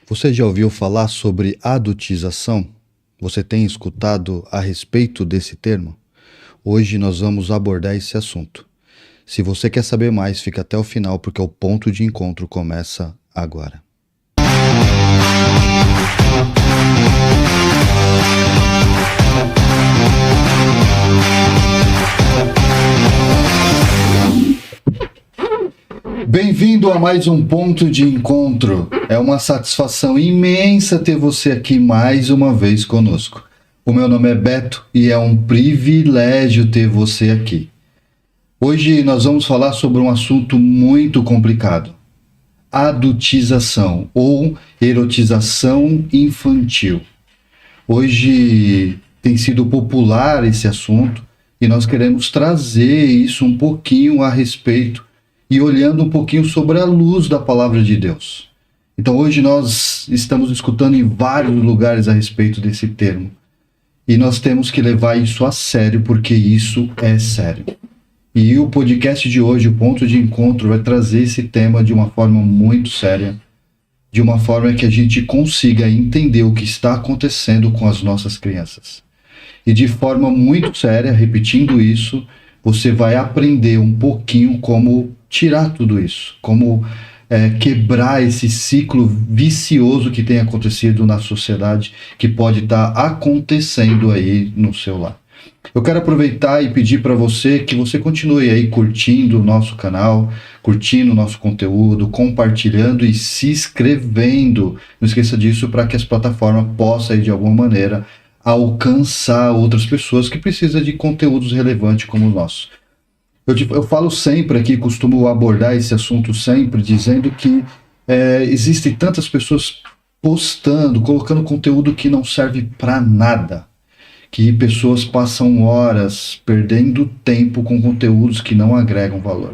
Você já ouviu falar sobre adultização? Você tem escutado a respeito desse termo? Hoje nós vamos abordar esse assunto. Se você quer saber mais, fica até o final, porque o ponto de encontro começa agora. Bem-vindo a mais um ponto de encontro. É uma satisfação imensa ter você aqui mais uma vez conosco. O meu nome é Beto e é um privilégio ter você aqui. Hoje nós vamos falar sobre um assunto muito complicado: adultização ou erotização infantil. Hoje tem sido popular esse assunto e nós queremos trazer isso um pouquinho a respeito e olhando um pouquinho sobre a luz da palavra de Deus. Então hoje nós estamos escutando em vários lugares a respeito desse termo. E nós temos que levar isso a sério, porque isso é sério. E o podcast de hoje, o Ponto de Encontro, vai trazer esse tema de uma forma muito séria, de uma forma que a gente consiga entender o que está acontecendo com as nossas crianças. E de forma muito séria, repetindo isso, você vai aprender um pouquinho como tirar tudo isso, como quebrar esse ciclo vicioso que tem acontecido na sociedade, que pode estar acontecendo aí no seu lar. Eu quero aproveitar e pedir para você que você continue aí curtindo o nosso canal, curtindo o nosso conteúdo, compartilhando e se inscrevendo. Não esqueça disso, para que as plataformas possam aí, de alguma maneira, alcançar outras pessoas que precisam de conteúdos relevantes como o nosso. Eu falo sempre aqui, costumo abordar esse assunto sempre, dizendo que existem tantas pessoas postando, colocando conteúdo que não serve para nada, que pessoas passam horas perdendo tempo com conteúdos que não agregam valor.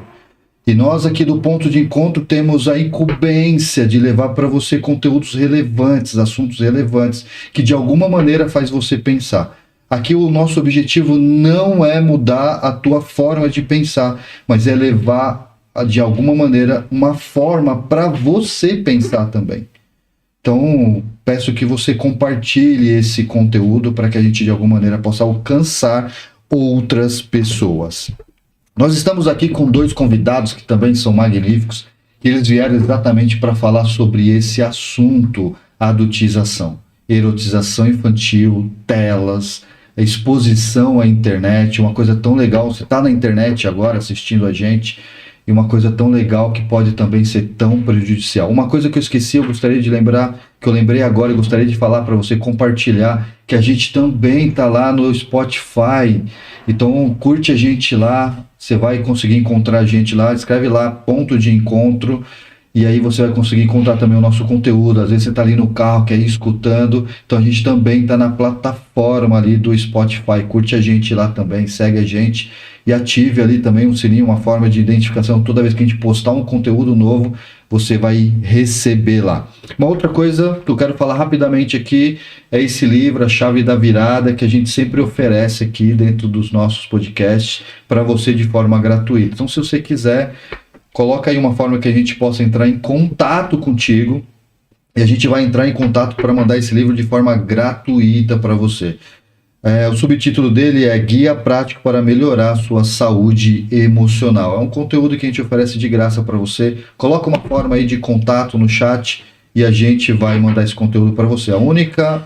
E nós aqui do Ponto de Encontro temos a incumbência de levar para você conteúdos relevantes, assuntos relevantes, que de alguma maneira faz você pensar. Aqui o nosso objetivo não é mudar a tua forma de pensar, mas é levar, de alguma maneira, uma forma para você pensar também. Então, peço que você compartilhe esse conteúdo para que a gente, de alguma maneira, possa alcançar outras pessoas. Nós estamos aqui com dois convidados que também são magníficos, e eles vieram exatamente para falar sobre esse assunto: adultização, erotização infantil, telas, exposição à internet, uma coisa tão legal. Você está na internet agora assistindo a gente, e uma coisa tão legal que pode também ser tão prejudicial. Uma coisa que eu esqueci, eu gostaria de lembrar, que eu lembrei agora e gostaria de falar para você, compartilhar, que a gente também está lá no Spotify. Então curte a gente lá, você vai conseguir encontrar a gente lá, escreve lá, Ponto de Encontro, e aí você vai conseguir encontrar também o nosso conteúdo. Às vezes você está ali no carro, quer ir escutando, então a gente também está na plataforma ali do Spotify. Curte a gente lá também, segue a gente e ative ali também um sininho, uma forma de identificação. Toda vez que a gente postar um conteúdo novo, você vai receber lá. Uma outra coisa que eu quero falar rapidamente aqui é esse livro, A Chave da Virada, que a gente sempre oferece aqui dentro dos nossos podcasts para você de forma gratuita. Então, se você quiser, coloca aí uma forma que a gente possa entrar em contato contigo, e a gente vai entrar em contato para mandar esse livro de forma gratuita para você. O subtítulo dele é Guia Prático para Melhorar a Sua Saúde Emocional. É um conteúdo que a gente oferece de graça para você. Coloca uma forma aí de contato no chat e a gente vai mandar esse conteúdo para você. O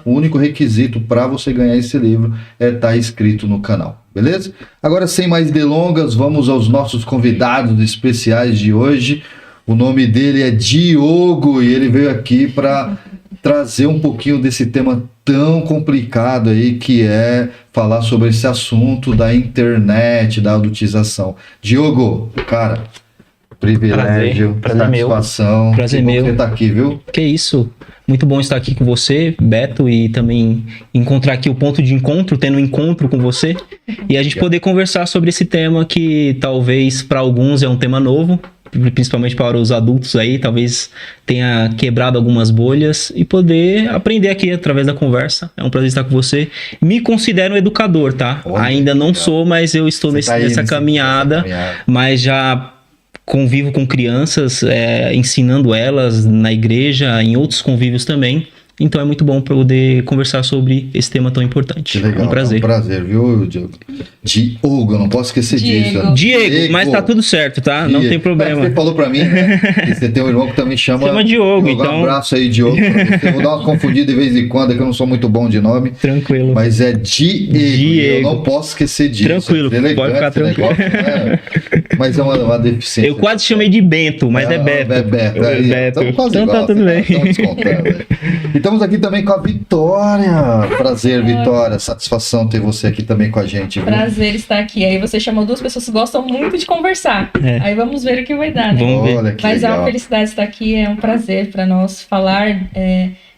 único requisito para você ganhar esse livro é estar inscrito no canal, beleza? Agora, sem mais delongas, vamos aos nossos convidados especiais de hoje. O nome dele é Diogo e ele veio aqui para trazer um pouquinho desse tema tão complicado aí, que é falar sobre esse assunto da internet, da adultização. Diogo, cara, privilégio, satisfação. Prazer meu. Você tá aqui, viu? Que isso. Muito bom estar aqui com você, Beto, e também encontrar aqui o ponto de encontro, tendo um encontro com você, e a gente poder conversar sobre esse tema que talvez para alguns é um tema novo, principalmente para os adultos aí, talvez tenha quebrado algumas bolhas, e poder aprender aqui através da conversa. É um prazer estar com você. Me considero um educador, tá? Ainda não sou, mas eu estou nessa caminhada, mas já convivo com crianças, ensinando elas na igreja, em outros convívios também. Então é muito bom poder conversar sobre esse tema tão importante. Que legal, É um prazer. É um prazer, viu, Diogo? Diogo, eu não posso esquecer disso. Diego, mas tá tudo certo, tá? Não tem problema. Você falou pra mim, né, que você tem um irmão que também chama Diogo, então. Um abraço aí, Diogo, pra você. Vou dar uma confundida de vez em quando, é que eu não sou muito bom de nome. Tranquilo. Mas é Diego. Eu não posso esquecer disso. Tranquilo, pode ficar tranquilo. Negócio, né? Mas é uma deficiência. Eu quase chamei de Bento, mas é Beto. É Beto. Beto. Então tá tudo bem. E estamos aqui também com a Vitória. Prazer, Vitória. Satisfação ter você aqui também com a gente. Viu? Prazer estar aqui. Aí você chamou duas pessoas que gostam muito de conversar. Aí vamos ver o que vai dar, né? Vamos ver. Olha, que Mas legal. é uma felicidade estar aqui. É um prazer para nós falar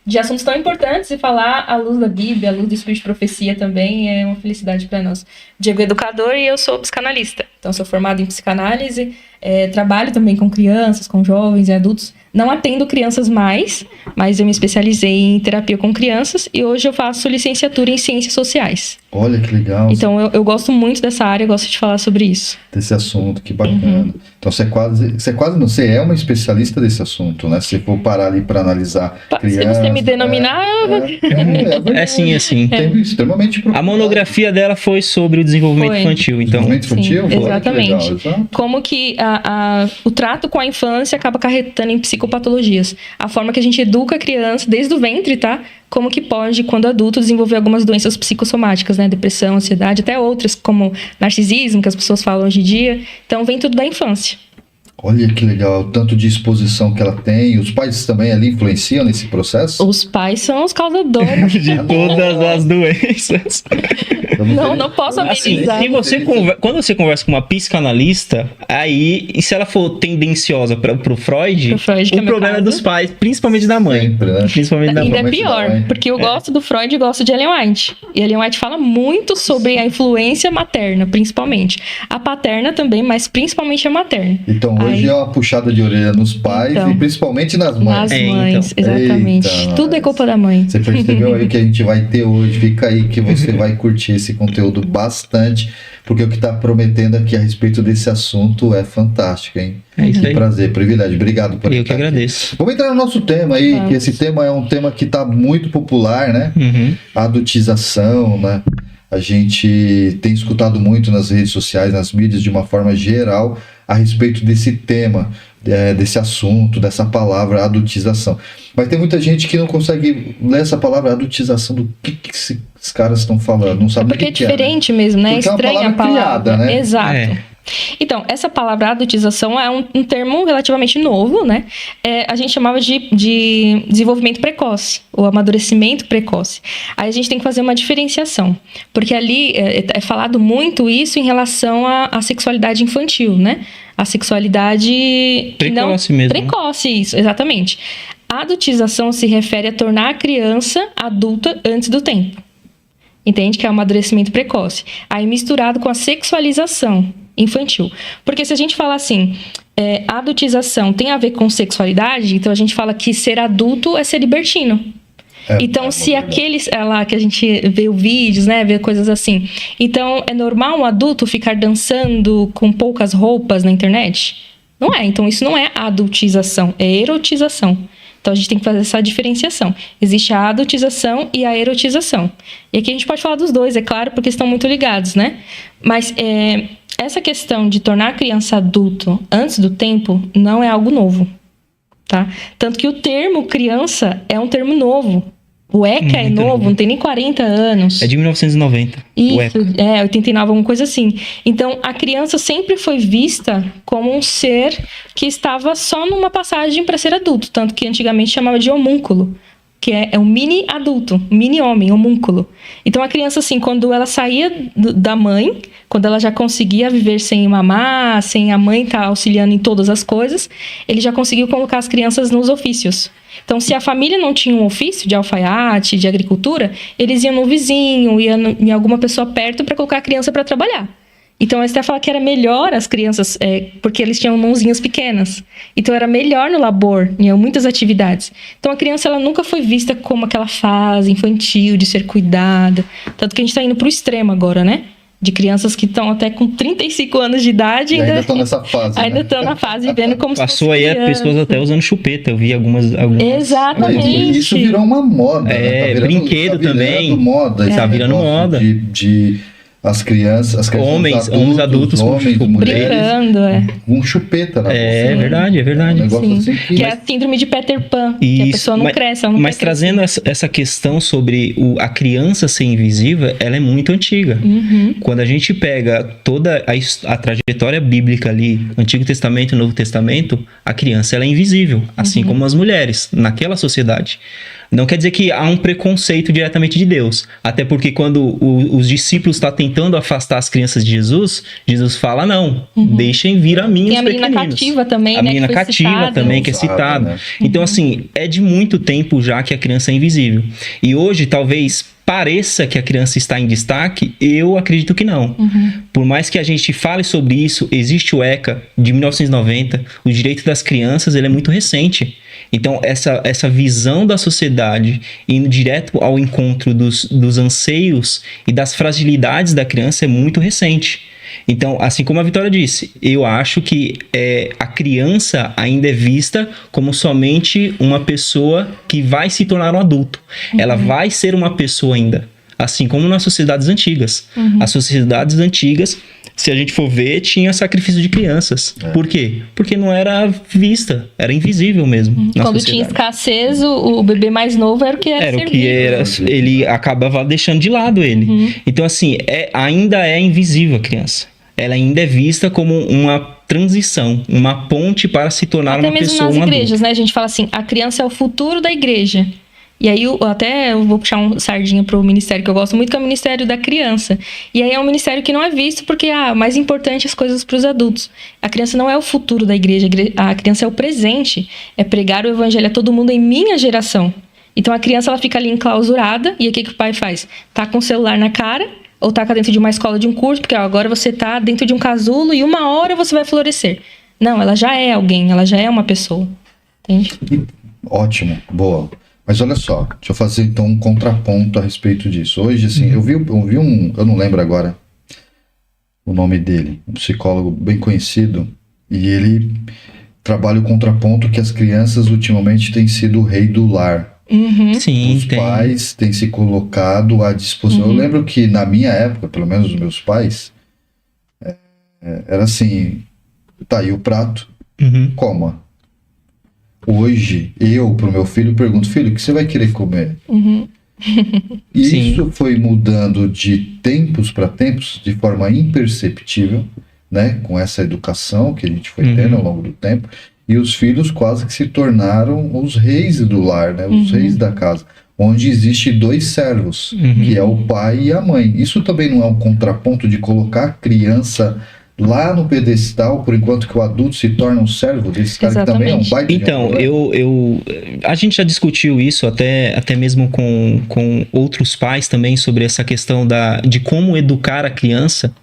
de assuntos tão importantes e falar à luz da Bíblia, à luz do Espírito de Profecia também. É uma felicidade para nós. Diego é educador e eu sou psicanalista. Então, sou formado em psicanálise. Trabalho também com crianças, com jovens e adultos. Não atendo crianças mais, mas eu me especializei em terapia com crianças e hoje eu faço licenciatura em Ciências Sociais. Olha que legal. Então eu gosto muito dessa área, gosto de falar sobre isso. Desse assunto, que bacana. Então você é uma especialista desse assunto, né? Se for parar ali para analisar crianças... Se você me denominar... É sim. Extremamente A monografia dela foi sobre o desenvolvimento infantil. Então, desenvolvimento infantil? Sim, exatamente. Legal, como que o trato com a infância acaba acarretando em psicopatologias. A forma que a gente educa a criança desde o ventre, tá? Como que pode, quando adulto, desenvolver algumas doenças psicossomáticas, né? Depressão, ansiedade, até outras, como narcisismo, que as pessoas falam hoje em dia. Então, vem tudo da infância. Olha que legal, o tanto de exposição que ela tem. Os pais também ali influenciam nesse processo? Os pais são os causadores de todas as doenças. Não posso amenizar. Assim, quando você conversa com uma psicanalista, aí, e se ela for tendenciosa pro Freud, o problema é dos pais, principalmente da mãe. Sempre, né? Principalmente da mãe. Ainda é pior, porque eu gosto do Freud e gosto de Ellen White. E Ellen White fala muito sobre a influência materna, principalmente. A paterna também, mas principalmente a materna. Então, hoje é uma puxada de orelha nos pais e principalmente nas mães. Nas mães, exatamente. Eita, tudo é culpa da mãe. Você percebeu aí que a gente vai ter hoje. Fica aí que você vai curtir esse conteúdo bastante, porque o que está prometendo aqui a respeito desse assunto é fantástico, hein? É isso aí. Prazer, privilégio. Obrigado por Eu que agradeço. Vamos entrar no nosso tema aí, que esse tema é um tema que está muito popular, né? A adultização, né? A gente tem escutado muito nas redes sociais, nas mídias, de uma forma geral, a respeito desse tema, desse assunto, dessa palavra adultização. Mas tem muita gente que não consegue ler essa palavra adultização, do que esses caras estão falando, não sabe o que é. Porque é diferente mesmo, né? Porque Estranha é uma a palavra. criada, né? Exato. Então, essa palavra adultização é um termo relativamente novo, né? A gente chamava de desenvolvimento precoce, ou amadurecimento precoce. Aí a gente tem que fazer uma diferenciação, porque ali é falado muito isso em relação à sexualidade infantil, né? A sexualidade... Precoce mesmo. Precoce, isso, exatamente. A adultização se refere a tornar a criança adulta antes do tempo. Entende? Que é o amadurecimento precoce. Aí misturado com a sexualização infantil. Porque se a gente falar assim, adultização tem a ver com sexualidade, então a gente fala que ser adulto é ser libertino. Então, se aqueles... lá que a gente vê vídeos, né? Vê coisas assim. Então, é normal um adulto ficar dançando com poucas roupas na internet? Não é. Então, isso não é adultização. É erotização. Então, a gente tem que fazer essa diferenciação. Existe a adultização e a erotização. E aqui a gente pode falar dos dois, é claro, porque estão muito ligados, né? Mas essa questão de tornar a criança adulto antes do tempo não é algo novo, tá? Tanto que o termo criança é um termo novo. O ECA é novo, não tem nem 40 anos. É de 1990. Isso, 89, alguma coisa assim. Então, a criança sempre foi vista como um ser que estava só numa passagem para ser adulto. Tanto que antigamente chamava de homúnculo, que é um mini adulto, um mini homem, homúnculo. Então, a criança, assim, quando ela saía da mãe, quando ela já conseguia viver sem mamar, sem a mãe estar auxiliando em todas as coisas, ele já conseguiu colocar as crianças nos ofícios. Então, se a família não tinha um ofício de alfaiate, de agricultura, eles iam no vizinho, iam em alguma pessoa perto para colocar a criança para trabalhar. Então, a Esther fala que era melhor as crianças, porque eles tinham mãozinhas pequenas. Então, era melhor no labor, em muitas atividades. Então, a criança ela nunca foi vista como aquela fase infantil de ser cuidada. Tanto que a gente está indo para o extremo agora, né? de crianças que estão até com 35 anos de idade E ainda estão nessa fase. ainda estão na fase vivendo como se Passou fosse aí criança. pessoas até usando chupeta. Eu vi algumas... Exatamente. Isso virou uma moda. É, né? Tá virando, brinquedo tá virando também. moda. esse Tá virando negócio moda. De as crianças, Homens os adultos com homens, chupeta. mulheres, Brincando, com chupeta na É bolsa. verdade, é verdade. Um negócio Sim. assim Que é a síndrome de Peter Pan, que a Isso, pessoa não cresce, ela não Mas quer crescer. trazendo essa questão sobre a criança ser invisível, ela é muito antiga. Uhum. Quando a gente pega toda a trajetória bíblica ali, Antigo Testamento e Novo Testamento, a criança ela é invisível, assim como as mulheres, naquela sociedade. Não quer dizer que há um preconceito diretamente de Deus. Até porque quando os discípulos estão tentando afastar as crianças de Jesus, Jesus fala, não, deixem vir a mim Tem os a menina pequeninos. cativa também, A né? menina que foi cativa citada. também, que é Usada, citada. né? Então, assim, é de muito tempo já que a criança é invisível. E hoje, talvez pareça que a criança está em destaque, eu acredito que não. Por mais que a gente fale sobre isso, existe o ECA de 1990, o direito das crianças, ele é muito recente. Então, essa visão da sociedade indo direto ao encontro dos anseios e das fragilidades da criança é muito recente. Então, assim como a Vitória disse, eu acho que a criança ainda é vista como somente uma pessoa que vai se tornar um adulto. Ela vai ser uma pessoa ainda, assim como nas sociedades antigas. As sociedades antigas, se a gente for ver, tinha sacrifício de crianças. Por quê? Porque não era vista, era invisível mesmo. Na Quando sociedade. tinha escassez, o bebê mais novo era o que era Era o servido. que era, ele acabava deixando de lado ele. Então, assim, ainda é invisível a criança. Ela ainda é vista como uma transição, uma ponte para se tornar Até uma mesmo pessoa, nas um adulto. igrejas, né? A gente fala assim, a criança é o futuro da igreja. E aí, eu vou puxar um sardinha pro ministério que eu gosto muito, que é o Ministério da Criança. E aí é um ministério que não é visto porque, mais importante as coisas para os adultos. A criança não é o futuro da igreja, a criança é o presente. É pregar o evangelho a todo mundo em minha geração. Então, a criança, ela fica ali enclausurada, e aí o que o pai faz? Tá com o celular na cara, ou taca dentro de uma escola, de um curso, porque agora você tá dentro de um casulo e uma hora você vai florescer. Não, ela já é alguém, ela já é uma pessoa. Entende? Ótimo, boa. Mas olha só, deixa eu fazer então um contraponto a respeito disso. Hoje, assim, eu vi eu não lembro agora o nome dele, um psicólogo bem conhecido, e ele trabalha o contraponto que as crianças ultimamente têm sido o rei do lar. Sim, Os tem. pais têm se colocado à disposição. Eu lembro que na minha época, pelo menos os meus pais, era assim, tá aí o prato, coma. Hoje, eu, pro meu filho, pergunto, filho, o que você vai querer comer? Isso foi mudando de tempos para tempos, de forma imperceptível, né? Com essa educação que a gente foi tendo ao longo do tempo. E os filhos quase que se tornaram os reis do lar, né? Os reis da casa. Onde existe dois servos, que é o pai e a mãe. Isso também não é um contraponto de colocar a criança lá no pedestal, por enquanto que o adulto se torna um servo desse cara, que também é um baita de um Então, problema. a gente já discutiu isso até mesmo com outros pais também sobre essa questão de como educar a criança,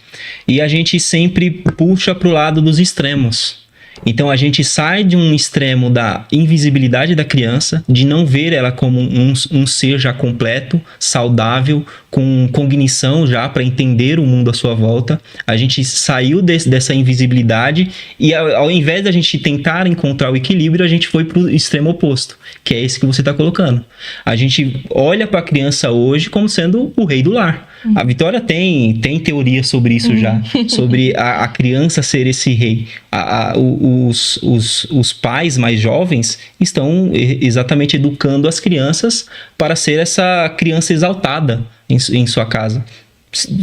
e a gente sempre puxa para o lado dos extremos. Então a gente sai de um extremo da invisibilidade da criança, de não ver ela como um ser já completo, saudável, com cognição já para entender o mundo à sua volta. A gente saiu dessa invisibilidade e ao invés da gente tentar encontrar o equilíbrio, a gente foi para o extremo oposto, que é esse que você está colocando. A gente olha para a criança hoje como sendo o rei do lar. A Vitória tem teoria sobre isso já, sobre a criança ser esse rei. Os pais mais jovens estão exatamente educando as crianças para ser essa criança exaltada em sua casa.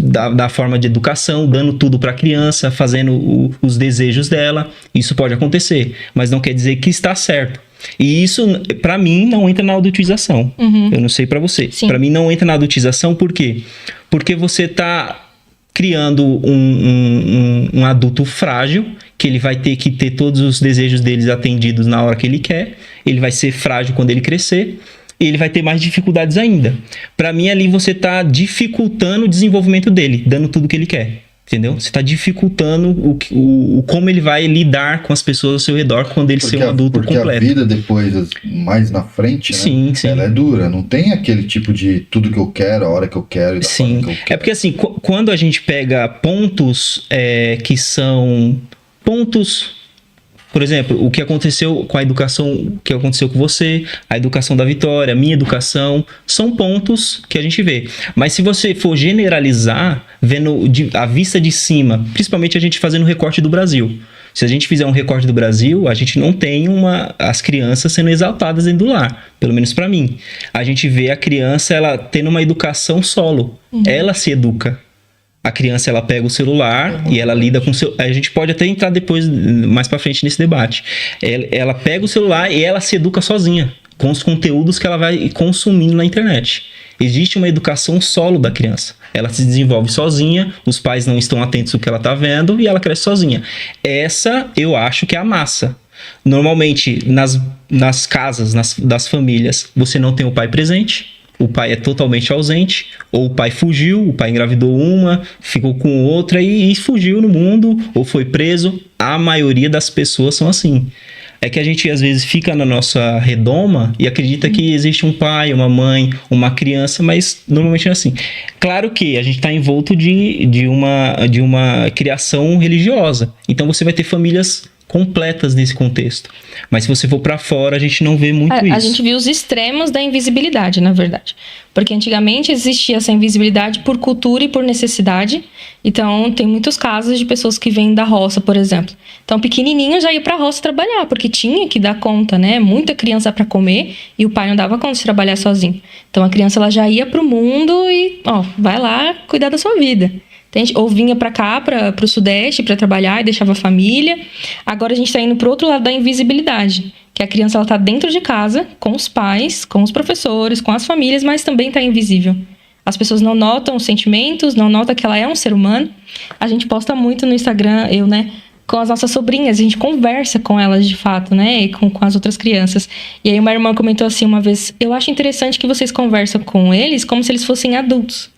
Da forma de educação, dando tudo para a criança, fazendo os desejos dela. Isso pode acontecer, mas não quer dizer que está certo. E isso, para mim, não entra na adultização. Eu não sei para você. Para mim, não entra na adultização, por quê? Porque você está criando um adulto frágil, que ele vai ter que ter todos os desejos deles atendidos na hora que ele quer. Ele vai ser frágil quando ele crescer. E ele vai ter mais dificuldades ainda. Para mim, ali você está dificultando o desenvolvimento dele, dando tudo que ele quer. Entendeu? Você está dificultando como ele vai lidar com as pessoas ao seu redor quando ele ser um adulto porque completo. Porque a vida depois, mais na frente, né? Sim, sim. Ela é dura. Não tem aquele tipo de tudo que eu quero, a hora que eu quero e da forma que eu quero. É porque assim, quando a gente pega pontos que são pontos... Por exemplo, o que aconteceu com a educação, o que aconteceu com você, a educação da Vitória, a minha educação, são pontos que a gente vê. Mas se você for generalizar, vendo a vista de cima, principalmente a gente fazendo o recorte do Brasil. Se a gente fizer um recorte do Brasil, a gente não tem as crianças sendo exaltadas dentro do lar, pelo menos para mim. A gente vê a criança ela tendo uma educação solo, ela se educa. A criança, ela pega o celular e ela lida com o celular. A gente pode até entrar depois, mais pra frente, nesse debate. Ela pega o celular e ela se educa sozinha, com os conteúdos que ela vai consumindo na internet. Existe uma educação solo da criança. Ela se desenvolve sozinha, os pais não estão atentos ao que ela tá vendo e ela cresce sozinha. Essa, eu acho que é a massa. Normalmente, nas casas, das famílias, você não tem o pai presente. O pai é totalmente ausente, ou o pai fugiu, o pai engravidou uma, ficou com outra e fugiu no mundo, ou foi preso. A maioria das pessoas são assim. É que a gente às vezes fica na nossa redoma e acredita que existe um pai, uma mãe, uma criança, mas normalmente é assim. Claro que a gente está envolto de uma criação religiosa, então você vai ter famílias completas nesse contexto. Mas se você for para fora, a gente não vê muito isso. A gente viu os extremos da invisibilidade, na verdade. Porque antigamente existia essa invisibilidade por cultura e por necessidade. Então, tem muitos casos de pessoas que vêm da roça, por exemplo. Então, pequenininho já ia para a roça trabalhar, porque tinha que dar conta, né? Muita criança para comer e o pai não dava conta de trabalhar sozinho. Então, a criança ela já ia para o mundo e, vai lá cuidar da sua vida. Entende? Ou vinha para cá, para o Sudeste, para trabalhar e deixava a família. Agora a gente está indo para o outro lado da invisibilidade, que a criança está dentro de casa, com os pais, com os professores, com as famílias, mas também está invisível. As pessoas não notam os sentimentos, não notam que ela é um ser humano. A gente posta muito no Instagram, com as nossas sobrinhas, a gente conversa com elas de fato, né? E com as outras crianças. E aí uma irmã comentou assim uma vez, eu acho interessante que vocês conversam com eles como se eles fossem adultos.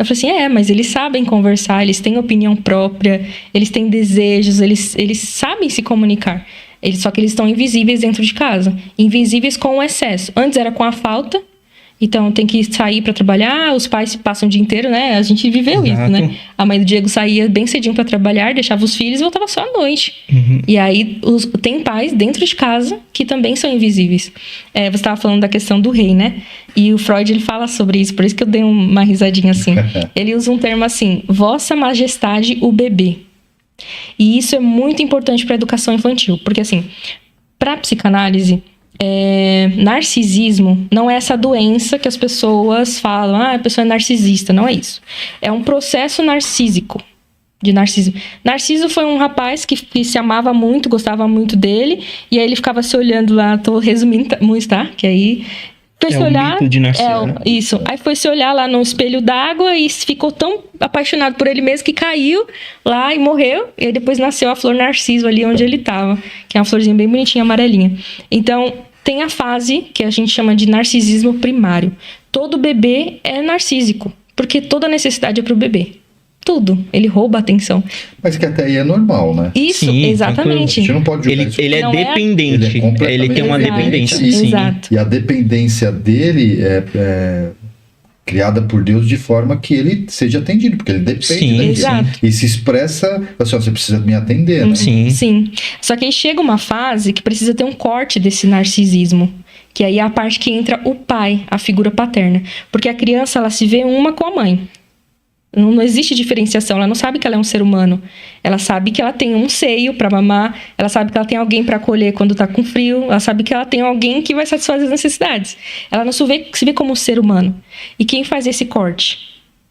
Eu falei assim, mas eles sabem conversar, eles têm opinião própria, eles têm desejos, eles sabem se comunicar. Só que eles estão invisíveis dentro de casa. Invisíveis com o excesso. Antes era com a falta, então tem que sair para trabalhar, os pais passam o dia inteiro, né? A gente viveu isso, né? A mãe do Diego saía bem cedinho para trabalhar, deixava os filhos e voltava só à noite. E aí tem pais dentro de casa que também são invisíveis. Você estava falando da questão do rei, né? E o Freud, ele fala sobre isso, por isso que eu dei uma risadinha assim. Ele usa um termo assim, Vossa Majestade o bebê. E isso é muito importante para a educação infantil, porque assim, para a psicanálise, narcisismo não é essa doença que as pessoas falam, a pessoa é narcisista, não é isso. É um processo narcísico, de narcisismo. Narciso foi um rapaz que se amava muito, gostava muito dele, e aí ele ficava se olhando lá, tô resumindo muito, tá? Que aí foi se olhar, mito de Narciso, né? Isso. Aí foi se olhar lá no espelho d'água e ficou tão apaixonado por ele mesmo que caiu lá e morreu. E aí depois nasceu a flor narciso ali onde ele estava, que é uma florzinha bem bonitinha, amarelinha. Então, tem a fase que a gente chama de narcisismo primário. Todo bebê é narcísico, porque toda necessidade é pro bebê. Tudo. Ele rouba a atenção. Mas que até aí é normal, né? Isso, sim, exatamente. A gente não pode julgar isso. Ele é Não dependente. Ele tem uma dependência. Exato. E a dependência dele é criada por Deus de forma que ele seja atendido, porque ele depende daquilo. Exato. E se expressa, assim, você precisa me atender, né? Sim. Só que aí chega uma fase que precisa ter um corte desse narcisismo. Que aí é a parte que entra o pai, a figura paterna. Porque a criança, ela se vê uma com a mãe. Não existe diferenciação, ela não sabe que ela é um ser humano. Ela sabe que ela tem um seio para mamar, ela sabe que ela tem alguém para acolher quando tá com frio, ela sabe que ela tem alguém que vai satisfazer as necessidades. Ela não se vê como um ser humano. E quem faz esse corte?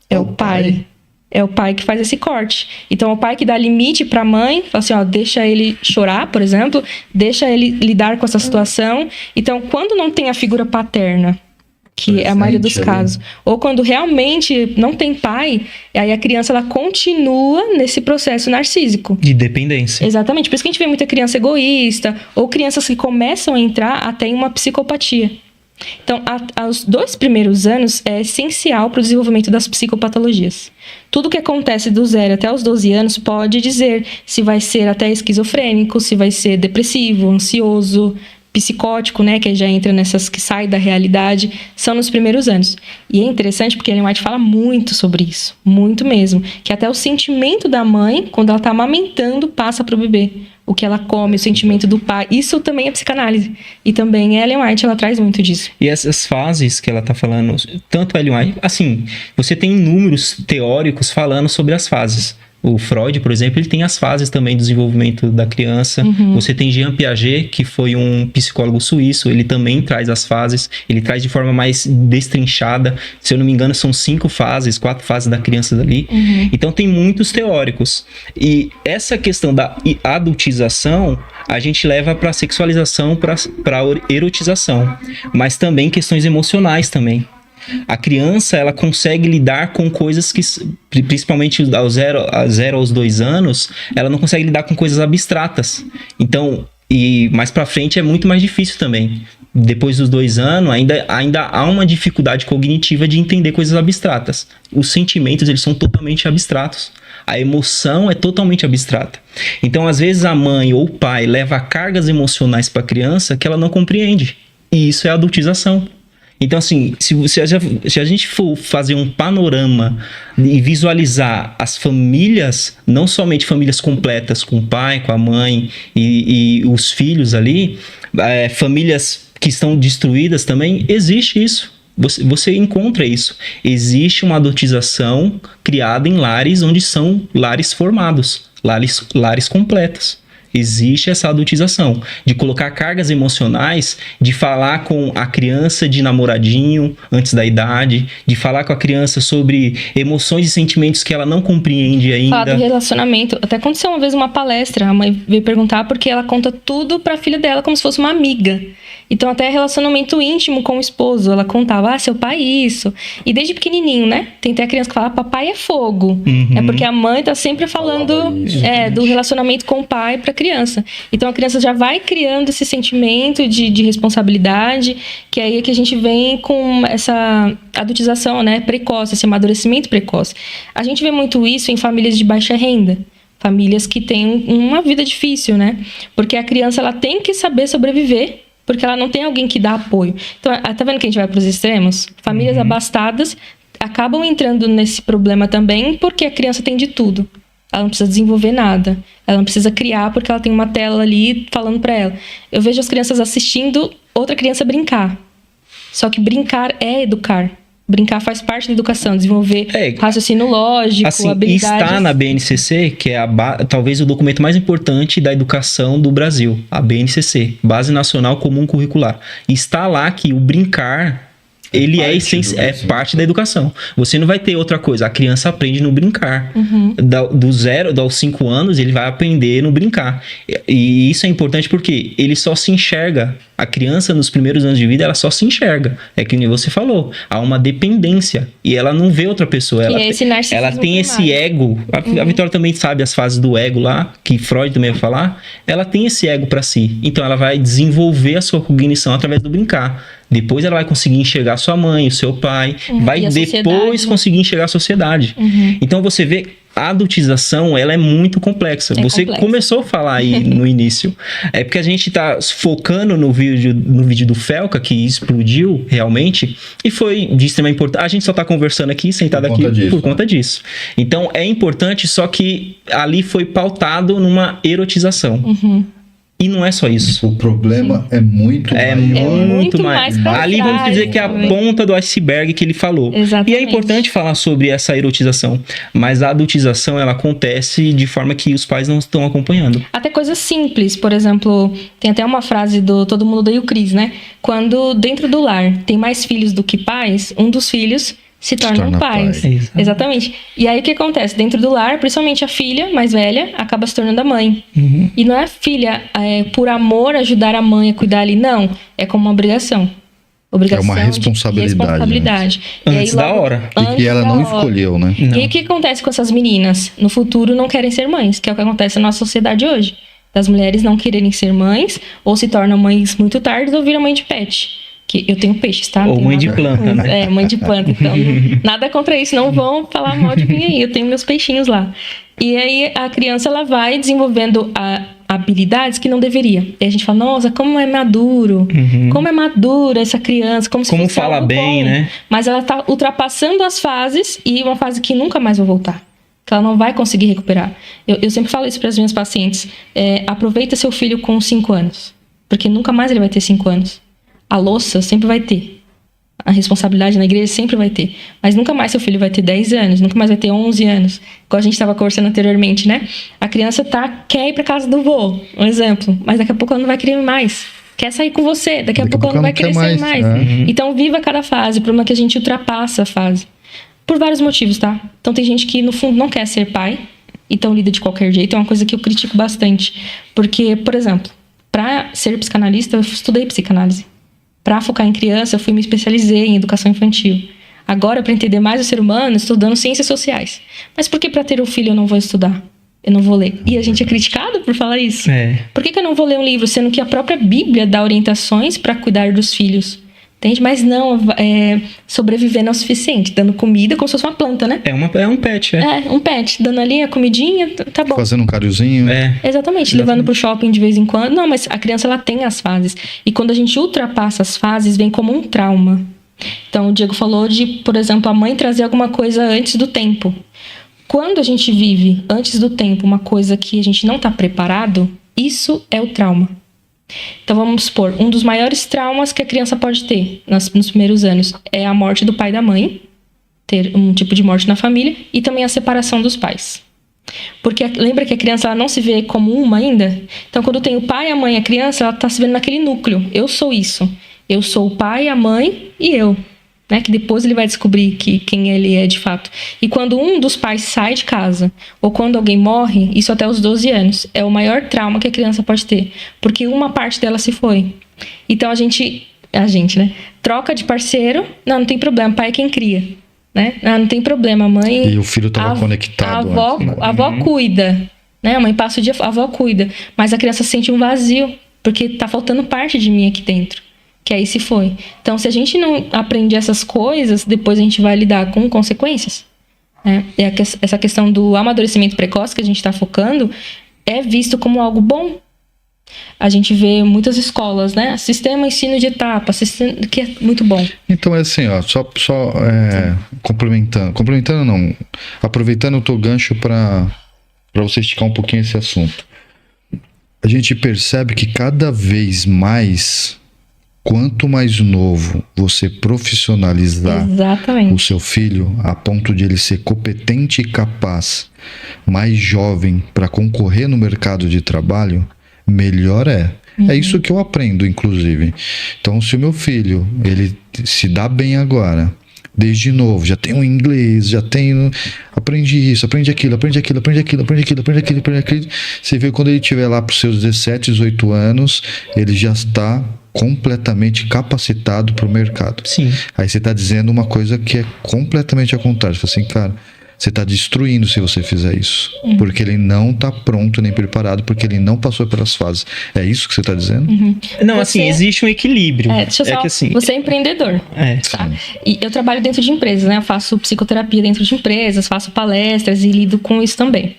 É o pai. É o pai que faz esse corte. Então, é o pai que dá limite para a mãe, fala assim, deixa ele chorar, por exemplo, deixa ele lidar com essa situação. Então, quando não tem a figura paterna, que é a maioria dos casos, ou quando realmente não tem pai, aí a criança ela continua nesse processo narcísico. De dependência. Exatamente, por isso que a gente vê muita criança egoísta, ou crianças que começam a entrar até em uma psicopatia. Então, os 2 primeiros anos é essencial para o desenvolvimento das psicopatologias. Tudo que acontece do 0 até os 12 anos pode dizer se vai ser até esquizofrênico, se vai ser depressivo, ansioso, psicótico, né, que já entra nessas que sai da realidade, são nos primeiros anos. E é interessante porque Ellen White fala muito sobre isso, muito mesmo, que até o sentimento da mãe, quando ela está amamentando, passa para o bebê. O que ela come, o sentimento do pai, isso também é psicanálise. E também a Ellen White, ela traz muito disso. E essas fases que ela tá falando, tanto a Ellen White, assim, você tem inúmeros teóricos falando sobre as fases. O Freud, por exemplo, ele tem as fases também do desenvolvimento da criança. Você tem Jean Piaget, que foi um psicólogo suíço, ele também traz as fases, ele traz de forma mais destrinchada. Se eu não me engano, são 4 fases da criança dali. Então tem muitos teóricos. E essa questão da adultização, a gente leva para sexualização, para erotização. Mas também questões emocionais também. A criança, ela consegue lidar com coisas que, principalmente ao 0 aos 2 anos, ela não consegue lidar com coisas abstratas. Então, e mais pra frente é muito mais difícil também. Depois dos 2 anos, ainda há uma dificuldade cognitiva de entender coisas abstratas. Os sentimentos, eles são totalmente abstratos. A emoção é totalmente abstrata. Então, às vezes, a mãe ou o pai leva cargas emocionais para a criança que ela não compreende. E isso é adultização. Então, assim, se a gente for fazer um panorama e visualizar as famílias, não somente famílias completas com o pai, com a mãe e os filhos ali, famílias que estão destruídas também, existe isso. Você encontra isso. Existe uma adultização criada em lares onde são lares formados, lares completos. Existe essa adultização, de colocar cargas emocionais, de falar com a criança de namoradinho antes da idade, de falar com a criança sobre emoções e sentimentos que ela não compreende ainda. Falar do relacionamento. Até aconteceu uma vez uma palestra, a mãe veio perguntar porque ela conta tudo pra filha dela como se fosse uma amiga. Então até relacionamento íntimo com o esposo, ela contava, seu pai isso. E desde pequenininho, né? Tem até a criança que fala, papai é fogo. É porque a mãe tá sempre falando do relacionamento com o pai pra criança. Então a criança já vai criando esse sentimento de responsabilidade, que aí é que a gente vem com essa adultização, né, precoce, esse amadurecimento precoce. A gente vê muito isso em famílias de baixa renda. Famílias que têm uma vida difícil, né? Porque a criança, ela tem que saber sobreviver, porque ela não tem alguém que dá apoio. Então, tá vendo que a gente vai para os extremos? Famílias abastadas acabam entrando nesse problema também, porque a criança tem de tudo. Ela não precisa desenvolver nada. Ela não precisa criar, porque ela tem uma tela ali falando para ela. Eu vejo as crianças assistindo outra criança brincar. Só que brincar é educar. Brincar faz parte da educação, desenvolver raciocínio lógico, assim, habilidades. Está na BNCC, que é talvez o documento mais importante da educação do Brasil, a BNCC, Base Nacional Comum Curricular. Está lá que o brincar, ele é parte da educação. Você não vai ter outra coisa, a criança aprende no brincar. Do 0 aos 5 anos, ele vai aprender no brincar. E isso é importante porque ele só se enxerga. A criança, nos primeiros anos de vida, ela só se enxerga. É que nem você falou. Há uma dependência. E ela não vê outra pessoa. Ela tem esse ego. A Vitória também sabe as fases do ego lá, que Freud também vai falar. Ela tem esse ego para si. Então, ela vai desenvolver a sua cognição através do brincar. Depois, ela vai conseguir enxergar sua mãe, o seu pai. Vai depois conseguir enxergar a sociedade. Então, você vê... A adultização, ela é muito complexa. Você começou a falar aí no início. É porque a gente tá focando no vídeo do Felca, que explodiu realmente, e foi de extrema importância. A gente só tá conversando aqui, sentado aqui, por conta disso. Então, é importante, só que ali foi pautado numa erotização. E não é só isso. O problema é muito maior. É muito mais. Ali trás, vamos dizer que é a ponta do iceberg que ele falou. Exatamente. E é importante falar sobre essa erotização. Mas a adultização, ela acontece de forma que os pais não estão acompanhando. Até coisas simples. Por exemplo, tem até uma frase do Todo Mundo Odeia o Chris, né? Quando dentro do lar tem mais filhos do que pais, um dos filhos se torna pais. Exatamente. E aí o que acontece? Dentro do lar, principalmente a filha mais velha acaba se tornando a mãe. E não é a filha por amor ajudar a mãe a cuidar ali, não. É como uma obrigação. É uma responsabilidade. Né? Antes da hora. E que ela não escolheu, né? Não. E aí o que acontece com essas meninas? No futuro não querem ser mães, que é o que acontece na nossa sociedade hoje. Das mulheres não quererem ser mães, ou se tornam mães muito tarde, ou viram mãe de pet. Que eu tenho peixes, tá? Ou Tenho mãe de nada- planta, né? É, mãe de planta. Então, nada contra isso. Não vão falar mal de mim aí. Eu tenho meus peixinhos lá. E aí, a criança, ela vai desenvolvendo habilidades que não deveria. E a gente fala, nossa, como é maduro. Como é madura essa criança. Como se Como fosse fala algo bem, bom. né? Mas ela tá ultrapassando as fases e uma fase que nunca mais vai voltar. Que ela não vai conseguir recuperar. Eu sempre falo isso para as minhas pacientes. Aproveita seu filho com 5 anos. Porque nunca mais ele vai ter 5 anos. A louça sempre vai ter. A responsabilidade na igreja sempre vai ter. Mas nunca mais seu filho vai ter 10 anos. Nunca mais vai ter 11 anos. Igual a gente estava conversando anteriormente, né? A criança quer ir para casa do vô. Um exemplo. Mas daqui a pouco ela não vai querer mais. Quer sair com você. Daqui a pouco ela não vai querer sair mais. Então, viva cada fase. O problema é que a gente ultrapassa a fase. Por vários motivos, tá? Então, tem gente que, no fundo, não quer ser pai. Então, lida de qualquer jeito. É uma coisa que eu critico bastante. Porque, por exemplo, para ser psicanalista, eu estudei psicanálise. Para focar em criança, eu me especializei em educação infantil. Agora, para entender mais o ser humano, estudando ciências sociais. Mas por que para ter um filho eu não vou estudar? Eu não vou ler? E a gente é criticado por falar isso. Por que eu não vou ler um livro, sendo que a própria Bíblia dá orientações para cuidar dos filhos? Entende? Mas não, sobreviver não é o suficiente. Dando comida como se fosse uma planta, né? É um pet, um pet. Dando ali a comidinha, tá bom. Fazendo um cariozinho. Exatamente. Levando pro shopping de vez em quando. Não, mas a criança, ela tem as fases. E quando a gente ultrapassa as fases, vem como um trauma. Então, o Diego falou de, por exemplo, a mãe trazer alguma coisa antes do tempo. Quando a gente vive antes do tempo uma coisa que a gente não tá preparado, isso é o trauma. Então, vamos supor, um dos maiores traumas que a criança pode ter nos primeiros anos é a morte do pai e da mãe, ter um tipo de morte na família, e também a separação dos pais. Porque lembra que a criança ela não se vê como uma ainda? Então, quando tem o pai, a mãe e a criança, ela está se vendo naquele núcleo. Eu sou isso. Eu sou o pai, a mãe e eu. Né? Que depois ele vai descobrir quem ele é de fato. E quando um dos pais sai de casa, ou quando alguém morre, isso até os 12 anos, é o maior trauma que a criança pode ter. Porque uma parte dela se foi. Então a gente, né? Troca de parceiro, não tem problema, pai é quem cria. Né? Não tem problema, a mãe... E o filho estava conectado. A avó cuida. Né? A mãe passa o dia, a avó cuida. Mas a criança sente um vazio, porque tá faltando parte de mim aqui dentro. Que aí se foi. Então, se a gente não aprende essas coisas, depois a gente vai lidar com consequências. Né? E essa questão do amadurecimento precoce que a gente está focando é visto como algo bom. A gente vê muitas escolas, né? Sistema ensino de etapa, que é muito bom. Então é assim, ó, só complementando não, aproveitando o teu gancho para você esticar um pouquinho esse assunto. A gente percebe que cada vez mais, quanto mais novo você profissionalizar o seu filho a ponto de ele ser competente e capaz, mais jovem para concorrer no mercado de trabalho, melhor é. É isso que eu aprendo, inclusive. Então, se o meu filho, ele se dá bem agora, desde novo, já tem o inglês, aprende isso, aprende aquilo. Você vê quando ele estiver lá para os seus 17, 18 anos, ele já está completamente capacitado para o mercado. Sim. Aí você está dizendo uma coisa que é completamente ao contrário. Você fala assim, cara, você está destruindo se você fizer isso. Porque ele não está pronto nem preparado, porque ele não passou pelas fases. É isso que você está dizendo? Não, assim, existe um equilíbrio. Você é empreendedor. Tá? E eu trabalho dentro de empresas, né? Eu faço psicoterapia dentro de empresas, faço palestras e lido com isso também.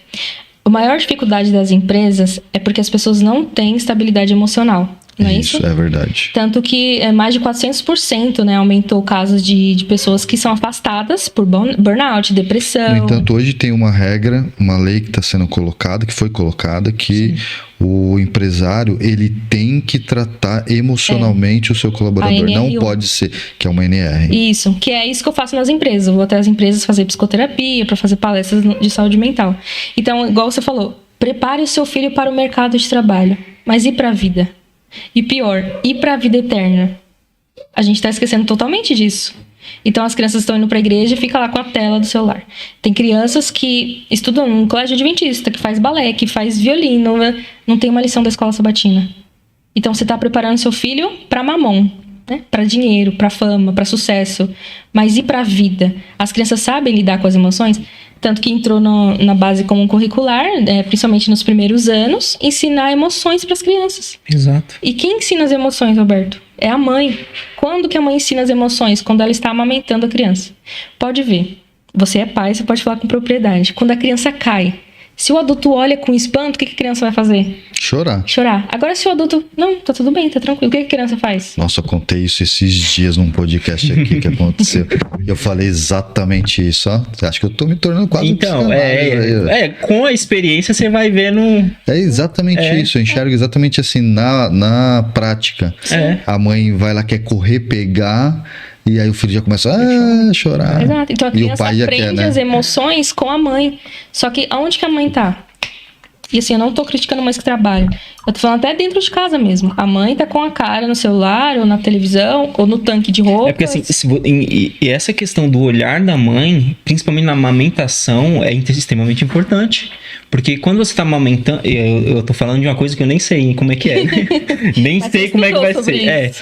A maior dificuldade das empresas é porque as pessoas não têm estabilidade emocional. Não é isso? Isso é verdade. Tanto que mais de 400%, né, aumentou casos de pessoas que são afastadas por burnout, depressão. No entanto, hoje tem uma regra, uma lei que está sendo colocada, que foi colocada, que o empresário, ele tem que tratar emocionalmente o seu colaborador. Não pode ser, que é uma NR. Isso, que é isso que eu faço nas empresas. Eu vou até as empresas fazer psicoterapia, para fazer palestras de saúde mental. Então, igual você falou, prepare o seu filho para o mercado de trabalho. Mas e para a vida? E pior, e para a vida eterna? A gente está esquecendo totalmente disso. Então as crianças estão indo para a igreja e fica lá com a tela do celular. Tem crianças que estudam num colégio adventista, que faz balé, que faz violino, não tem uma lição da escola sabatina. Então você está preparando seu filho para mamon, né? Para dinheiro, para fama, para sucesso. Mas e para a vida? As crianças sabem lidar com as emoções? Tanto que entrou na base comum curricular, principalmente nos primeiros anos, ensinar emoções para as crianças. Exato. E quem ensina as emoções, Roberto? É a mãe. Quando que a mãe ensina as emoções? Quando ela está amamentando a criança. Pode ver. Você é pai, você pode falar com propriedade. Quando a criança cai, se o adulto olha com espanto, o que a criança vai fazer? Chorar. Agora, se o adulto... Não, tá tudo bem, tá tranquilo. O que a criança faz? Nossa, eu contei isso esses dias num podcast aqui que aconteceu. Eu falei exatamente isso, ó. Acho que eu tô me tornando quase Então, com a experiência você vai vendo... É exatamente isso, eu enxergo exatamente assim, na prática. A mãe vai lá, quer correr, pegar... E aí o filho já começa a chorar. Exato. Então a criança aprende né? as emoções com a mãe. Só que aonde que a mãe tá? E assim, eu não tô criticando mães que trabalham. Eu tô falando até dentro de casa mesmo. A mãe tá com a cara no celular, ou na televisão, ou no tanque de roupa. É porque assim, e essa questão do olhar da mãe, principalmente na amamentação, é extremamente importante. Porque quando você tá amamentando, eu tô falando de uma coisa que eu nem sei como é que é. Nem sei como é que vai ser.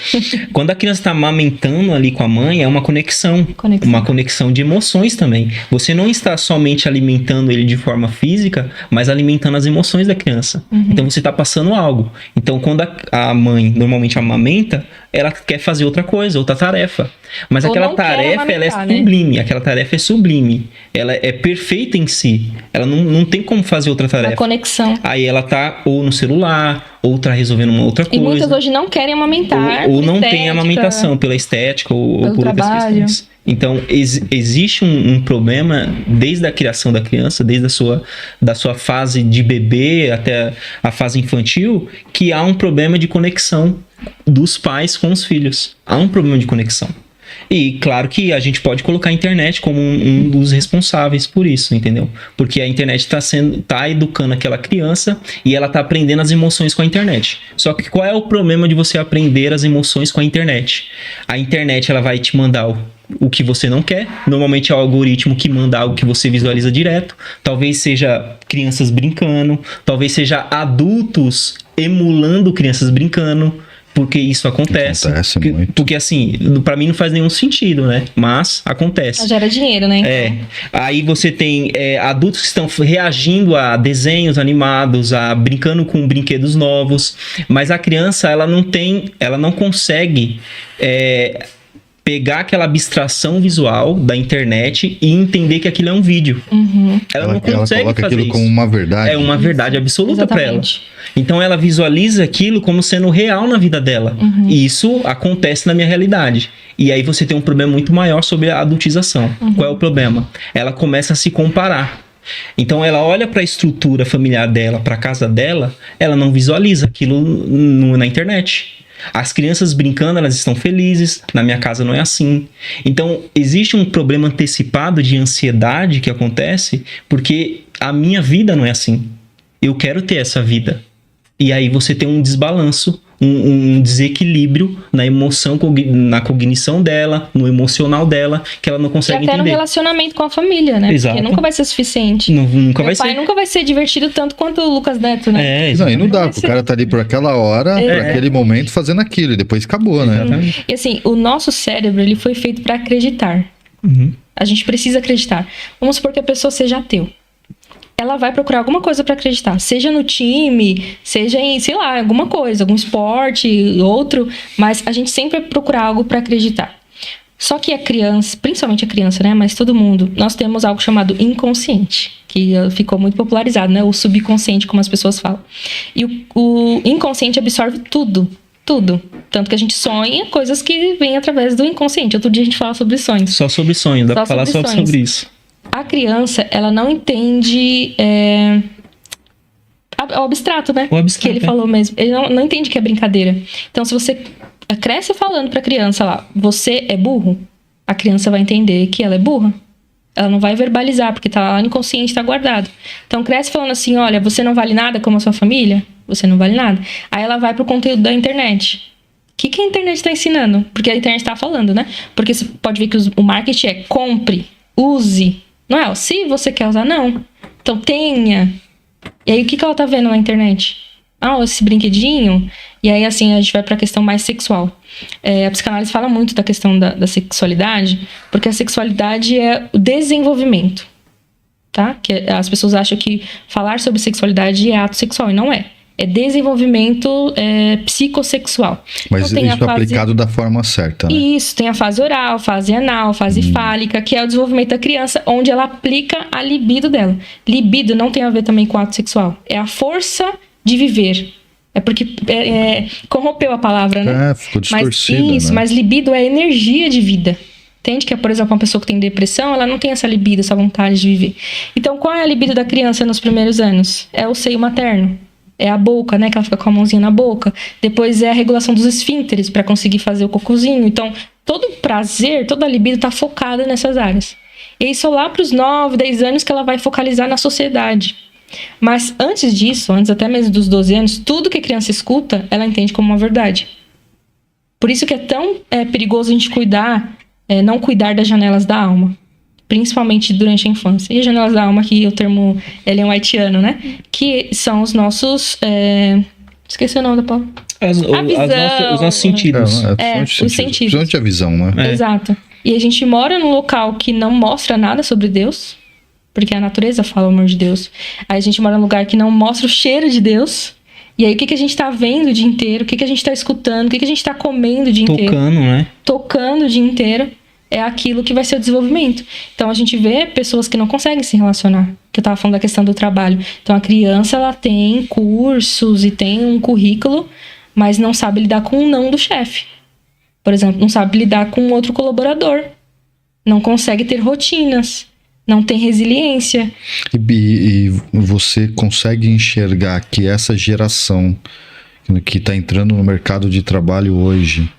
Quando a criança tá amamentando ali com a mãe, é uma conexão. Uma conexão de emoções também. Você não está somente alimentando ele de forma física, mas alimentando as emoções da criança. Então você tá passando algo. Então quando a mãe normalmente amamenta, ela quer fazer outra coisa, outra tarefa. Mas aquela tarefa, ela é sublime. Né? Aquela tarefa é sublime. Ela é perfeita em si. Ela não tem como fazer outra tarefa. A conexão. Aí ela tá ou no celular, ou tá resolvendo uma outra coisa. E muitas hoje não querem amamentar. Ou não tem amamentação pela estética ou por outras questões. Então, existe um problema desde a criação da criança, desde da sua fase de bebê até a fase infantil, que há um problema de conexão dos pais com os filhos. Há um problema de conexão. E claro que a gente pode colocar a internet como um dos responsáveis por isso, entendeu? Porque a internet tá educando aquela criança e ela tá aprendendo as emoções com a internet. Só que qual é o problema de você aprender as emoções com a internet? A internet, ela vai te mandar o que você não quer. Normalmente é o algoritmo que manda algo que você visualiza direto. Talvez seja crianças brincando, talvez seja adultos emulando crianças brincando. Porque isso acontece muito. Porque assim, pra mim não faz nenhum sentido, né? Mas acontece. Mas gera dinheiro, né? Então. Aí você tem adultos que estão reagindo a desenhos animados, brincando com brinquedos novos. Mas a criança, ela não consegue pegar aquela abstração visual da internet e entender que aquilo é um vídeo. Ela não consegue coloca fazer aquilo isso. como uma verdade. É uma verdade absoluta para ela. Então ela visualiza aquilo como sendo real na vida dela. E isso acontece na minha realidade. E aí você tem um problema muito maior sobre a adultização. Qual é o problema? Ela começa a se comparar. Então ela olha para a estrutura familiar dela, para a casa dela, ela não visualiza aquilo na internet. As crianças brincando, elas estão felizes. Na minha casa não é assim. Então, existe um problema antecipado de ansiedade que acontece porque a minha vida não é assim. Eu quero ter essa vida. E aí você tem um desbalanço, um desequilíbrio na emoção, na cognição dela, no emocional dela, que ela não consegue entender. E até no relacionamento com a família, né? Exato. Porque nunca vai ser suficiente. Nunca vai ser. Meu pai nunca vai ser divertido tanto quanto o Lucas Neto, né? Não, e não dá, o cara tá ali por aquela hora, por aquele momento, fazendo aquilo, e depois acabou, né? E assim, o nosso cérebro, ele foi feito para acreditar. A gente precisa acreditar. Vamos supor que a pessoa seja ateu. Ela vai procurar alguma coisa para acreditar. Seja no time, seja em, sei lá, alguma coisa, algum esporte, outro. Mas a gente sempre vai procurar algo para acreditar. Só que a criança, principalmente a criança, né? Mas todo mundo, nós temos algo chamado inconsciente. Que ficou muito popularizado, né? O subconsciente, como as pessoas falam. E o inconsciente absorve tudo. Tudo. Tanto que a gente sonha coisas que vêm através do inconsciente. Outro dia a gente fala sobre sonhos. Só sobre sonhos, dá pra falar só sobre isso. A criança, ela não entende o abstrato, né? O abstrato, que ele falou mesmo. Ele não entende que é brincadeira. Então, se você cresce falando pra criança lá, você é burro, a criança vai entender que ela é burra. Ela não vai verbalizar, porque tá lá no inconsciente, tá guardado. Então, cresce falando assim, olha, você não vale nada como a sua família? Você não vale nada. Aí ela vai pro conteúdo da internet. O que a internet tá ensinando? Porque a internet tá falando, né? Porque você pode ver que o marketing é compre, use. Não é, se você quer usar, não. Então, tenha. E aí, o que ela tá vendo na internet? Esse brinquedinho. E aí, assim, a gente vai pra questão mais sexual. A psicanálise fala muito da questão da sexualidade, porque a sexualidade é o desenvolvimento, tá? Que as pessoas acham que falar sobre sexualidade é ato sexual, e não é. É desenvolvimento psicossexual. Mas então, tem isso aplicado da forma certa, né? Isso, tem a fase oral, fase anal, fase fálica, que é o desenvolvimento da criança, onde ela aplica a libido dela. Libido não tem a ver também com ato sexual. É a força de viver. É porque corrompeu a palavra, né? Ficou distorcida, mas, né? Mas libido é energia de vida. Entende que, por exemplo, uma pessoa que tem depressão, ela não tem essa libido, essa vontade de viver. Então, qual é a libido da criança nos primeiros anos? É o seio materno. É a boca, né? Que ela fica com a mãozinha na boca. Depois é a regulação dos esfínteres para conseguir fazer o cocôzinho. Então, todo o prazer, toda a libido está focada nessas áreas. E aí, só lá para os 9, 10 anos que ela vai focalizar na sociedade. Mas antes disso, antes até mesmo dos 12 anos, tudo que a criança escuta, ela entende como uma verdade. Por isso que é tão perigoso a gente não cuidar das janelas da alma. Principalmente durante a infância. E as janelas da alma, que o termo Ellen Whiteano, né? Que são os nossos... Esqueci o nome da palavra. Os nossos sentidos. Os sentidos. Principalmente a visão, né? Exato. E a gente mora num local que não mostra nada sobre Deus, porque a natureza fala o amor de Deus. Aí a gente mora num lugar que não mostra o cheiro de Deus. E aí o que a gente tá vendo o dia inteiro? O que a gente tá escutando? O que a gente tá comendo o dia inteiro? Tocando, né? Tocando o dia inteiro. É aquilo que vai ser o desenvolvimento. Então, a gente vê pessoas que não conseguem se relacionar. Que eu tava falando da questão do trabalho. Então, a criança, ela tem cursos e tem um currículo, mas não sabe lidar com o não do chefe. Por exemplo, não sabe lidar com outro colaborador. Não consegue ter rotinas. Não tem resiliência. E você consegue enxergar que essa geração que está entrando no mercado de trabalho hoje,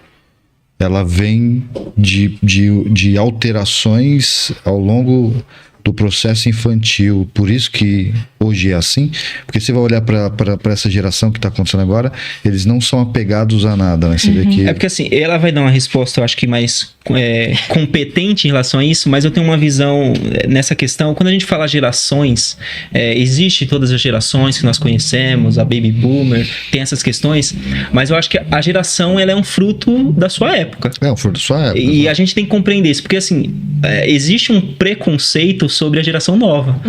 ela vem de alterações ao longo do processo infantil, por isso que hoje é assim, porque você vai olhar para essa geração que está acontecendo agora, eles não são apegados a nada, né? Você vê que... É porque assim, ela vai dar uma resposta, eu acho que mais competente em relação a isso, mas eu tenho uma visão nessa questão, quando a gente fala gerações, existe todas as gerações que nós conhecemos, a Baby Boomer, tem essas questões, mas eu acho que a geração, ela é um fruto da sua época. É um fruto da sua época. E a gente tem que compreender isso, porque assim, existe um preconceito sobre a geração nova.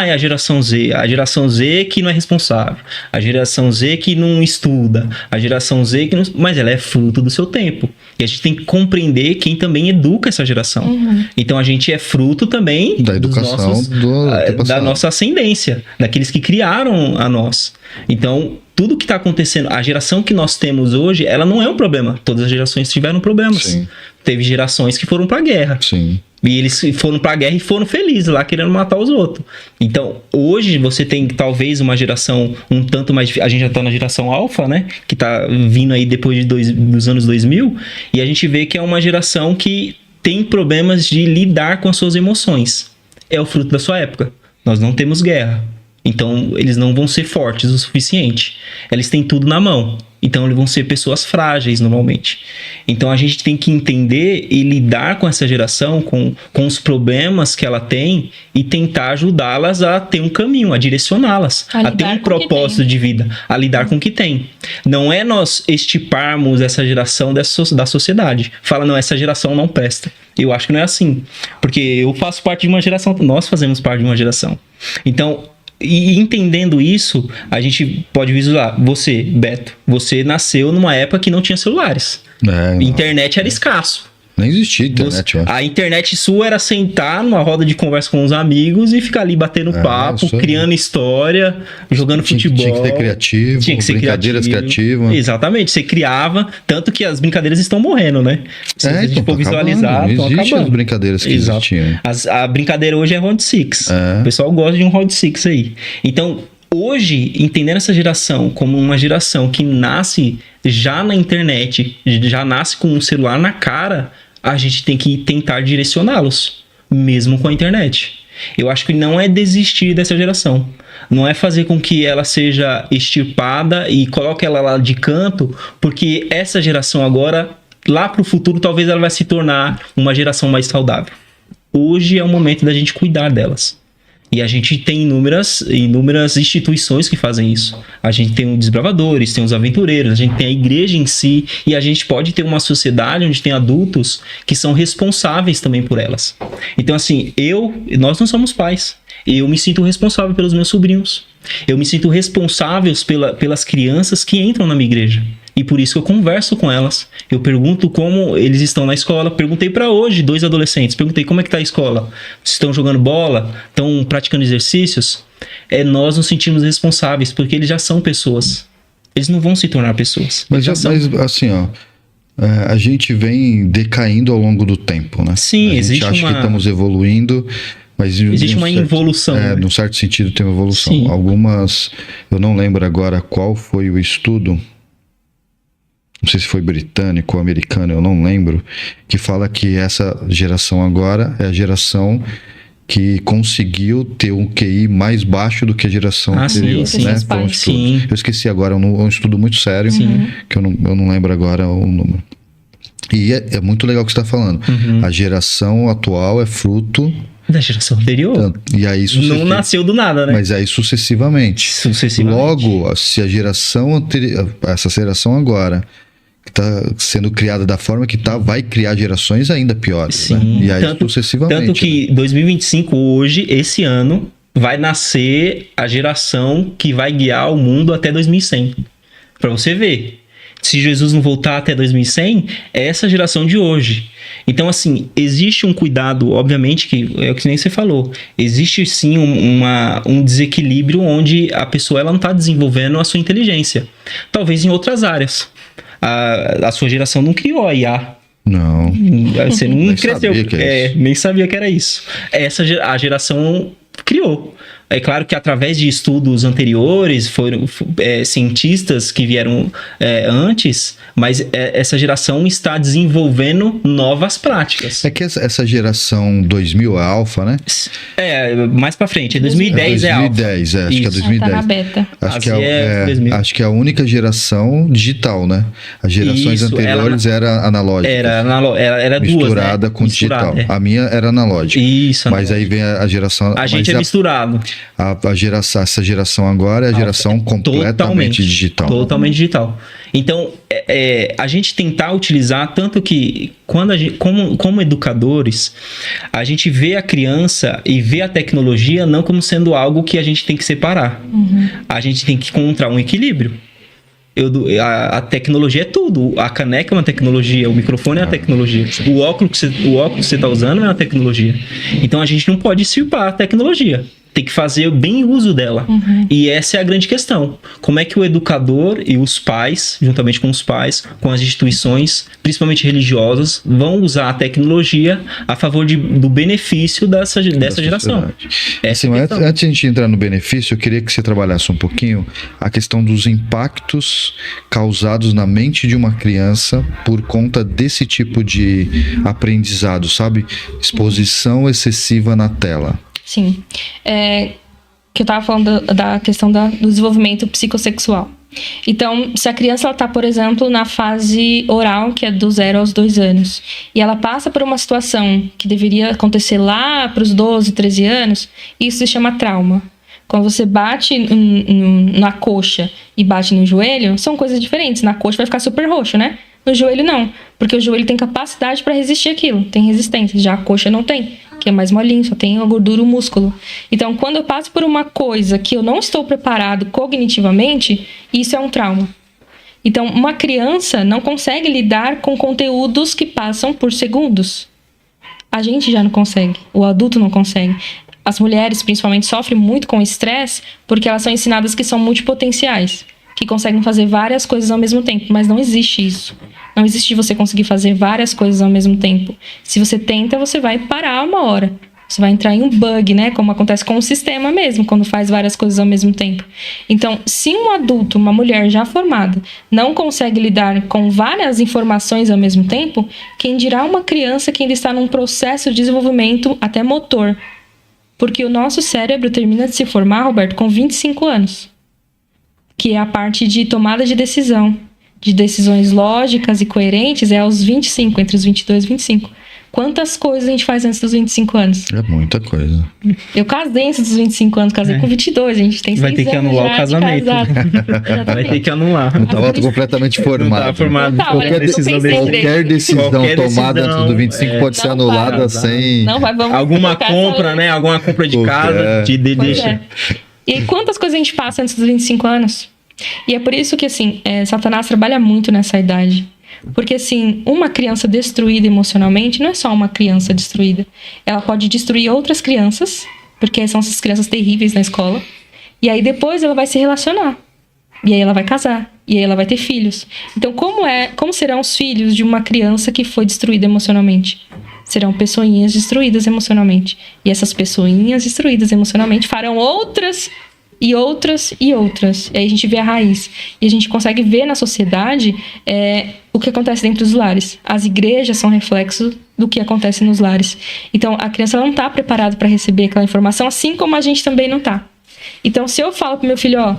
É a geração Z. A geração Z que não é responsável. A geração Z que não estuda. A geração Z que não... Mas ela é fruto do seu tempo. E a gente tem que compreender quem também educa essa geração. Então a gente é fruto também da educação da nossa ascendência. Daqueles que criaram a nós. Então... Tudo que está acontecendo, a geração que nós temos hoje, ela não é um problema. Todas as gerações tiveram problemas. Sim. Teve gerações que foram para a guerra. Sim. E eles foram para a guerra e foram felizes lá, querendo matar os outros. Então, hoje você tem talvez uma geração um tanto mais... A gente já está na geração alfa, né? Que está vindo aí depois dos anos 2000. E a gente vê que é uma geração que tem problemas de lidar com as suas emoções. É o fruto da sua época. Nós não temos guerra. Então, eles não vão ser fortes o suficiente. Eles têm tudo na mão. Então, eles vão ser pessoas frágeis, normalmente. Então, a gente tem que entender e lidar com essa geração, com os problemas que ela tem e tentar ajudá-las a ter um caminho, a direcioná-las, a ter um propósito de vida, a lidar com o que tem. Não é nós estiparmos essa geração da sociedade. Fala, não, essa geração não presta. Eu acho que não é assim. Porque eu faço parte de uma geração, nós fazemos parte de uma geração. Então... E entendendo isso, a gente pode visualizar. Você, Beto, você nasceu numa época que não tinha celulares. Internet era escasso. Nem existia internet. A internet sua era sentar numa roda de conversa com os amigos e ficar ali batendo papo, criando história, jogando futebol. Tinha que ser criativo, tinha que ser brincadeiras criativas. Exatamente, você criava, tanto que as brincadeiras estão morrendo, né? Se a gente for visualizar, estão acabando. Existem as brincadeiras que existiam. A brincadeira hoje é Round Six. O pessoal gosta de um Round Six aí. Então, hoje, entendendo essa geração como uma geração que nasce já na internet, já nasce com um celular na cara, a gente tem que tentar direcioná-los, mesmo com a internet. Eu acho que não é desistir dessa geração. Não é fazer com que ela seja extirpada e coloque ela lá de canto, porque essa geração agora, lá para o futuro, talvez ela vai se tornar uma geração mais saudável. Hoje é o momento da gente cuidar delas. E a gente tem inúmeras instituições que fazem isso. A gente tem os desbravadores, tem os aventureiros, a gente tem a igreja em si, e a gente pode ter uma sociedade onde tem adultos que são responsáveis também por elas. Então, assim, nós não somos pais. Eu me sinto responsável pelos meus sobrinhos. Eu me sinto responsável pelas crianças que entram na minha igreja. E por isso que eu converso com elas. Eu pergunto como eles estão na escola. Perguntei para hoje, 2 adolescentes. Perguntei como é que tá a escola. Se estão jogando bola? Estão praticando exercícios? Nós nos sentimos responsáveis, porque eles já são pessoas. Eles não vão se tornar pessoas. Mas assim, ó, a gente vem decaindo ao longo do tempo, né? Sim, existe a gente acha que estamos evoluindo, mas existe uma involução. Num certo sentido tem uma evolução. Sim. Algumas, eu não lembro agora qual foi o estudo, não sei se foi britânico ou americano, eu não lembro, que fala que essa geração agora é a geração que conseguiu ter um QI mais baixo do que a geração anterior, sim, né? Sim. Eu esqueci agora, é um estudo muito sério, que eu não lembro agora o número. E é muito legal o que você está falando. A geração atual é fruto da geração anterior. E aí não nasceu do nada, né? Mas aí sucessivamente. Logo, se a geração anterior, essa geração agora, que está sendo criada da forma que está, vai criar gerações ainda piores. Sim. Né? E aí sucessivamente. Tanto que 2025, hoje, esse ano, vai nascer a geração que vai guiar o mundo até 2100. Para você ver. Se Jesus não voltar até 2100, é essa geração de hoje. Então, assim, existe um cuidado, obviamente, que é o que nem você falou. Existe, sim, um desequilíbrio onde a pessoa ela não está desenvolvendo a sua inteligência. Talvez em outras áreas. A sua geração não criou a IA. Não. Você não nem cresceu. Nem sabia que era isso. A geração criou. É claro que através de estudos anteriores, foram cientistas que vieram antes, mas essa geração está desenvolvendo novas práticas. É que essa geração 2000 é alfa, né? Mais pra frente, 2010 é alfa. 2010, acho que é 2010. Tá na beta. Acho que é a única geração digital, né? As gerações anteriores era analógica. Era misturada duas, né? Com digital. A minha era analógica. Isso. Mas aí vem a geração... A gente é misturado. Essa geração agora é a geração completamente digital. Totalmente digital. Então, a gente tentar utilizar, tanto que quando como educadores, a gente vê a criança e vê a tecnologia não como sendo algo que a gente tem que separar. A gente tem que encontrar um equilíbrio. A tecnologia é tudo. A caneca é uma tecnologia, o microfone é uma tecnologia. O óculos que você está usando é uma tecnologia. Então, a gente não pode dissipar a tecnologia. Tem que fazer bem uso dela. E essa é a grande questão. Como é que o educador e os pais, juntamente com os pais, com as instituições, principalmente religiosas, vão usar a tecnologia a favor do benefício dessa geração? Assim, antes de a gente entrar no benefício, eu queria que você trabalhasse um pouquinho a questão dos impactos causados na mente de uma criança por conta desse tipo de aprendizado, sabe? Exposição excessiva na tela. Sim. Que eu estava falando da questão do desenvolvimento psicossexual. Então, se a criança está, por exemplo, na fase oral, que é do 0 aos 2 anos, e ela passa por uma situação que deveria acontecer lá para os 12, 13 anos, isso se chama trauma. Quando você bate na coxa e bate no joelho, são coisas diferentes. Na coxa vai ficar super roxo, né? No joelho não, porque o joelho tem capacidade para resistir aquilo, tem resistência, já a coxa não tem, que é mais molinho, só tem a gordura, o músculo. Então, quando eu passo por uma coisa que eu não estou preparado cognitivamente, isso é um trauma. Então, uma criança não consegue lidar com conteúdos que passam por segundos. A gente já não consegue, o adulto não consegue. As mulheres, principalmente, sofrem muito com estresse porque elas são ensinadas que são multipotenciais, que conseguem fazer várias coisas ao mesmo tempo, mas não existe isso. Não existe você conseguir fazer várias coisas ao mesmo tempo. Se você tenta, você vai parar uma hora. Você vai entrar em um bug, né? Como acontece com o sistema mesmo, quando faz várias coisas ao mesmo tempo. Então, se um adulto, uma mulher já formada, não consegue lidar com várias informações ao mesmo tempo, quem dirá uma criança que ainda está num processo de desenvolvimento até motor? Porque o nosso cérebro termina de se formar, Roberto, com 25 anos. Que é a parte de tomada de decisão, de decisões lógicas e coerentes, é aos 25, entre os 22 e 25. Quantas coisas a gente faz antes dos 25 anos? É muita coisa. Eu casei antes dos 25 anos, casei com 22, a gente tem 6 Vai ter que anos anular já o casamento. Vai Vai ter que anular. Não estava completamente formado. Tá formado. Não tá, Qualquer mas eu decisão pensei desse. Qualquer decisão Qualquer tomada decisão, antes do 25 pode ser Não anulada vai. sem... Não, vamos Alguma colocar compra, essa- né? Alguma compra de Pois casa, é. Pois deixa. é. E aí, quantas coisas a gente passa antes dos 25 anos? E é por isso que, assim, Satanás trabalha muito nessa idade. Porque, assim, uma criança destruída emocionalmente não é só uma criança destruída. Ela pode destruir outras crianças, porque são essas crianças terríveis na escola. E aí, depois, ela vai se relacionar. E aí, ela vai casar. E aí, ela vai ter filhos. Então, como serão os filhos de uma criança que foi destruída emocionalmente? Serão pessoinhas destruídas emocionalmente. E essas pessoinhas destruídas emocionalmente farão outras e outras e outras. E aí a gente vê a raiz. E a gente consegue ver na sociedade o que acontece dentro dos lares. As igrejas são reflexo do que acontece nos lares. Então, a criança ela não está preparada para receber aquela informação, assim como a gente também não está. Então, se eu falo pro meu filho, ó,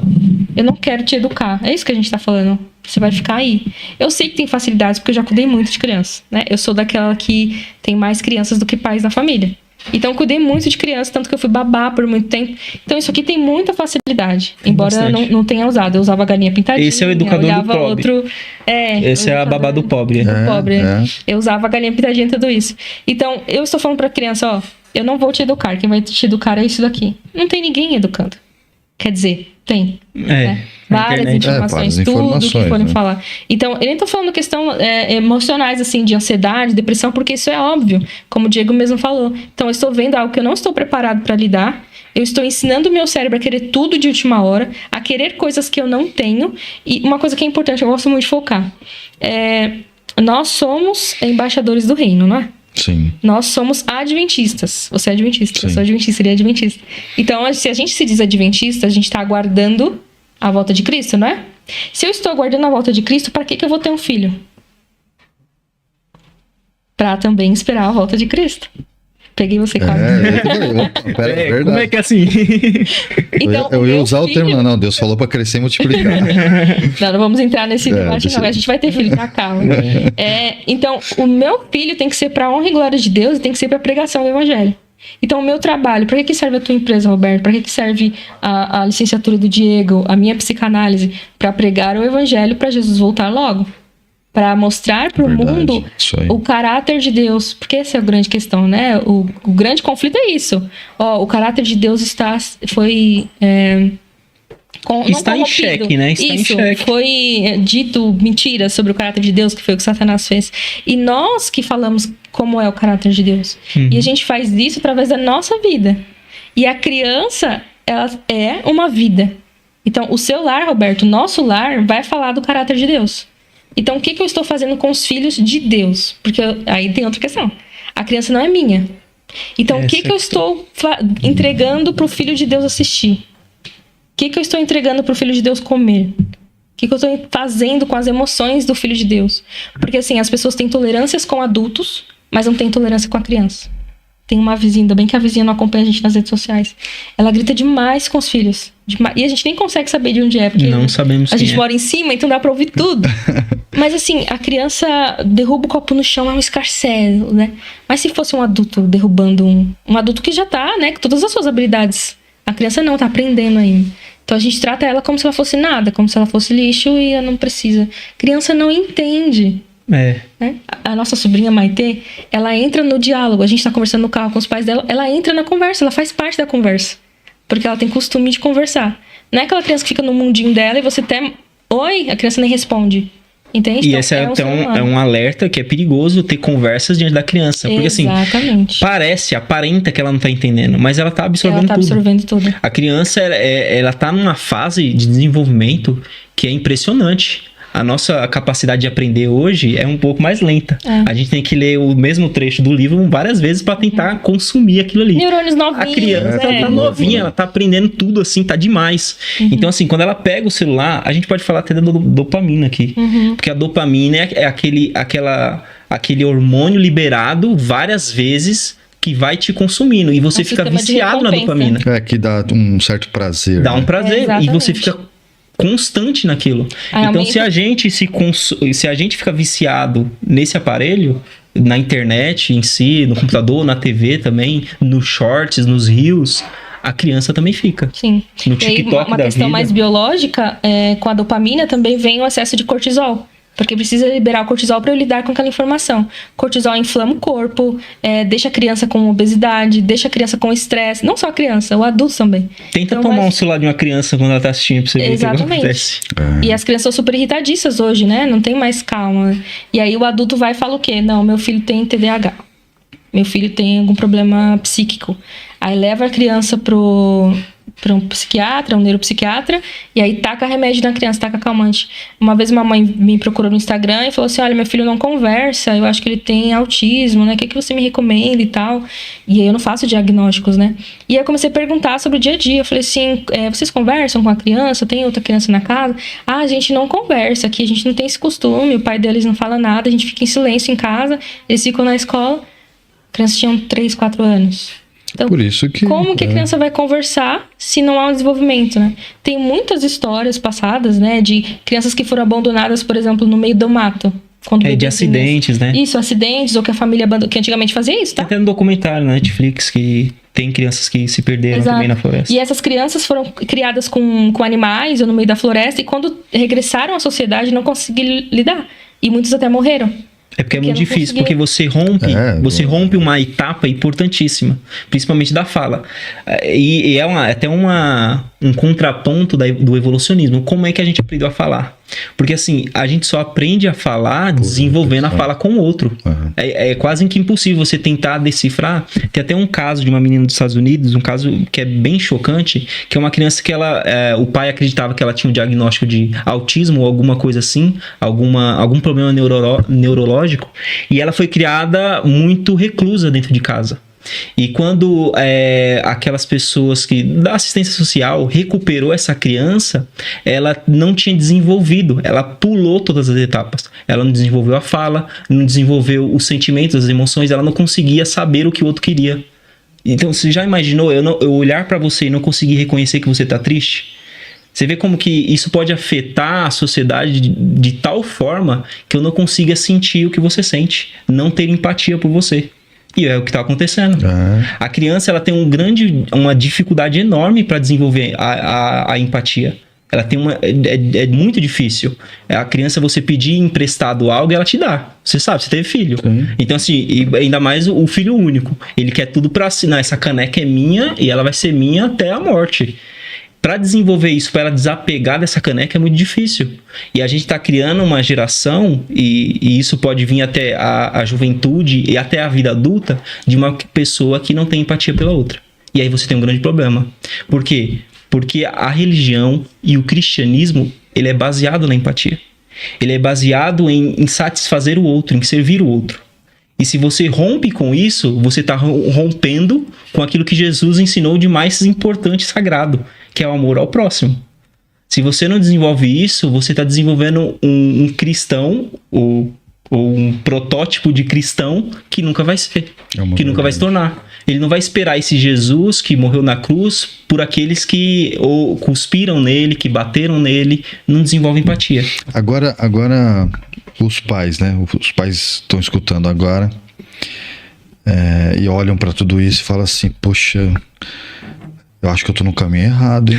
eu não quero te educar, é isso que a gente tá falando, você vai ficar aí. Eu sei que tem facilidades, porque eu já cuidei muito de criança, né? Eu sou daquela que tem mais crianças do que pais na família. Então, eu cuidei muito de criança, tanto que eu fui babá por muito tempo. Então, isso aqui tem muita facilidade, embora não tenha usado. Eu usava a galinha pintadinha. Esse é o educador do olhava pobre. outro... Esse é a babá do pobre. Pobre. É. Eu usava a galinha pintadinha e tudo isso. Então, eu estou falando pra criança, ó, eu não vou te educar, quem vai te educar é isso daqui. Não tem ninguém educando. Quer dizer, tem. Né? Várias internet. informações, várias tudo informações, que forem né? falar. Então, eu nem tô falando questão emocionais, assim, de ansiedade, depressão, porque isso é óbvio, como o Diego mesmo falou. Então, eu estou vendo algo que eu não estou preparado para lidar, eu estou ensinando o meu cérebro a querer tudo de última hora, a querer coisas que eu não tenho, e uma coisa que é importante, eu gosto muito de focar, nós somos embaixadores do reino, não é? Sim. Nós somos adventistas. Você é adventista, eu Sim. sou adventista, ele é adventista. Então, se a gente se diz adventista, a gente está aguardando a volta de Cristo, não é? Se eu estou aguardando a volta de Cristo, para que eu vou ter um filho? Para também esperar a volta de Cristo. Peguei você, Cláudio. Pera, é verdade. Como é que é assim? Então, eu ia meu usar o filho- termo, não, Deus falou para crescer e multiplicar. Não vamos entrar nesse debate, deixa não. A gente vai ter filho, tá? Calma. Então, o meu filho tem que ser para honra e glória de Deus e tem que ser para pregação do evangelho. Então, o meu trabalho, para que serve a tua empresa, Roberto? Para que serve a licenciatura do Diego, a minha psicanálise? Para pregar o evangelho para Jesus voltar logo. Para mostrar para o Verdade, mundo isso aí. o caráter de Deus. Porque essa é a grande questão, né? O grande conflito é isso. Ó, o caráter de Deus está Está em xeque, né? Está em Isso, xeque. foi dito mentiras sobre o caráter de Deus, que foi o que Satanás fez. E nós que falamos como é o caráter de Deus. Uhum. E a gente faz isso através da nossa vida. E a criança, ela é uma vida. Então, o seu lar, Roberto, o nosso lar, vai falar do caráter de Deus. Então, o que eu estou fazendo com os filhos de Deus? Porque aí tem outra questão. A criança não é minha. Então, o que eu estou entregando para o filho de Deus assistir? O que eu estou entregando para o filho de Deus comer? O que eu estou fazendo com as emoções do filho de Deus? Porque, assim, as pessoas têm tolerâncias com adultos, mas não têm tolerância com a criança. Tem uma vizinha, ainda bem que a vizinha não acompanha a gente nas redes sociais. Ela grita demais com os filhos. E a gente nem consegue saber de onde é, porque Não sabemos a quem gente é. mora em cima, então dá pra ouvir tudo. Mas assim, a criança derruba o copo no chão, é um escarcelo, né? Mas se fosse um adulto derrubando um adulto que já tá, né, com todas as suas habilidades. A criança não, tá aprendendo ainda. Então a gente trata ela como se ela fosse nada, como se ela fosse lixo e ela não precisa. Criança não entende. Né? A nossa sobrinha Maitê, ela entra no diálogo. A gente tá conversando no carro com os pais dela, ela entra na conversa, ela faz parte da conversa. Porque ela tem costume de conversar. Não é aquela criança que fica no mundinho dela e você até... Oi, a criança nem responde. Entende? E Então, esse é um ser humano. é um alerta que é perigoso ter conversas diante da criança. Porque Exatamente. assim, aparenta que ela não tá entendendo, mas ela tá absorvendo Ela tá tudo. absorvendo tudo. A criança, ela tá numa fase de desenvolvimento que é impressionante. A nossa capacidade de aprender hoje é um pouco mais lenta. A gente tem que ler o mesmo trecho do livro várias vezes para tentar consumir aquilo ali. Neurônios novinhos. A criança tá novinha, ela tá aprendendo tudo assim, tá demais. Então assim, quando ela pega o celular, a gente pode falar até da dopamina aqui. Porque a dopamina é aquele hormônio liberado várias vezes que vai te consumindo. E você fica sistema de viciado na recompensa. dopamina. Que dá um certo prazer. Dá um né? prazer. E Exatamente. você fica constante naquilo. Então, Realmente- se a gente fica viciado nesse aparelho, na internet em si, no computador, na TV também, nos shorts, nos reels, a criança também fica. Sim. No E aí, TikTok uma da questão vida. mais biológica, com a dopamina também vem o excesso de cortisol. Porque precisa liberar o cortisol para eu lidar com aquela informação. Cortisol inflama o corpo, deixa a criança com obesidade, deixa a criança com estresse. Não só a criança, o adulto também. Tenta Então, tomar mas- um celular de uma criança quando ela tá assistindo pra você ver o que Exatamente. acontece. E as crianças são super irritadiças hoje, né? Não tem mais calma. E aí o adulto vai e fala o quê? Não, meu filho tem TDAH. Meu filho tem algum problema psíquico. Aí leva a criança para um psiquiatra, um neuropsiquiatra, e aí taca remédio na criança, taca calmante. Uma vez uma mãe me procurou no Instagram e falou assim, olha, meu filho não conversa, eu acho que ele tem autismo, né? O que você me recomenda e tal? E aí eu não faço diagnósticos, né? E aí eu comecei a perguntar sobre o dia a dia. Eu falei assim, vocês conversam com a criança? Tem outra criança na casa? Ah, a gente não conversa aqui, a gente não tem esse costume, o pai deles não fala nada, a gente fica em silêncio em casa, eles ficam na escola. Crianças tinham 3, 4 anos. Então, Por isso que... como que a criança vai conversar se não há um desenvolvimento, né? Tem muitas histórias passadas, né? De crianças que foram abandonadas, por exemplo, no meio do mato. Quando De bebezinhos. acidentes, né? Isso, acidentes, ou que a família abandonou, que antigamente fazia isso, Tem tá? até no documentário na Netflix que tem crianças que se perderam Exato. também na floresta. E essas crianças foram criadas com animais ou no meio da floresta e quando regressaram à sociedade não conseguiram lidar. E muitos até morreram. É porque é Porque muito não difícil, conseguia. porque você rompe uma etapa importantíssima, principalmente da fala. E é até um contraponto do evolucionismo. Como é que a gente aprendeu a falar? Porque assim, a gente só aprende a falar desenvolvendo a fala com o outro. Uhum. É quase que impossível você tentar decifrar. Tem até um caso de uma menina dos Estados Unidos, um caso que é bem chocante, que é uma criança que o pai acreditava que ela tinha um diagnóstico de autismo ou alguma coisa assim, algum problema neurológico, e ela foi criada muito reclusa dentro de casa. E quando aquelas pessoas da assistência social recuperou essa criança, ela não tinha desenvolvido, ela pulou todas as etapas. Ela não desenvolveu a fala, não desenvolveu os sentimentos, as emoções, ela não conseguia saber o que o outro queria. Então, você já imaginou eu olhar pra você e não conseguir reconhecer que você tá triste? Você vê como que isso pode afetar a sociedade de tal forma que eu não consiga sentir o que você sente, não ter empatia por você. E é o que está acontecendo. A criança ela tem uma dificuldade enorme para desenvolver a empatia. Ela tem é muito difícil. A criança, você pedir emprestado algo, ela te dá. Você sabe, você teve filho. Sim. Então, assim, e ainda mais o filho único. Ele quer tudo para assinar. Essa caneca é minha e ela vai ser minha até a morte. Para desenvolver isso, para ela desapegar dessa caneca é muito difícil. E a gente está criando uma geração, e isso pode vir até a juventude e até a vida adulta, de uma pessoa que não tem empatia pela outra. E aí você tem um grande problema. Por quê? Porque a religião e o cristianismo, ele é baseado na empatia. Ele é baseado em satisfazer o outro, em servir o outro. E se você rompe com isso, você está rompendo com aquilo que Jesus ensinou de mais importante e sagrado, que é o amor ao próximo. Se você não desenvolve isso, você está desenvolvendo um cristão, ou um protótipo de cristão que nunca vai ser, que nunca vai se tornar. Ele não vai esperar esse Jesus que morreu na cruz por aqueles que cuspiram nele, que bateram nele, não desenvolvem empatia. Agora os pais, né? Os pais estão escutando agora e olham para tudo isso e falam assim, poxa, eu acho que eu tô no caminho errado, hein?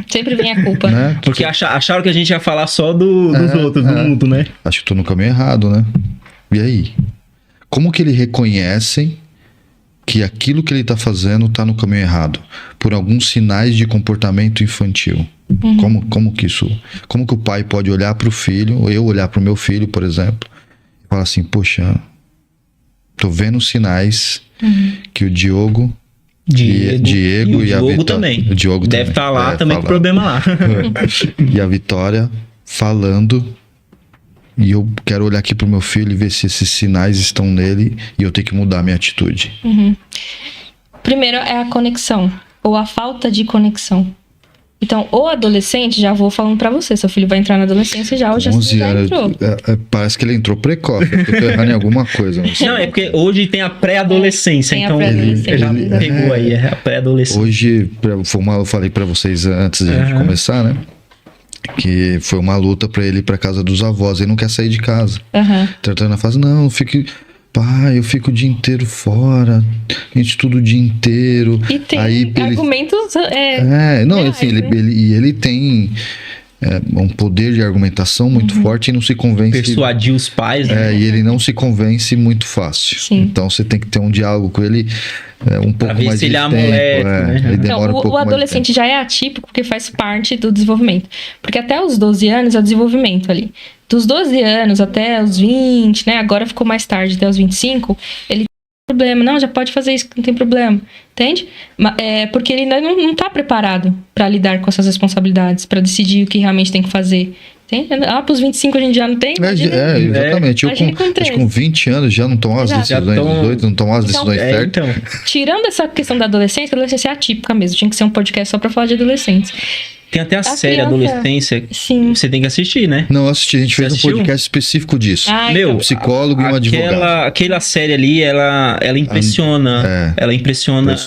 Sempre vem a culpa. Né? Porque acharam que a gente ia falar só dos outros, do mundo, né? Acho que tô no caminho errado, né? E aí? Como que ele reconhece que aquilo que ele tá fazendo tá no caminho errado? Por alguns sinais de comportamento infantil. Como que isso... Como que o pai pode olhar pro filho, ou eu olhar pro meu filho, por exemplo, e falar assim, poxa, tô vendo sinais que o Diego e a Vitória também. O Diogo deve estar lá também com falando. problema lá. E a Vitória falando, e eu quero olhar aqui pro meu filho e ver se esses sinais estão nele e eu tenho que mudar a minha atitude. Primeiro é a conexão, ou a falta de conexão. Então, o adolescente, já vou falando pra você, seu filho vai entrar na adolescência já, ou já 11 já anos, entrou. parece que ele entrou precoce, eu tô errando em alguma coisa. Não sei. Não, é porque hoje tem a pré-adolescência, Tem a então pré-adolescência, já exatamente. pegou aí a pré-adolescência. Hoje, eu falei pra vocês antes de a gente começar, né? Que foi uma luta pra ele ir pra casa dos avós, ele não quer sair de casa. Aham. Tratando a fase, não, fique... pai, eu fico o dia inteiro fora, a gente estuda o dia inteiro. E tem aí argumentos. Não, reais, assim, né? ele tem um poder de argumentação muito forte e não se convence. Persuadir os pais, né? E ele não se convence muito fácil. Sim. Então você tem que ter um diálogo com ele um pouco ver mais se de ele tempo. amolece, né? Ele Então, demora um pouco o mais de adolescente já é atípico porque faz parte do desenvolvimento. Porque até os 12 anos é o desenvolvimento ali. Dos 12 anos até os 20, né? Agora ficou mais tarde, até os 25, ele tem problema. Não, já pode fazer isso, não tem problema. Entende? Porque ele ainda não tá preparado para lidar com essas responsabilidades, para decidir o que realmente tem que fazer. Entende? Pros 25 a gente já não tem? Exatamente. Eu com 20 anos já não tomo as decisões, 18 não tomo as decisões certas. Então, tirando essa questão da adolescência, a adolescência é atípica mesmo. Tinha que ser um podcast só pra falar de adolescentes. tem até a série criança- Adolescência. Sim. Você tem que assistir, né? Não, eu assisti, a gente fez um assistiu? podcast específico disso. Meu, Um psicólogo e um advogado. Aquela série ali, ela impressiona. Ela impressiona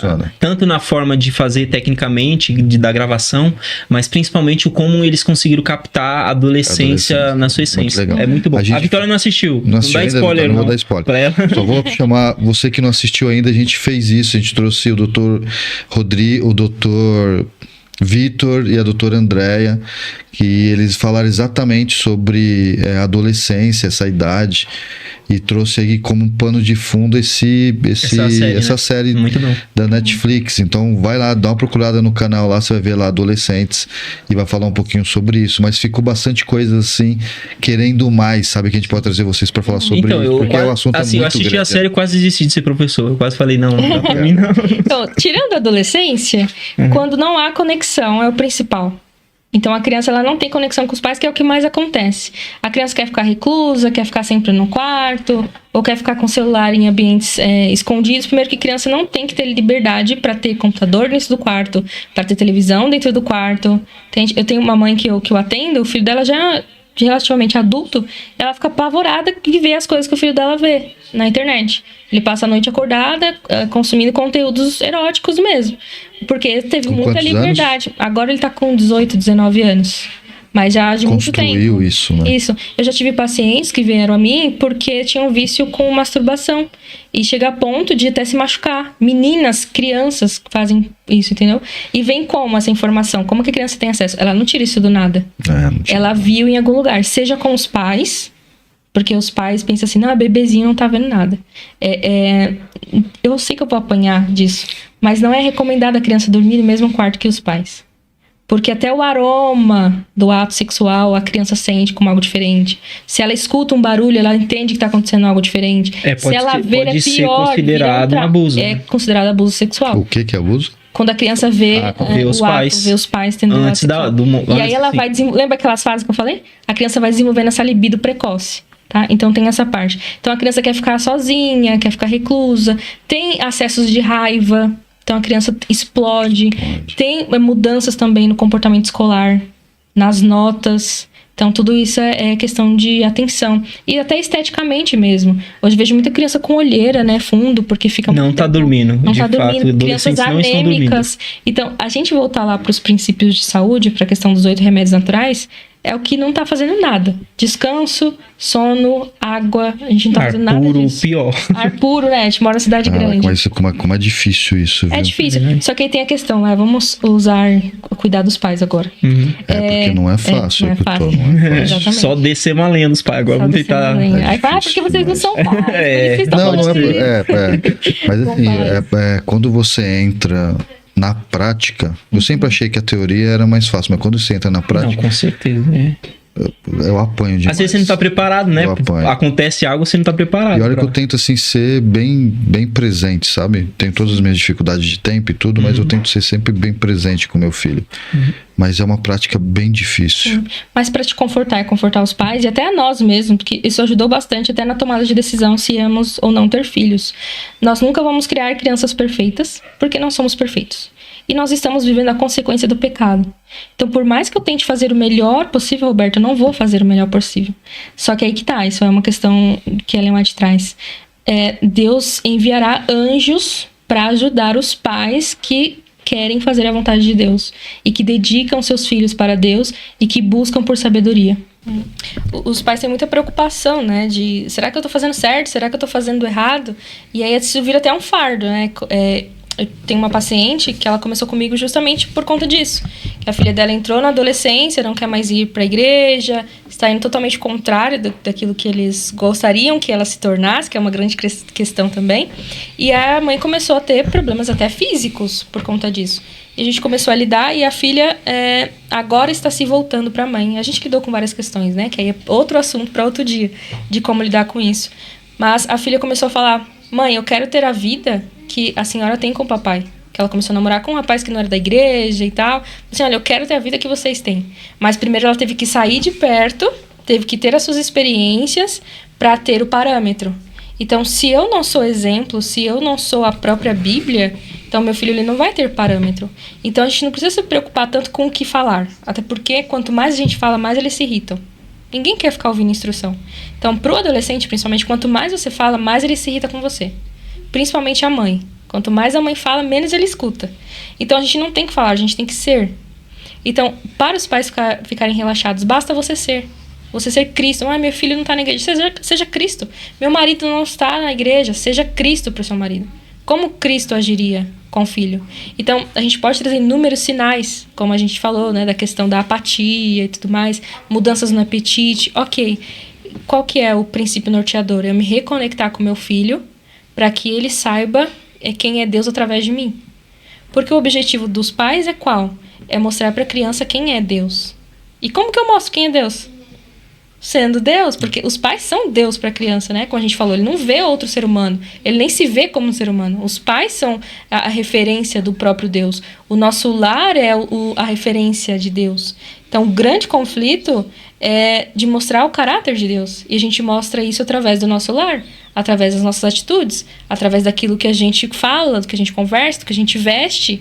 tanto na forma de fazer tecnicamente, da gravação, mas principalmente o como eles conseguiram captar a adolescência na sua essência. Muito legal. É muito bom. A gente- A Vitória não assistiu. Não assisti dá ainda, spoiler, não vou dar spoiler. pra ela. Só vou chamar você que não assistiu ainda, a gente fez isso, a gente trouxe o Dr. Rodrigo, o Dr. Vitor e a doutora Andréia, que eles falaram exatamente sobre a adolescência, essa idade, e trouxe aí como um pano de fundo essa série Muito bom. da Netflix. Então vai lá, dá uma procurada no canal lá, você vai ver lá adolescentes e vai falar um pouquinho sobre isso, mas ficou bastante coisa assim, querendo mais, sabe, que a gente pode trazer vocês para falar sobre isso, porque o assunto assim, é muito eu assisti grande. a série e quase desisti de ser professor. Eu quase falei, não dá pra mim não. Então, tirando a adolescência, quando não há conexão, é o principal. Então, a criança ela não tem conexão com os pais, que é o que mais acontece. A criança quer ficar reclusa, quer ficar sempre no quarto, ou quer ficar com o celular em ambientes escondidos. Primeiro que criança não tem que ter liberdade para ter computador dentro do quarto, para ter televisão dentro do quarto. Eu tenho uma mãe que eu atendo, o filho dela já é relativamente adulto, ela fica apavorada de ver as coisas que o filho dela vê na internet. Ele passa a noite acordada, consumindo conteúdos eróticos mesmo. Porque teve Com muita quantos liberdade. Agora ele tá com 18, 19 anos. Mas já de muito tempo. Construiu isso, né? Isso. Eu já tive pacientes que vieram a mim porque tinham vício com masturbação. E chega a ponto de até se machucar. Meninas, crianças fazem isso, entendeu? E vem como essa informação? Como que a criança tem acesso? Ela não tira isso do nada. Não tinha. Ela viu em algum lugar. Seja com os pais, porque os pais pensam assim, não, bebezinho não tá vendo nada. Eu sei que eu vou apanhar disso. Mas não é recomendado a criança dormir no mesmo quarto que os pais. Porque até o aroma do ato sexual a criança sente como algo diferente. Se ela escuta um barulho, ela entende que está acontecendo algo diferente. Se ela vê, pode é ser pior. considerado um abuso. É considerado abuso sexual. O que é abuso? Quando a criança vê, vê os o pais. ato, vê os pais tendo Antes ato sexual. E aí ela vai desenvolver... Lembra aquelas fases que eu falei? A criança vai desenvolvendo essa libido precoce. Tá? Então tem essa parte. Então a criança quer ficar sozinha, quer ficar reclusa, tem acessos de raiva. Então a criança explode. Tem mudanças também no comportamento escolar, nas notas. Então tudo isso é questão de atenção. E até esteticamente mesmo. Hoje vejo muita criança com olheira, né, fundo, porque fica não muito tá tempo, dormindo. não de tá fato, dormindo. Crianças anêmicas. Então, a gente voltar lá para os princípios de saúde, para a questão dos 8 remédios naturais, é o que não tá fazendo nada. Descanso, sono, água, a gente não tá fazendo nada disso. Pior. Ar puro, né? A gente mora na cidade grande. Mas como é difícil isso, viu? É difícil. Só que aí tem a questão, né? Vamos cuidar dos pais agora. Porque não é fácil. não é fácil. Exatamente. Só descer uma lenha dos pais. Agora vamos tentar... Aí fala, porque vocês não são pais. Vocês estão Não falando assim. Mas assim, quando você entra na prática, eu sempre achei que a teoria era mais fácil, mas quando você entra na prática, Não, com certeza. eu apanho demais. Às vezes você não tá preparado, né? Eu apanho. Acontece algo, você não tá preparado. E olha que eu tento, assim, ser bem presente, sabe? Tenho todas as minhas dificuldades de tempo e tudo, mas eu tento ser sempre bem presente com meu filho. Mas é uma prática bem difícil. Mas para te confortar e confortar os pais, e até a nós mesmos, porque isso ajudou bastante até na tomada de decisão se íamos ou não ter filhos. Nós nunca vamos criar crianças perfeitas, porque não somos perfeitos. E nós estamos vivendo a consequência do pecado. Então, por mais que eu tente fazer o melhor possível, Roberto, eu não vou fazer o melhor possível. Só que aí que tá, isso é uma questão que ela é mais de trás. Deus enviará anjos para ajudar os pais que querem fazer a vontade de Deus e que dedicam seus filhos para Deus e que buscam por sabedoria. Os pais têm muita preocupação, né? De, será que eu tô fazendo certo? Será que eu tô fazendo errado? E aí isso vira até um fardo, né? Eu tenho uma paciente que ela começou comigo justamente por conta disso. Que a filha dela entrou na adolescência, não quer mais ir para a igreja, está indo totalmente contrário daquilo que eles gostariam que ela se tornasse, que é uma grande questão também. E a mãe começou a ter problemas até físicos por conta disso. E a gente começou a lidar e a filha agora está se voltando para a mãe. A gente lidou com várias questões, né? Que aí é outro assunto para outro dia, de como lidar com isso. Mas a filha começou a falar: mãe, eu quero ter a vida que a senhora tem com o papai. Que ela começou a namorar com um rapaz que não era da igreja e tal. Assim, olha, eu quero ter a vida que vocês têm. Mas primeiro ela teve que sair de perto, teve que ter as suas experiências para ter o parâmetro. Então, se eu não sou exemplo, se eu não sou a própria Bíblia, então meu filho ele não vai ter parâmetro. Então, a gente não precisa se preocupar tanto com o que falar. Até porque, quanto mais a gente fala, mais eles se irritam. Ninguém quer ficar ouvindo instrução. Então, pro adolescente, principalmente, quanto mais você fala, mais ele se irrita com você. Principalmente a mãe. Quanto mais a mãe fala, menos ele escuta. Então, a gente não tem que falar, a gente tem que ser. Então, para os pais ficarem relaxados, basta você ser. Você ser Cristo. Meu filho não está na igreja. Seja Cristo. Meu marido não está na igreja. Seja Cristo para o seu marido. Como Cristo agiria com o filho? Então, a gente pode trazer inúmeros sinais, como a gente falou, né, da questão da apatia e tudo mais, mudanças no apetite. Ok, qual que é o princípio norteador? Eu me reconectar com meu filho para que ele saiba quem é Deus através de mim. Porque o objetivo dos pais é qual? É mostrar para a criança quem é Deus. E como que eu mostro quem é Deus? Sendo Deus, porque os pais são Deus para a criança, né? Como a gente falou, ele não vê outro ser humano, ele nem se vê como um ser humano. Os pais são a referência do próprio Deus. O nosso lar é a referência de Deus. Então, o grande conflito é de mostrar o caráter de Deus. E a gente mostra isso através do nosso lar, através das nossas atitudes, através daquilo que a gente fala, do que a gente conversa, do que a gente veste,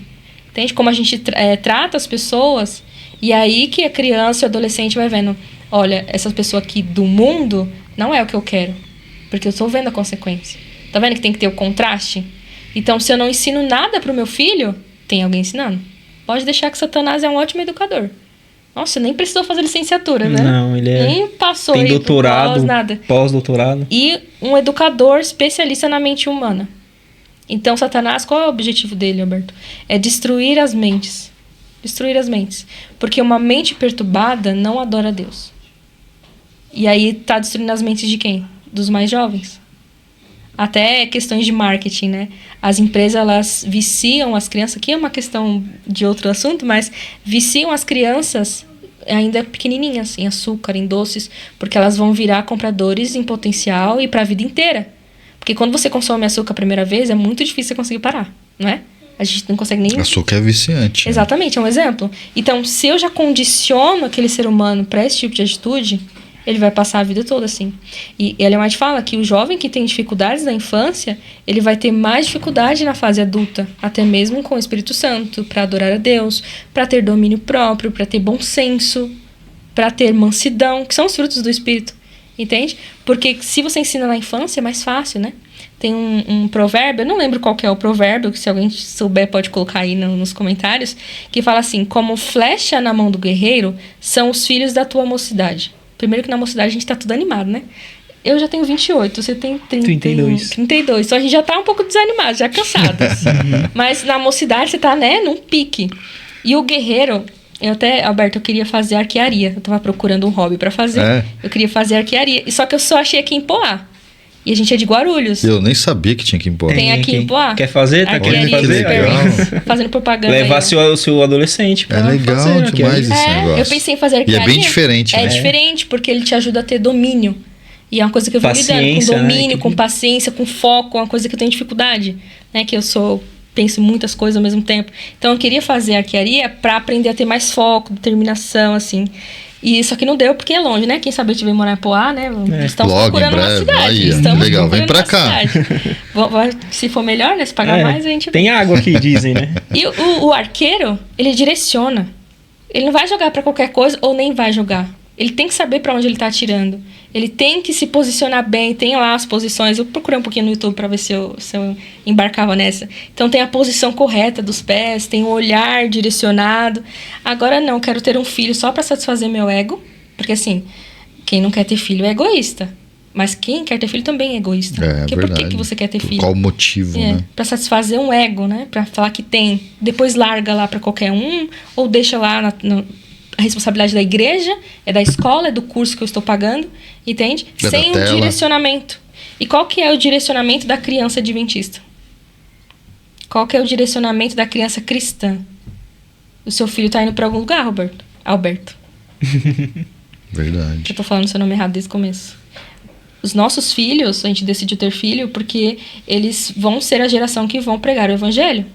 entende? Como a gente trata as pessoas. E aí que a criança e o adolescente vai vendo: olha, essa pessoa aqui do mundo não é o que eu quero, porque eu estou vendo a consequência. Tá vendo que tem que ter o contraste? Então, se eu não ensino nada pro meu filho, tem alguém ensinando. Pode deixar que Satanás é um ótimo educador. Nossa, nem precisou fazer licenciatura, né? Não, ele nem passou tem aí doutorado, nada. Pós-doutorado. E um educador especialista na mente humana. Então, Satanás, qual é o objetivo dele, Alberto? É destruir as mentes. Destruir as mentes. Porque uma mente perturbada não adora a Deus. E aí tá destruindo as mentes de quem? Dos mais jovens. Até questões de marketing, né? As empresas, elas viciam as crianças. Aqui é uma questão de outro assunto, mas viciam as crianças ainda pequenininhas, em açúcar, em doces, porque elas vão virar compradores em potencial e para a vida inteira. Porque quando você consome açúcar a primeira vez, é muito difícil você conseguir parar, não é? A gente não consegue nem... Açúcar é viciante. Exatamente, é um exemplo. Então, se eu já condiciono aquele ser humano para esse tipo de atitude, ele vai passar a vida toda assim. E Ellen White fala que o jovem que tem dificuldades na infância, ele vai ter mais dificuldade na fase adulta, até mesmo com o Espírito Santo, para adorar a Deus, para ter domínio próprio, para ter bom senso, para ter mansidão, que são os frutos do Espírito. Entende? Porque se você ensina na infância, é mais fácil, né? Tem um provérbio, eu não lembro qual que é o provérbio, que se alguém souber pode colocar aí nos comentários, que fala assim: como flecha na mão do guerreiro são os filhos da tua mocidade. Primeiro que na mocidade a gente tá tudo animado, né? Eu já tenho 28, você tem 32. Então a gente já tá um pouco desanimado, já cansado. Assim. Mas na mocidade você tá, né, num pique. E o guerreiro... Alberto, eu queria fazer arquearia. Eu tava procurando um hobby pra fazer. Eu queria fazer arquearia. Só que eu só achei aqui em Poá. E a gente é de Guarulhos. Eu nem sabia que tinha aqui em Poá. Tem aqui em Poá. Quer fazer? Tá querendo fazer? Fazendo propaganda. Levar seu adolescente pra legal fazer demais esse negócio. Eu pensei em fazer arquearia. E é bem diferente, né? É diferente, porque ele te ajuda a ter domínio. E é uma coisa que eu vou lidando. Com domínio, com paciência, com foco. É uma coisa que eu tenho dificuldade. Né? Que eu penso em muitas coisas ao mesmo tempo. Então, eu queria fazer arquearia para aprender a ter mais foco, determinação, assim. E só que não deu, porque é longe, né? Quem sabe a gente vem morar em Poá, né? Estamos procurando uma cidade. Legal, vem pra cá. Se for melhor, né? Se pagar mais, a gente... Tem água aqui, dizem, né? E o arqueiro, ele direciona. Ele não vai jogar pra qualquer coisa ou nem vai jogar. Ele tem que saber pra onde ele tá atirando. Ele tem que se posicionar bem. Tem lá as posições. Eu procurei um pouquinho no YouTube pra ver se eu embarcava nessa. Então tem a posição correta dos pés, tem o olhar direcionado. Agora não, quero ter um filho só pra satisfazer meu ego. Porque assim, Quem não quer ter filho é egoísta. Mas quem quer ter filho também é egoísta. Porque por que você quer ter filho? Qual o motivo, né? Pra satisfazer um ego, né? Pra falar que tem. Depois larga lá pra qualquer um, ou deixa lá a responsabilidade da igreja, é da escola, é do curso que eu estou pagando, entende? Sem um direcionamento. E qual que é o direcionamento da criança adventista? Qual que é o direcionamento da criança cristã? O seu filho tá indo pra algum lugar, Alberto? Verdade. Eu tô falando seu nome errado desde o começo. Os nossos filhos, a gente decidiu ter filho porque eles vão ser a geração que vão pregar o evangelho.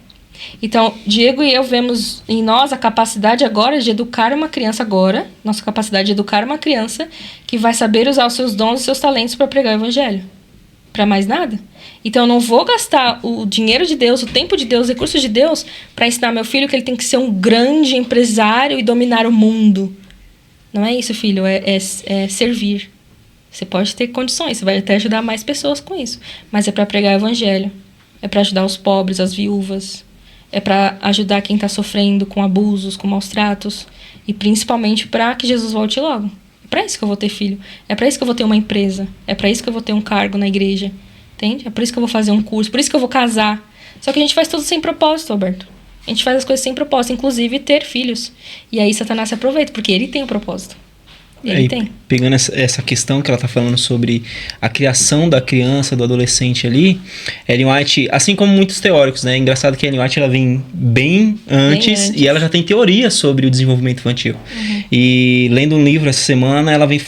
Então, Diego e eu vemos em nós a capacidade agora de educar uma criança nossa capacidade de educar uma criança que vai saber usar os seus dons e seus talentos para pregar o evangelho. Para mais nada. Então, eu não vou gastar o dinheiro de Deus, o tempo de Deus, os recursos de Deus para ensinar meu filho que ele tem que ser um grande empresário e dominar o mundo. Não é isso, filho, é servir. Você pode ter condições, você vai até ajudar mais pessoas com isso. Mas é para pregar o evangelho. É para ajudar os pobres, as viúvas. É para ajudar quem está sofrendo com abusos, com maus tratos. E principalmente para que Jesus volte logo. É para isso que eu vou ter filho. É para isso que eu vou ter uma empresa. É para isso que eu vou ter um cargo na igreja. Entende? É por isso que eu vou fazer um curso. Por isso que eu vou casar. Só que a gente faz tudo sem propósito, Alberto. A gente faz as coisas sem propósito. Inclusive ter filhos. E aí Satanás se aproveita. Porque ele tem um propósito. Ele tem. Pegando essa questão que ela está falando sobre a criação da criança, do adolescente ali, Ellen White, assim como muitos teóricos, né? É engraçado que Ellen White ela vem bem antes e ela já tem teoria sobre o desenvolvimento infantil. E lendo um livro essa semana, ela vem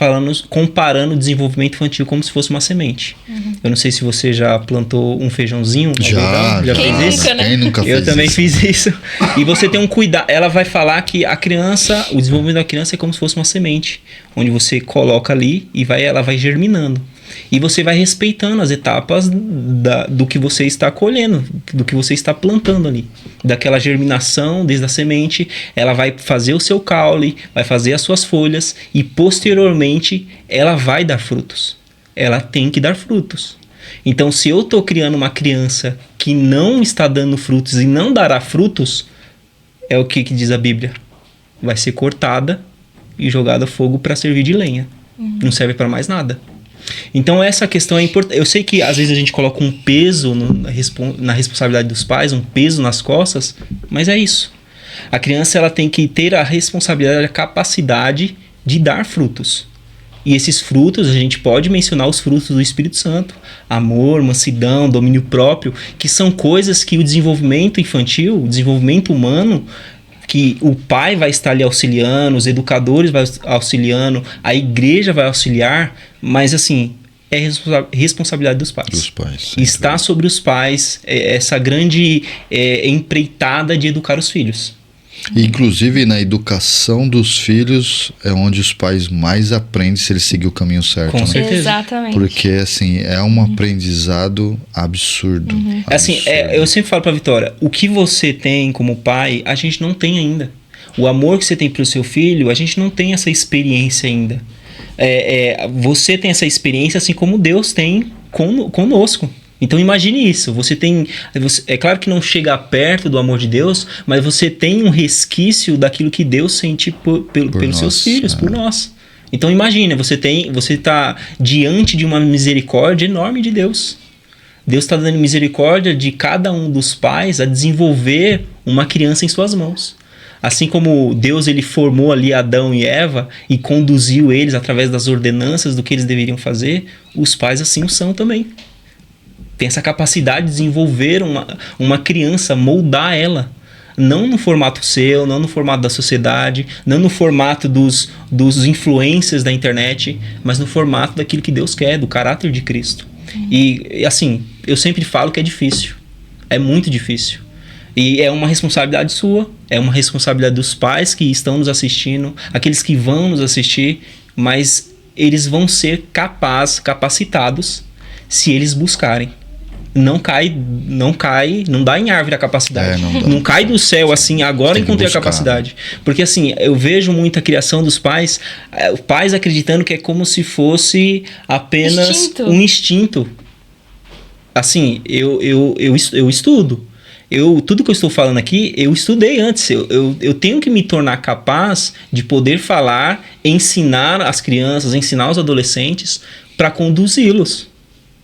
comparando o desenvolvimento infantil como se fosse uma semente. Eu não sei se você já plantou um feijãozinho. Já fez isso? Né? Quem nunca fez Eu também fiz isso. E você tem um cuidado. Ela vai falar que a criança, o desenvolvimento da criança é como se fosse uma semente, onde você coloca ali e ela vai germinando. E você vai respeitando as etapas do que você está colhendo, do que você está plantando ali. Daquela germinação, desde a semente, ela vai fazer o seu caule, vai fazer as suas folhas e posteriormente ela vai dar frutos. Ela tem que dar frutos. Então, se eu estou criando uma criança que não está dando frutos e não dará frutos, é o que diz a Bíblia. Vai ser cortada e jogada a fogo para servir de lenha. Não serve para mais nada. Então essa questão é importante. Eu sei que às vezes a gente coloca um peso na responsabilidade dos pais, um peso nas costas, mas é isso. A criança ela tem que ter a responsabilidade, a capacidade de dar frutos. E esses frutos, a gente pode mencionar os frutos do Espírito Santo. Amor, mansidão, domínio próprio, que são coisas que o desenvolvimento infantil, o desenvolvimento humano, que o pai vai estar ali auxiliando, os educadores vão auxiliando, a igreja vai auxiliar, mas assim, é responsabilidade dos pais. Dos pais. Está sobre os pais essa grande empreitada de educar os filhos. Inclusive na educação dos filhos é onde os pais mais aprendem se eles seguirem o caminho certo. Com certeza. Exatamente. Porque assim, é um aprendizado absurdo. Assim, eu sempre falo pra Vitória, o que você tem como pai, a gente não tem ainda. O amor que você tem pro seu filho, a gente não tem essa experiência ainda. Você tem essa experiência assim como Deus tem conosco. Então imagine isso, é claro que não chega perto do amor de Deus, mas você tem um resquício daquilo que Deus sente pelos seus filhos, por nós. Então imagine, você está diante de uma misericórdia enorme de Deus. Deus está dando misericórdia de cada um dos pais a desenvolver uma criança em suas mãos. Assim como Deus ele formou ali Adão e Eva e conduziu eles através das ordenanças do que eles deveriam fazer, os pais assim o são também. Tem essa capacidade de desenvolver uma criança, moldar ela. Não no formato seu, não no formato da sociedade, não no formato dos influencers da internet, mas no formato daquilo que Deus quer, do caráter de Cristo. E assim, eu sempre falo que é difícil. É muito difícil. E é uma responsabilidade sua, é uma responsabilidade dos pais que estão nos assistindo, aqueles que vão nos assistir, mas eles vão ser capacitados se eles buscarem. Não dá em árvore a capacidade. Não cai do céu assim, agora encontrei a capacidade. Porque assim, eu vejo muita criação dos pais, pais acreditando que é como se fosse apenas um instinto. Assim, eu estudo. Tudo que eu estou falando aqui, eu estudei antes. Eu tenho que me tornar capaz de poder falar, ensinar as crianças, ensinar os adolescentes para conduzi-los.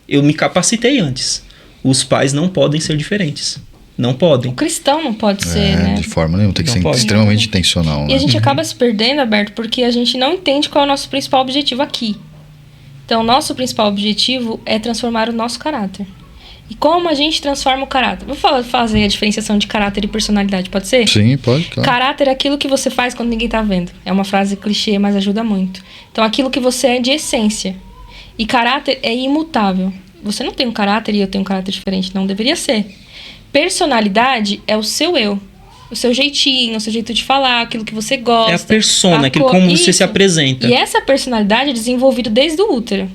Eu me capacitei antes. Os pais não podem ser diferentes. Não podem. O cristão não pode ser, né? De forma nenhuma, tem que Não ser pode. extremamente intencional, né? E a gente acaba se perdendo, Alberto, porque a gente não entende qual é o nosso principal objetivo aqui. Então, o nosso principal objetivo é transformar o nosso caráter. E como a gente transforma o caráter? Vou fazer a diferenciação de caráter e personalidade, pode ser? Sim, pode, claro. Caráter é aquilo que você faz quando ninguém tá vendo. É uma frase clichê, mas ajuda muito. Então, aquilo que você é de essência. E caráter é imutável. Você não tem um caráter e eu tenho um caráter diferente. Não deveria ser. Personalidade é o seu eu. O seu jeitinho, o seu jeito de falar, aquilo que você gosta. É a persona, aquilo como você se apresenta. E essa personalidade é desenvolvida desde o útero.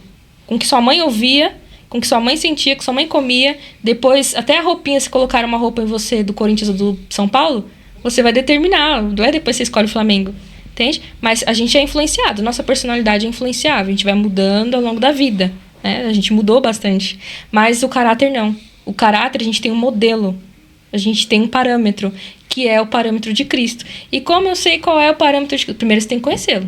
Com que sua mãe ouvia, com que sua mãe sentia, que sua mãe comia. Depois, até a roupinha, se colocar uma roupa em você do Corinthians ou do São Paulo, você vai determinar. Não é depois você escolhe o Flamengo. Entende? Mas a gente é influenciado. Nossa personalidade é influenciável. A gente vai mudando ao longo da vida. Né? A gente mudou bastante. Mas o caráter não. O caráter, a gente tem um modelo. A gente tem um parâmetro, que é o parâmetro de Cristo. E como eu sei qual é o parâmetro de Cristo? Primeiro você tem que conhecê-lo.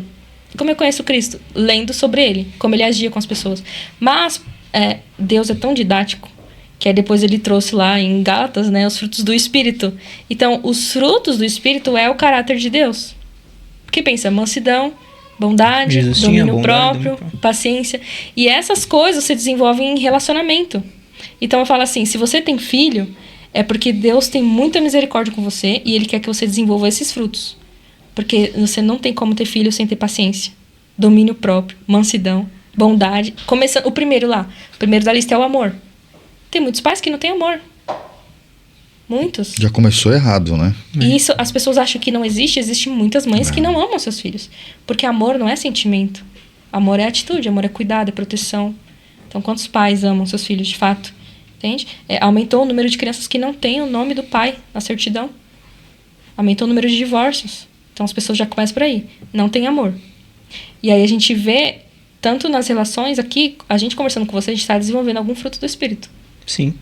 Como eu conheço Cristo? Lendo sobre ele, como ele agia com as pessoas. Mas Deus é tão didático, que aí depois ele trouxe lá em Gálatas, né, os frutos do Espírito. Então, os frutos do Espírito é o caráter de Deus. Porque pensa, mansidão, bondade, domínio próprio, paciência. E essas coisas se desenvolvem em relacionamento. Então eu falo assim, se você tem filho, é porque Deus tem muita misericórdia com você e Ele quer que você desenvolva esses frutos. Porque você não tem como ter filho sem ter paciência. Domínio próprio, mansidão, bondade. Começando, o primeiro da lista é o amor. Tem muitos pais que não têm amor. Muitos. Já começou errado, né? E isso, as pessoas acham que não existe. Existem muitas mães que não amam seus filhos. Porque amor não é sentimento. Amor é atitude, amor é cuidado, é proteção. Então, quantos pais amam seus filhos de fato? Entende? Aumentou o número de crianças que não têm o nome do pai na certidão. Aumentou o número de divórcios. Então, as pessoas já começam por aí. Não tem amor. E aí a gente vê, tanto nas relações aqui, a gente conversando com você, a gente está desenvolvendo algum fruto do Espírito. Sim.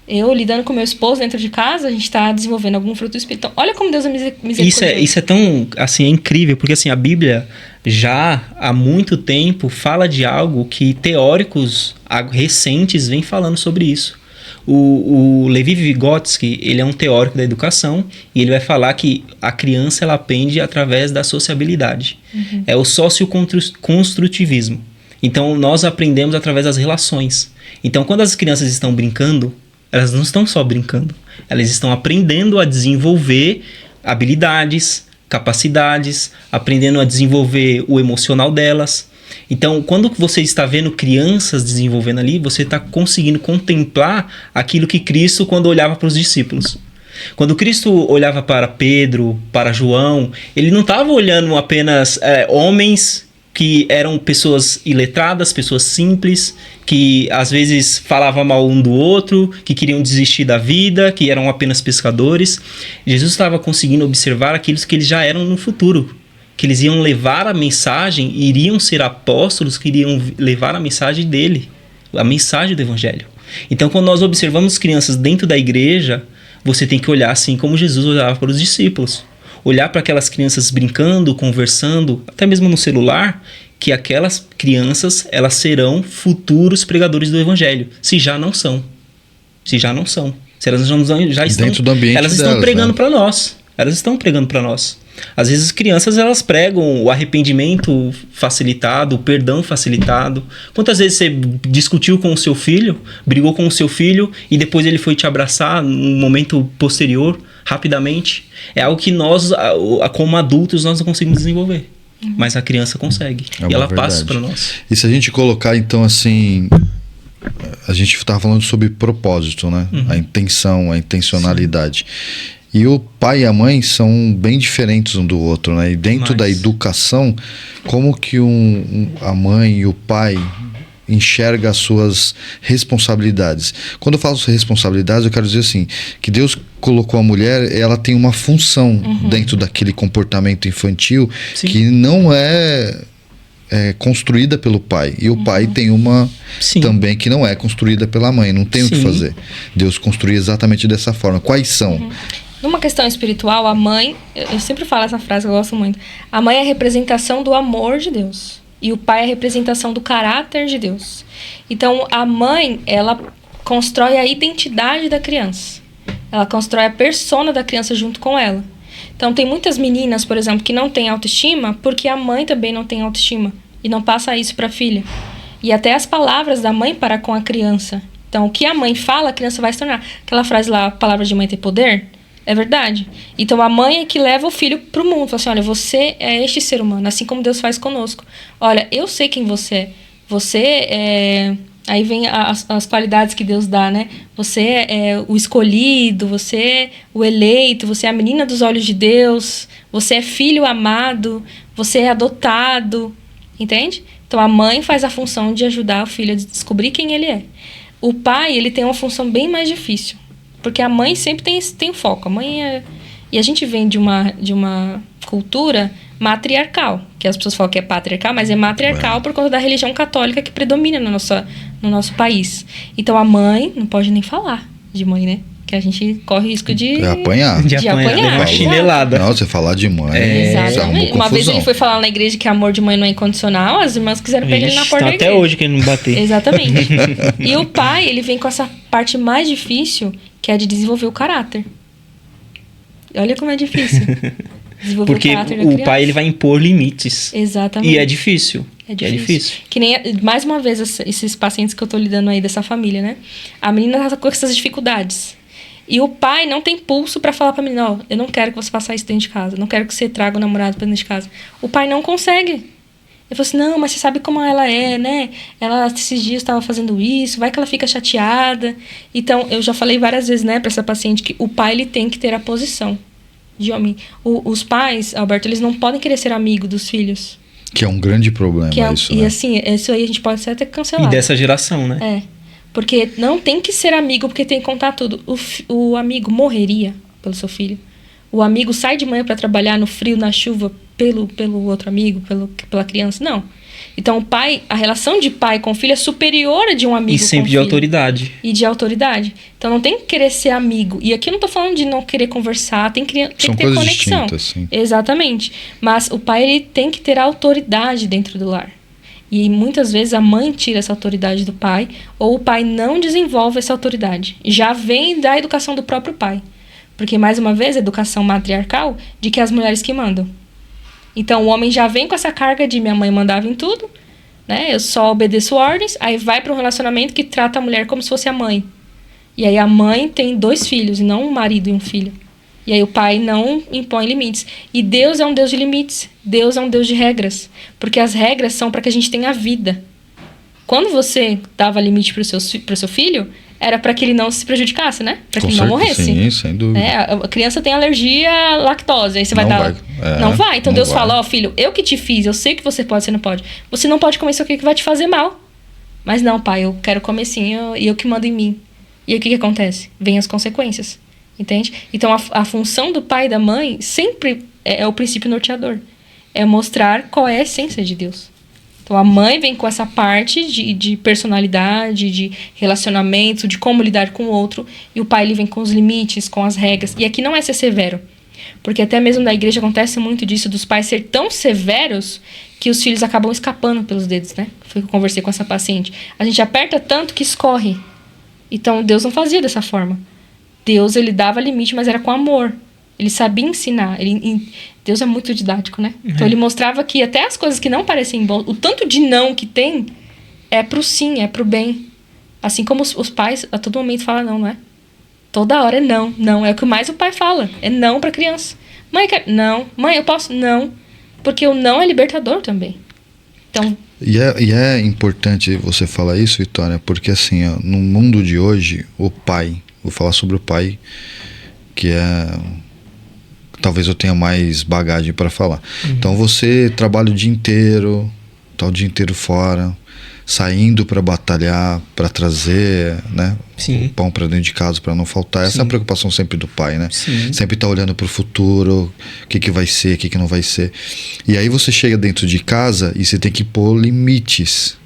Eu lidando com meu esposo dentro de casa, a gente está desenvolvendo algum fruto do Espírito. Então, olha como Deus é misericordioso. Isso é tão, assim, é incrível, porque assim, a Bíblia já há muito tempo fala de algo que teóricos recentes vêm falando sobre isso. O Levi Vygotsky, ele é um teórico da educação e ele vai falar que a criança ela aprende através da sociabilidade. Uhum. É o socioconstrutivismo. Então, nós aprendemos através das relações. Então, quando as crianças estão brincando, elas não estão só brincando. Elas estão aprendendo a desenvolver habilidades, capacidades, aprendendo a desenvolver o emocional delas. Então, quando você está vendo crianças desenvolvendo ali, você está conseguindo contemplar aquilo que Cristo, quando olhava para os discípulos. Quando Cristo olhava para Pedro, para João, ele não estava olhando apenas homens que eram pessoas iletradas, pessoas simples, que às vezes falavam mal um do outro, que queriam desistir da vida, que eram apenas pescadores. Jesus estava conseguindo observar aqueles que eles já eram no futuro, que eles iam levar a mensagem, iriam ser apóstolos que iriam levar a mensagem dele, a mensagem do evangelho. Então, quando nós observamos crianças dentro da igreja, você tem que olhar assim como Jesus olhava para os discípulos. Olhar para aquelas crianças brincando, conversando, até mesmo no celular, que aquelas crianças, elas serão futuros pregadores do evangelho, se já não são. Se já não são. Se elas já estão dentro do ambiente elas delas, estão pregando, né? Para nós. Elas estão pregando para nós. Às vezes as crianças elas pregam o arrependimento facilitado, o perdão facilitado. Quantas vezes você discutiu com o seu filho, brigou com o seu filho e depois ele foi te abraçar num momento posterior, rapidamente? É algo que nós, como adultos, nós não conseguimos desenvolver. Mas a criança consegue. E ela passa para nós. E se a gente colocar então assim... A gente estava falando sobre propósito, né? Uhum. A intenção, a intencionalidade. Sim. E o pai e a mãe são bem diferentes um do outro, né? E dentro da educação, como que a mãe e o pai enxerga as suas responsabilidades? Quando eu falo sobre responsabilidades, eu quero dizer assim, que Deus colocou a mulher, ela tem uma função dentro daquele comportamento infantil. Sim. Que não é é construída pelo pai. E o pai tem uma Sim. também que não é construída pela mãe. Não tem o que Sim. fazer. Deus construiu exatamente dessa forma. Quais são? Numa questão espiritual, a mãe, eu sempre falo essa frase que eu gosto muito. A mãe é a representação do amor de Deus. E o pai é a representação do caráter de Deus. Então, a mãe, ela constrói a identidade da criança. Ela constrói a persona da criança junto com ela. Então, tem muitas meninas, por exemplo, que não têm autoestima porque a mãe também não tem autoestima. E não passa isso para a filha. E até as palavras da mãe para com a criança. Então, o que a mãe fala, a criança vai se tornar. Aquela frase lá, a palavra de mãe tem poder, é verdade. Então, a mãe é que leva o filho para o mundo. Fala assim, olha, você é este ser humano, assim como Deus faz conosco. Olha, eu sei quem você é. Você é... Aí vem as qualidades que Deus dá, né? Você é o escolhido, você é o eleito, você é a menina dos olhos de Deus, você é filho amado, você é adotado, entende? Então, a mãe faz a função de ajudar o filho a descobrir quem ele é. O pai, ele tem uma função bem mais difícil, porque a mãe sempre tem foco. A mãe é... E a gente vem de uma cultura matriarcal, que as pessoas falam que é patriarcal, mas é matriarcal por conta da religião católica que predomina no nosso país. Então, a mãe, não pode nem falar de mãe, né? Que a gente corre risco de apanhar. De apanhar, apanhar, uma chinelada. Não, você falar de mãe, Exatamente. Uma vez ele foi falar na igreja que amor de mãe não é incondicional, as irmãs quiseram pegar ele na porta da igreja. Até hoje que ele não bater. Exatamente. E o pai, ele vem com essa parte mais difícil, que é de desenvolver o caráter. Olha como é difícil. Desenvolver Porque o caráter da o criança. pai, ele vai impor limites. Exatamente. E é difícil. É difícil. Que nem, mais uma vez, esses pacientes que eu tô lidando aí dessa família, né? A menina tá com essas dificuldades. E o pai não tem pulso pra falar pra menina, ó, eu não quero que você faça isso dentro de casa. Não quero que você traga o namorado pra dentro de casa. O pai não consegue. Ele falou assim, não, mas você sabe como ela é, né? Ela, esses dias, estava fazendo isso, vai que ela fica chateada. Então, eu já falei várias vezes, né, pra essa paciente, que o pai, ele tem que ter a posição de homem. Os pais, Alberto, eles não podem querer ser amigo dos filhos. Que é um grande problema isso, né? E assim, isso aí a gente pode ser até cancelado. E dessa geração, né? É. Porque não tem que ser amigo, porque tem que contar tudo. O amigo morreria pelo seu filho. O amigo sai de manhã para trabalhar no frio, na chuva, pelo outro amigo, pela criança. Não. Então, o pai, a relação de pai com filho é superior a de um amigo E sempre com de filho. autoridade. E de autoridade. Então, não tem que querer ser amigo. E aqui eu não tô falando de não querer conversar, tem que ter coisas conexão. distintas, sim. Exatamente. Mas o pai, ele tem que ter autoridade dentro do lar. E muitas vezes a mãe tira essa autoridade do pai, ou o pai não desenvolve essa autoridade. Já vem da educação do próprio pai. Porque, mais uma vez, a educação matriarcal de que é as mulheres que mandam. Então, o homem já vem com essa carga de minha mãe mandava em tudo, né? Eu só obedeço ordens, aí vai para um relacionamento que trata a mulher como se fosse a mãe. E aí a mãe tem 2 filhos, e não um marido e um filho. E aí o pai não impõe limites. E Deus é um Deus de limites. Deus é um Deus de regras. Porque as regras são para que a gente tenha vida. Quando você dava limite para o seu filho, era para que ele não se prejudicasse, né? Para que ele não morresse. Sim, sem dúvida. A criança tem alergia à lactose, aí você vai Não dar... vai. Não vai. Então não Deus vai. fala, ó, filho, eu que te fiz, eu sei que você pode, você não pode. Você não pode comer isso aqui que vai te fazer mal. Mas não, pai, eu quero comer sim, e eu que mando em mim. E aí o que acontece? Vem as consequências. Entende? Então a função do pai e da mãe sempre é o princípio norteador. É mostrar qual é a essência de Deus. Então a mãe vem com essa parte de personalidade, de relacionamento, de como lidar com o outro. E o pai ele vem com os limites, com as regras. E aqui não é ser severo. Porque até mesmo na igreja acontece muito disso, dos pais ser tão severos que os filhos acabam escapando pelos dedos, né? Foi o que eu conversei com essa paciente. A gente aperta tanto que escorre. Então Deus não fazia dessa forma. Deus, ele dava limite, mas era com amor. Ele sabia ensinar. Deus é muito didático, né? Então ele mostrava que até as coisas que não parecem boas, o tanto de não que tem, é pro sim, é pro bem. Assim como os pais a todo momento falam não, não é? Toda hora é não, não. É o que mais o pai fala. É não pra criança. Mãe, não. Mãe, eu posso? Não. Porque o não é libertador também. Então... E é importante você falar isso, Vitória, porque assim, ó, no mundo de hoje, o pai, vou falar sobre o pai, que é... Talvez eu tenha mais bagagem para falar. Então você trabalha o dia inteiro, tá o dia inteiro fora, saindo para batalhar, para trazer, né, Sim. o pão para dentro de casa, para não faltar. Essa é a Sim. preocupação sempre do pai, né? Sim. Sempre tá olhando para o futuro, o que vai ser, o que não vai ser. E aí você chega dentro de casa e você tem que pôr limites.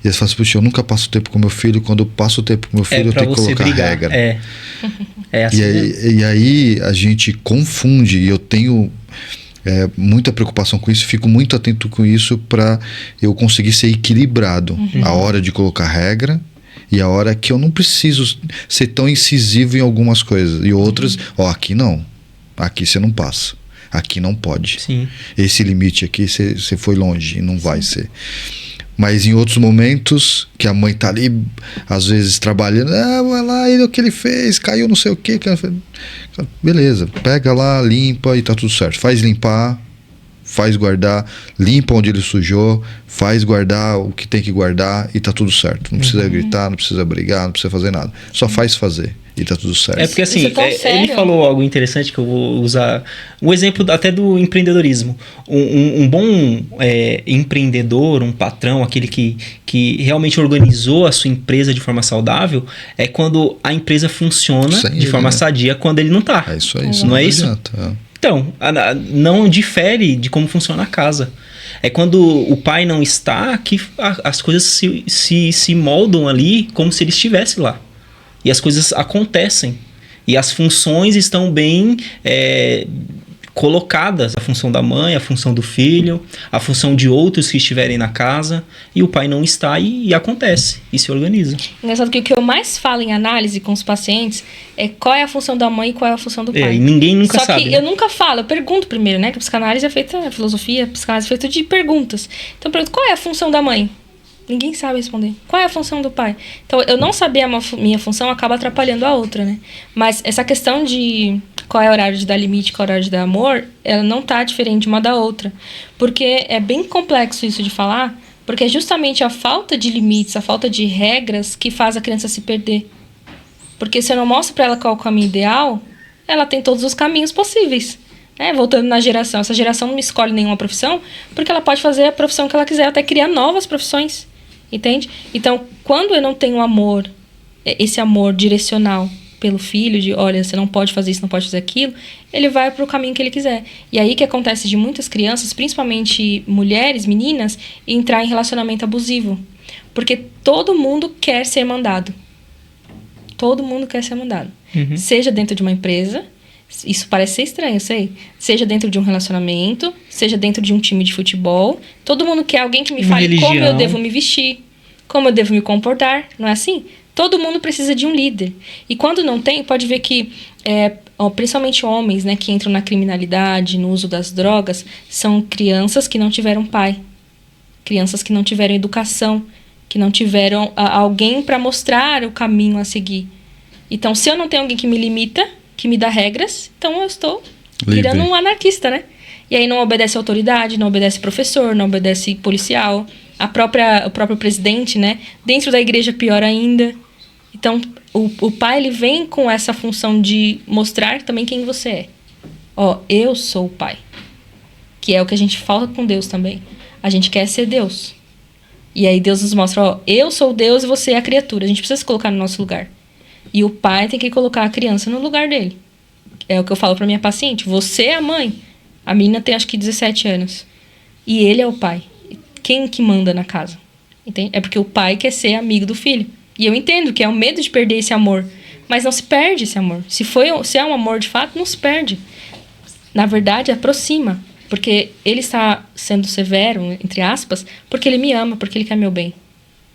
E você fala assim, puxa, eu nunca passo tempo com meu filho. Quando eu passo tempo com meu filho, eu tenho que colocar regra. É assim mesmo. E aí a gente confunde, e eu tenho muita preocupação com isso, fico muito atento com isso para eu conseguir ser equilibrado. A hora de colocar regra e a hora que eu não preciso ser tão incisivo em algumas coisas. E outras, aqui não. Aqui você não passa. Aqui não pode. Sim. Esse limite aqui você foi longe e não vai ser. Mas em outros momentos, que a mãe tá ali, às vezes, trabalhando, vai lá, o que ele fez, caiu não sei o quê. Beleza, pega lá, limpa e tá tudo certo. Faz limpar, faz guardar, limpa onde ele sujou, faz guardar o que tem que guardar e tá tudo certo. Não precisa gritar, não precisa brigar, não precisa fazer nada. Só faz fazer e tá tudo certo. É porque assim, Isso é tão ele sério. falou algo interessante que eu vou usar. Um exemplo até do empreendedorismo. Um bom empreendedor, um patrão, aquele que realmente organizou a sua empresa de forma saudável, é quando a empresa funciona Sem de ele, forma né? sadia quando ele não tá. É isso aí. Não é isso? Adianta. Então, não difere de como funciona a casa. É quando o pai não está que as coisas se moldam ali como se ele estivesse lá. E as coisas acontecem. E as funções estão bem colocadas. A função da mãe, a função do filho, a função de outros que estiverem na casa. E o pai não está e acontece. E se organiza. Engraçado que o que eu mais falo em análise com os pacientes é qual é a função da mãe e qual é a função do pai. E ninguém nunca Só sabe. que né? eu nunca falo, eu pergunto primeiro, né? Que a psicanálise é feita, a filosofia, a psicanálise é feita de perguntas. Então eu pergunto, qual é a função da mãe? Ninguém sabe responder. Qual é a função do pai? Então, eu não saber a minha função acaba atrapalhando a outra, né? Mas essa questão de qual é o horário de dar limite, qual é o horário de dar amor, ela não tá diferente uma da outra. Porque é bem complexo isso de falar, porque é justamente a falta de limites, a falta de regras que faz a criança se perder. Porque se eu não mostro para ela qual é o caminho ideal, ela tem todos os caminhos possíveis. Voltando na geração, essa geração não escolhe nenhuma profissão, porque ela pode fazer a profissão que ela quiser, até criar novas profissões. Entende? Então, quando eu não tenho amor, esse amor direcional pelo filho, de olha, você não pode fazer isso, não pode fazer aquilo, ele vai para o caminho que ele quiser. E aí que acontece de muitas crianças, principalmente mulheres, meninas, entrar em relacionamento abusivo. Porque todo mundo quer ser mandado. Todo mundo quer ser mandado. Seja dentro de uma empresa, isso parece ser estranho, eu sei. Seja dentro de um relacionamento, seja dentro de um time de futebol. Todo mundo quer alguém que me fale religião. como eu devo me vestir, como eu devo me comportar, não é assim? Todo mundo precisa de um líder. E quando não tem, pode ver que, principalmente homens, né, que entram na criminalidade, no uso das drogas, são crianças que não tiveram pai. Crianças que não tiveram educação, que não tiveram alguém para mostrar o caminho a seguir. Então, se eu não tenho alguém que me limita, que me dá regras, então eu estou virando um anarquista, né? E aí não obedece a autoridade, não obedece professor, não obedece policial, o próprio presidente, né? Dentro da igreja, pior ainda. Então, o pai, ele vem com essa função de mostrar também quem você é. Eu sou o pai. Que é o que a gente fala com Deus também. A gente quer ser Deus. E aí Deus nos mostra, eu sou Deus e você é a criatura. A gente precisa se colocar no nosso lugar. E o pai tem que colocar a criança no lugar dele. É o que eu falo pra minha paciente. Você é a mãe. A menina tem acho que 17 anos. E ele é o pai. Quem que manda na casa? Entende? É porque o pai quer ser amigo do filho. E eu entendo que é o medo de perder esse amor. Mas não se perde esse amor. Se é um amor de fato, não se perde. Na verdade, aproxima. Porque ele está sendo severo, entre aspas, porque ele me ama, porque ele quer meu bem.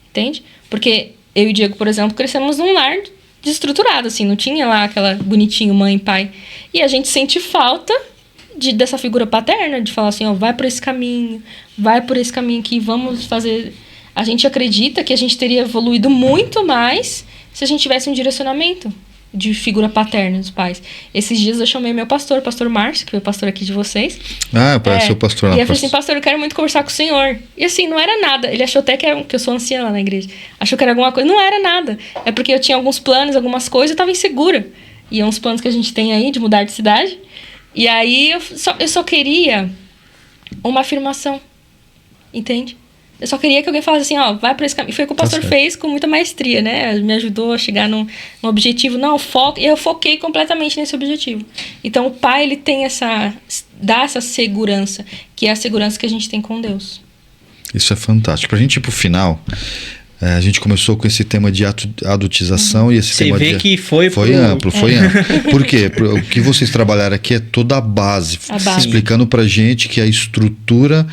Entende? Porque eu e o Diego, por exemplo, crescemos num lar desestruturado, assim, não tinha lá aquela bonitinho mãe e pai. E a gente sente falta dessa figura paterna, de falar assim, vai por esse caminho aqui, vamos fazer... A gente acredita que a gente teria evoluído muito mais se a gente tivesse um direcionamento de figura paterna dos pais. Esses dias eu chamei meu pastor Márcio, que foi o pastor aqui de vocês. Parece o pastor lá. E eu falei assim, pastor, eu quero muito conversar com o senhor. E assim, não era nada. Ele achou até que eu sou anciã lá na igreja. Achou que era alguma coisa. Não era nada. É porque eu tinha alguns planos, algumas coisas, eu tava insegura. E é uns planos que a gente tem aí de mudar de cidade. E aí eu só queria uma afirmação. Entende? Eu só queria que alguém falasse assim, ó, vai para esse caminho. E foi o que o pastor fez com muita maestria, né? Me ajudou a chegar num objetivo. Não, foco. E eu foquei completamente nesse objetivo. Então, o pai, ele tem dá essa segurança, que é a segurança que a gente tem com Deus. Isso é fantástico. Pra gente ir pro final, a gente começou com esse tema de adultização e esse tema vê que foi amplo, foi amplo. Por quê? O que vocês trabalharam aqui é toda a base. Explicando pra gente que a estrutura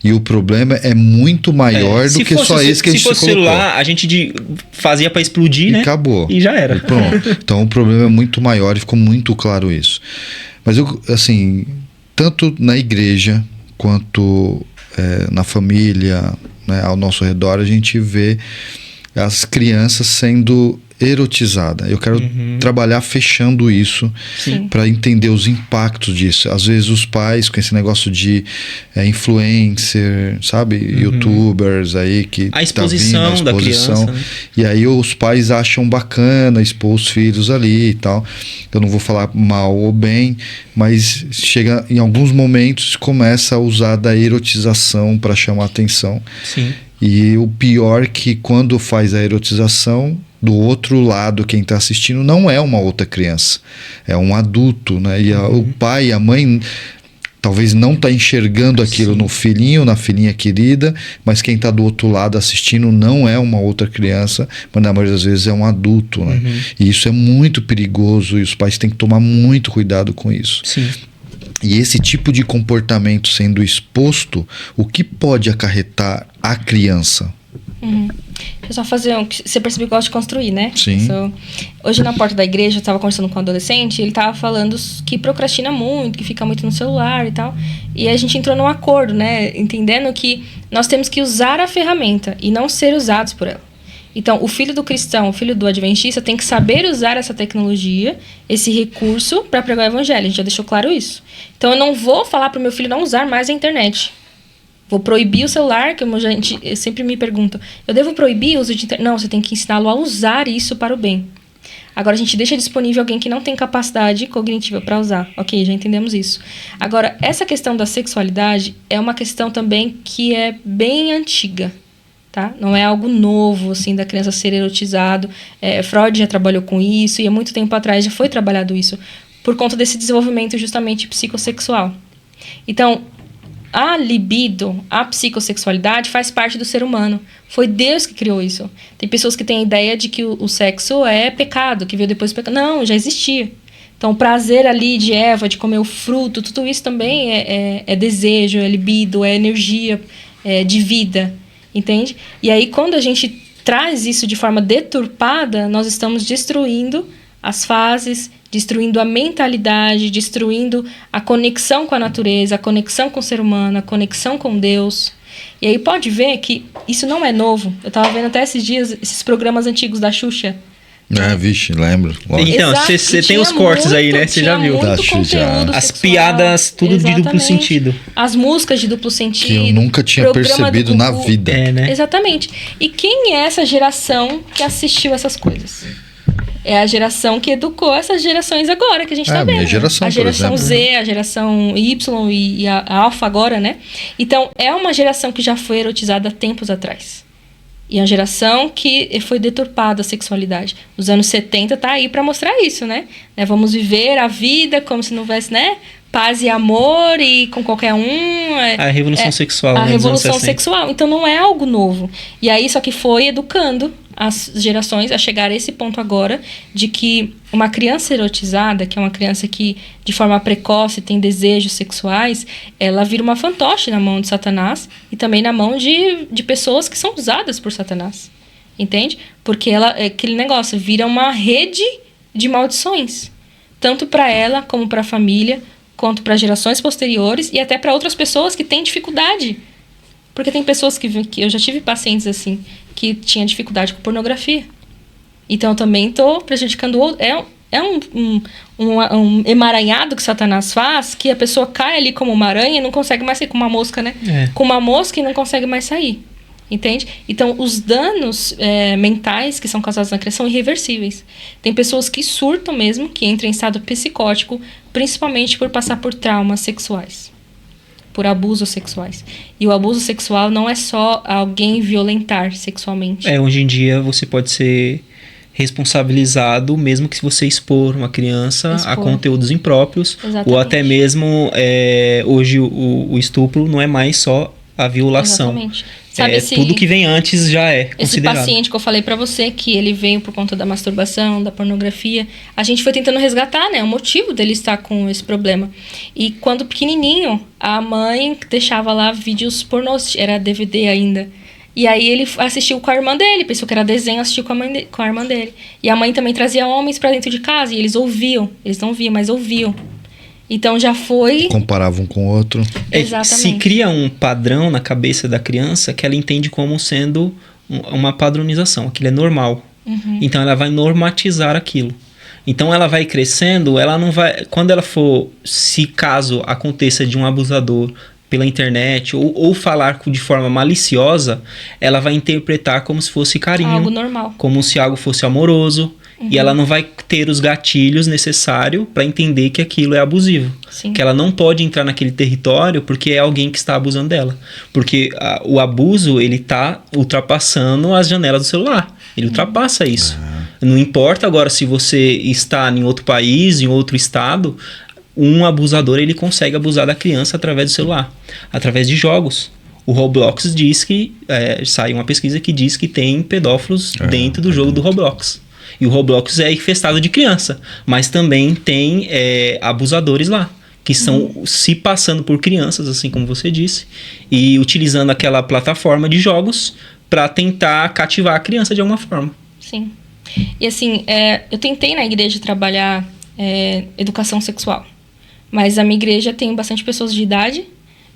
e o problema é muito maior do que só esse que a gente colocou. Se fosse celular, a gente fazia pra explodir, né? Acabou. E já era. E pronto. Então o problema é muito maior e ficou muito claro isso. Mas eu, assim, tanto na igreja quanto na família, né, ao nosso redor, a gente vê as crianças sendo erotizadas. Eu quero trabalhar fechando isso para entender os impactos disso. Às vezes os pais com esse negócio de influencer, sabe? Youtubers aí que a exposição, da criança, né? E aí os pais acham bacana expor os filhos ali e tal. Eu não vou falar mal ou bem, mas chega em alguns momentos começa a usar da erotização para chamar atenção. Sim. E o pior é que quando faz a erotização, do outro lado, quem está assistindo não é uma outra criança, é um adulto, né? E o pai e a mãe talvez não está enxergando aquilo no filhinho, na filhinha querida, mas quem está do outro lado assistindo não é uma outra criança, mas na maioria das vezes é um adulto, né? E isso é muito perigoso e os pais têm que tomar muito cuidado com isso. Sim. E esse tipo de comportamento sendo exposto, o que pode acarretar a criança? Deixa eu só fazer você percebeu que eu gosto de construir, né? Sim. Hoje na porta da igreja eu estava conversando com um adolescente, ele estava falando que procrastina muito, que fica muito no celular e tal. E a gente entrou num acordo, né? Entendendo que nós temos que usar a ferramenta e não ser usados por ela. Então, o filho do cristão, o filho do adventista tem que saber usar essa tecnologia, esse recurso para pregar o evangelho. A gente já deixou claro isso. Então, eu não vou falar para o meu filho não usar mais a internet. Vou proibir o celular, que a gente sempre me pergunta, eu devo proibir o uso de internet? Não, você tem que ensiná-lo a usar isso para o bem. Agora, a gente deixa disponível alguém que não tem capacidade cognitiva para usar. Ok, já entendemos isso. Agora, essa questão da sexualidade é uma questão também que é bem antiga. Tá? Não é algo novo, assim, da criança ser erotizado. Freud já trabalhou com isso e há muito tempo atrás já foi trabalhado isso por conta desse desenvolvimento justamente psicossexual. Então, a libido, a psicossexualidade faz parte do ser humano. Foi Deus que criou isso. Tem pessoas que têm a ideia de que o sexo é pecado, que veio depois do pecado. Não, já existia. Então, o prazer ali de Eva, de comer o fruto, tudo isso também é desejo, é libido, é energia de vida. Entende? E aí, quando a gente traz isso de forma deturpada, nós estamos destruindo as fases, destruindo a mentalidade, destruindo a conexão com a natureza, a conexão com o ser humano, a conexão com Deus. E aí pode ver que isso não é novo. Eu estava vendo até esses dias esses programas antigos da Xuxa. Vixe, lembro. Então, você tem os cortes aí, né? Você já viu. As piadas, tudo de duplo sentido. As músicas de duplo sentido. Que eu nunca tinha percebido na vida. Né? Exatamente. E quem é essa geração que assistiu essas coisas? É a geração que educou essas gerações agora, que a gente tá vendo. Minha geração, a geração Z, a geração Y e a Alpha agora, né? Então, é uma geração que já foi erotizada há tempos atrás. E é uma geração que foi deturpada a sexualidade. Os anos 70 tá aí para mostrar isso, né? Vamos viver a vida como se não houvesse, né? Paz e amor e com qualquer um. A revolução sexual. A revolução sexual. Então não é algo novo. E aí só que foi educando as gerações a chegar a esse ponto agora de que uma criança erotizada, que é uma criança que de forma precoce tem desejos sexuais, ela vira uma fantoche na mão de Satanás e também na mão de pessoas que são usadas por Satanás. Entende? Porque ela, aquele negócio vira uma rede de maldições. Tanto para ela como para a família, quanto para gerações posteriores e até para outras pessoas que têm dificuldade. Porque tem pessoas que eu já tive pacientes assim, que tinham dificuldade com pornografia. Então, eu também estou prejudicando o outro. É um emaranhado que Satanás faz, que a pessoa cai ali como uma aranha e não consegue mais sair, com uma mosca, né? Com uma mosca e não consegue mais sair. Entende? Então, os danos mentais que são causados na criação são irreversíveis. Tem pessoas que surtam mesmo, que entram em estado psicótico, principalmente por passar por traumas sexuais. por abusos sexuais. E o abuso sexual não é só alguém violentar sexualmente. Hoje em dia você pode ser responsabilizado mesmo que se você expor uma criança a conteúdos impróprios. Exatamente. Ou até mesmo hoje o estupro não é mais só a violação. Exatamente. Sabe Tudo que vem antes já é considerado. Esse paciente que eu falei pra você, que ele veio por conta da masturbação, da pornografia, a gente foi tentando resgatar, né, o motivo dele estar com esse problema. E quando pequenininho, a mãe deixava lá vídeos pornôs, era DVD ainda. E aí ele assistiu com a irmã dele, pensou que era desenho, assistiu com a irmã dele. E a mãe também trazia homens pra dentro de casa, e eles ouviam. Eles não viam, mas ouviam. Então já foi... Comparava um com o outro. Exatamente. Se cria um padrão na cabeça da criança que ela entende como sendo uma padronização. Aquilo é normal. Então ela vai normatizar aquilo. Então ela vai crescendo, ela não vai... Quando ela for, se caso aconteça de um abusador pela internet ou falar de forma maliciosa, ela vai interpretar como se fosse carinho. Algo normal. Como se algo fosse amoroso. E ela não vai ter os gatilhos necessários para entender que aquilo é abusivo. Sim. Que ela não pode entrar naquele território porque é alguém que está abusando dela. Porque o abuso, ele está ultrapassando as janelas do celular. Ele ultrapassa isso. Não importa agora se você está em outro país, em outro estado, um abusador ele consegue abusar da criança através do celular. Através de jogos. O Roblox diz que... saiu uma pesquisa que diz que tem pedófilos dentro do jogo do Roblox. E o Roblox é infestado de criança, mas também tem abusadores lá, que estão se passando por crianças, assim como você disse, e utilizando aquela plataforma de jogos para tentar cativar a criança de alguma forma. Sim. E assim, eu tentei na igreja trabalhar educação sexual, mas a minha igreja tem bastante pessoas de idade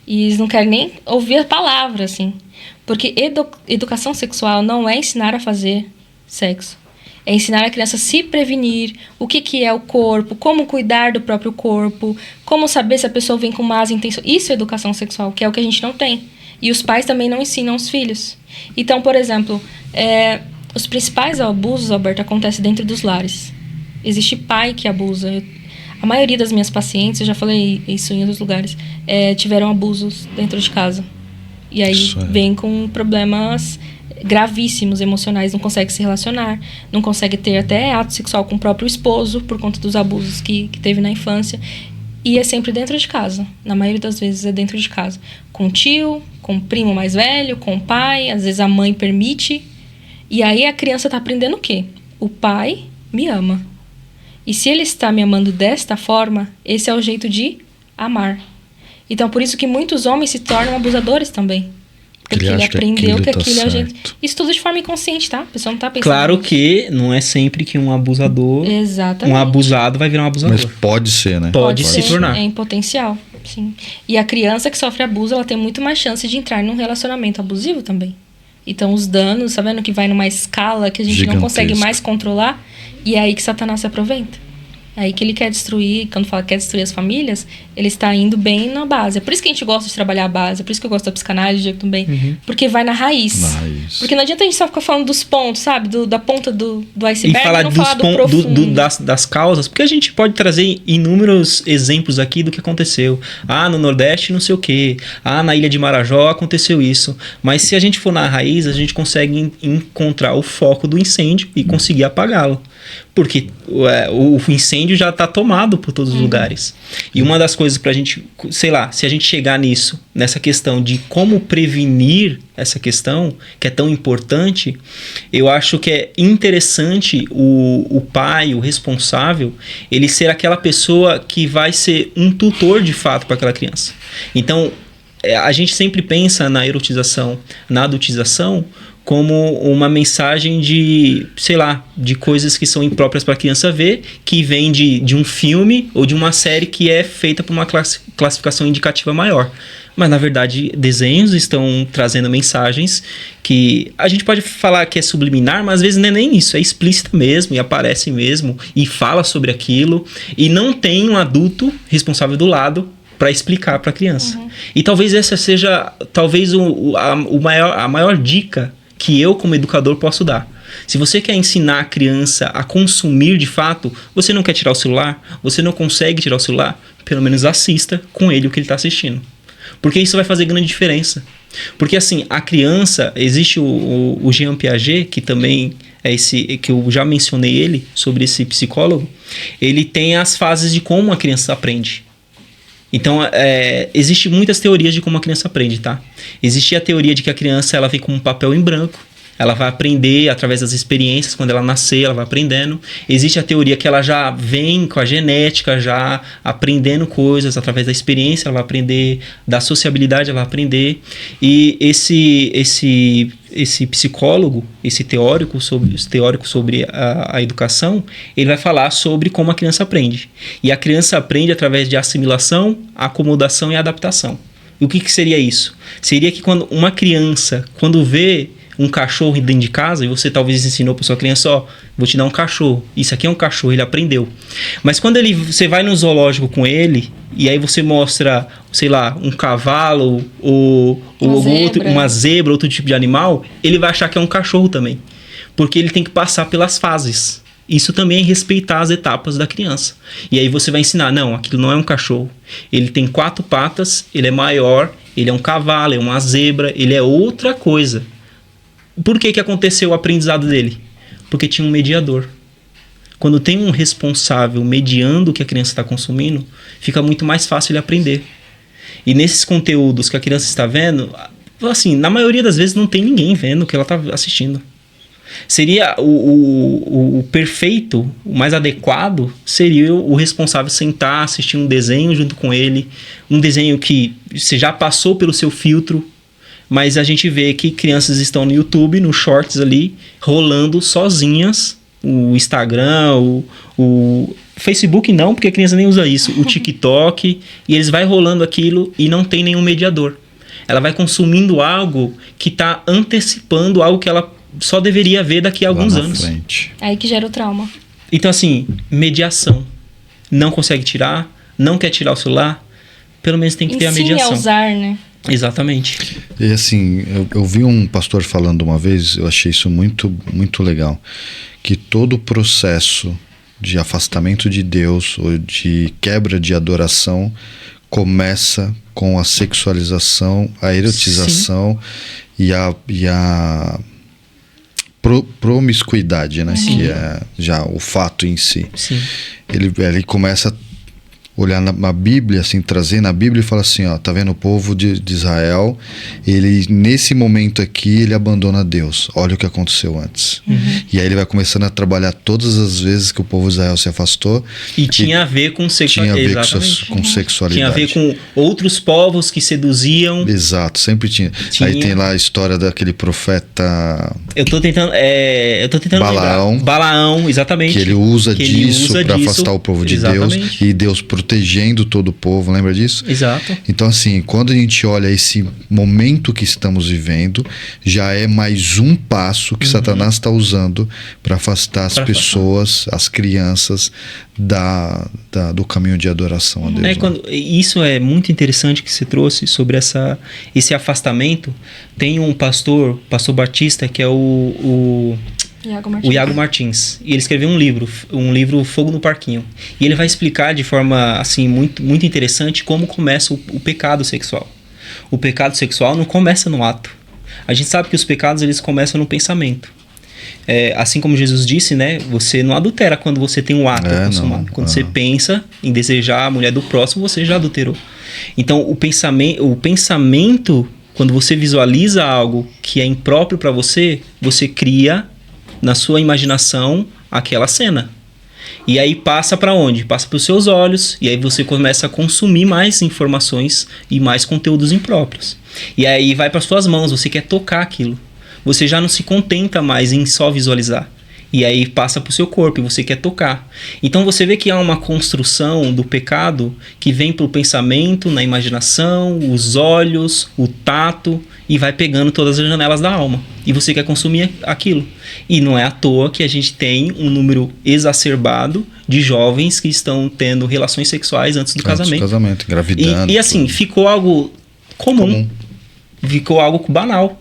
e eles não querem nem ouvir a palavra, assim. Porque educação sexual não é ensinar a fazer sexo. É ensinar a criança a se prevenir, o que é o corpo, como cuidar do próprio corpo, como saber se a pessoa vem com más intenções. Isso é educação sexual, que é o que a gente não tem. E os pais também não ensinam os filhos. Então, por exemplo, os principais abusos, Alberto, acontecem dentro dos lares. Existe pai que abusa. A maioria das minhas pacientes, eu já falei isso em outros lugares, tiveram abusos dentro de casa. E aí vem com problemas gravíssimos emocionais, não consegue se relacionar, não consegue ter até ato sexual com o próprio esposo por conta dos abusos que teve na infância. E é sempre dentro de casa. Na maioria das vezes é dentro de casa. Com o tio, com o primo mais velho, com o pai, às vezes a mãe permite. E aí a criança está aprendendo o quê? O pai me ama. E se ele está me amando desta forma, esse é o jeito de amar. Então por isso que muitos homens se tornam abusadores também. Porque ele aprendeu que aquilo é o jeito. Isso tudo de forma inconsciente, tá? A pessoa não tá pensando. Claro que não é sempre que um abusador, exatamente, um abusado vai virar um abusador. Mas pode ser, né? Pode se tornar. É em potencial, sim. E a criança que sofre abuso, ela tem muito mais chance de entrar num relacionamento abusivo também. Então os danos, tá vendo que vai numa escala que a gente não consegue mais controlar, e é aí que Satanás se aproveita. É aí que ele quer destruir, quando fala que quer destruir as famílias, ele está indo bem na base. É por isso que a gente gosta de trabalhar a base, é por isso que eu gosto da psicanálise também, porque vai na raiz. Porque não adianta a gente só ficar falando dos pontos, sabe? Da ponta do iceberg e não falar do profundo. Das causas, porque a gente pode trazer inúmeros exemplos aqui do que aconteceu. No Nordeste não sei o quê. Na Ilha de Marajó aconteceu isso. Mas se a gente for na raiz, a gente consegue encontrar o foco do incêndio e conseguir apagá-lo. Porque o incêndio já está tomado por todos os lugares. E uma das coisas pra gente, sei lá, se a gente chegar nessa questão de como prevenir essa questão, que é tão importante, eu acho que é interessante o pai, o responsável, ele ser aquela pessoa que vai ser um tutor de fato para aquela criança. Então, a gente sempre pensa na erotização, na adultização, como uma mensagem de, sei lá, de coisas que são impróprias para a criança ver, que vem de um filme ou de uma série que é feita por uma classificação indicativa maior. Mas, na verdade, desenhos estão trazendo mensagens que a gente pode falar que é subliminar, mas às vezes não é nem isso, é explícita mesmo, e aparece mesmo, e fala sobre aquilo, e não tem um adulto responsável do lado para explicar para a criança. E talvez essa seja a maior dica que eu, como educador, posso dar. Se você quer ensinar a criança a consumir de fato, você não quer tirar o celular, você não consegue tirar o celular, pelo menos assista com ele o que ele está assistindo. Porque isso vai fazer grande diferença. Porque assim, a criança, existe o Jean Piaget, que também é esse, que eu já mencionei ele, sobre esse psicólogo, ele tem as fases de como a criança aprende. Então, existe muitas teorias de como a criança aprende, tá? Existe a teoria de que a criança ela vem com um papel em branco, ela vai aprender através das experiências, quando ela nascer, ela vai aprendendo. Existe a teoria que ela já vem com a genética, já aprendendo coisas através da experiência, ela vai aprender, da sociabilidade, ela vai aprender. E esse psicólogo, esse teórico sobre a educação, ele vai falar sobre como a criança aprende. E a criança aprende através de assimilação, acomodação e adaptação. E o que seria isso? Seria que quando uma criança, quando vê um cachorro dentro de casa, e você talvez ensinou para sua criança, ó, vou te dar um cachorro, isso aqui é um cachorro, ele aprendeu. Mas quando você vai no zoológico com ele, e aí você mostra, sei lá, um cavalo, ou uma zebra, outro tipo de animal, ele vai achar que é um cachorro também. Porque ele tem que passar pelas fases. Isso também é respeitar as etapas da criança. E aí você vai ensinar, não, aquilo não é um cachorro. Ele tem 4 patas, ele é maior, ele é um cavalo, é uma zebra, ele é outra coisa. Por que aconteceu o aprendizado dele? Porque tinha um mediador. Quando tem um responsável mediando o que a criança está consumindo, fica muito mais fácil ele aprender. E nesses conteúdos que a criança está vendo, assim, na maioria das vezes não tem ninguém vendo o que ela está assistindo. Seria o perfeito, o mais adequado, seria o responsável sentar, assistir um desenho junto com ele, um desenho que você já passou pelo seu filtro, mas a gente vê que crianças estão no YouTube, no Shorts ali, rolando sozinhas o Instagram, o Facebook não, porque a criança nem usa isso, o TikTok, e eles vai rolando aquilo e não tem nenhum mediador. Ela vai consumindo algo que está antecipando algo que ela só deveria ver daqui a alguns anos. Frente. Aí que gera o trauma. Então assim, mediação. Não consegue tirar, não quer tirar o celular, pelo menos tem que ter a mediação. Ensine a usar, né? Exatamente. E assim, eu vi um pastor falando uma vez, eu achei isso muito, muito legal, que todo o processo de afastamento de Deus ou de quebra de adoração começa com a sexualização, a erotização e a promiscuidade, né? Sim. Que é já o fato em si. Sim. Ele começa a olhar na Bíblia, assim, trazer na Bíblia e falar assim, ó, tá vendo o povo de Israel, ele, nesse momento aqui, ele abandona Deus. Olha o que aconteceu antes. E aí ele vai começando a trabalhar todas as vezes que o povo de Israel se afastou. E tinha a ver com sexualidade. Tinha a ver com sexualidade. Tinha a ver com outros povos que seduziam. Exato, sempre tinha. Aí tem lá a história daquele profeta... Eu tô tentando Balaão. lembrar. Balaão, exatamente. Que ele usa disso para afastar o povo de Deus. E Deus protegendo todo o povo, lembra disso? Exato. Então assim, quando a gente olha esse momento que estamos vivendo, já é mais um passo que Satanás está usando para afastar as pessoas, as crianças do caminho de adoração a Deus. Isso é muito interessante que você trouxe sobre esse afastamento. Tem um pastor Batista, que é o Iago Martins. E ele escreveu um livro Fogo no Parquinho. E ele vai explicar de forma assim, muito, muito interessante como começa o pecado sexual. O pecado sexual não começa no ato. A gente sabe que os pecados eles começam no pensamento. Assim como Jesus disse, né? Você não adultera quando você tem um ato consumado. Quando você pensa em desejar a mulher do próximo, você já adulterou. Então, o pensamento, quando você visualiza algo que é impróprio para você, você cria na sua imaginação aquela cena. E aí passa para onde? Passa para os seus olhos, e aí você começa a consumir mais informações e mais conteúdos impróprios. E aí vai para suas mãos, você quer tocar aquilo. Você já não se contenta mais em só visualizar. E aí passa para o seu corpo e você quer tocar. Então você vê que há uma construção do pecado que vem pelo pensamento, na imaginação, os olhos, o tato, e vai pegando todas as janelas da alma. E você quer consumir aquilo. E não é à toa que a gente tem um número exacerbado de jovens que estão tendo relações sexuais antes do casamento. Engravidando. E assim, ficou algo comum. Ficou algo banal.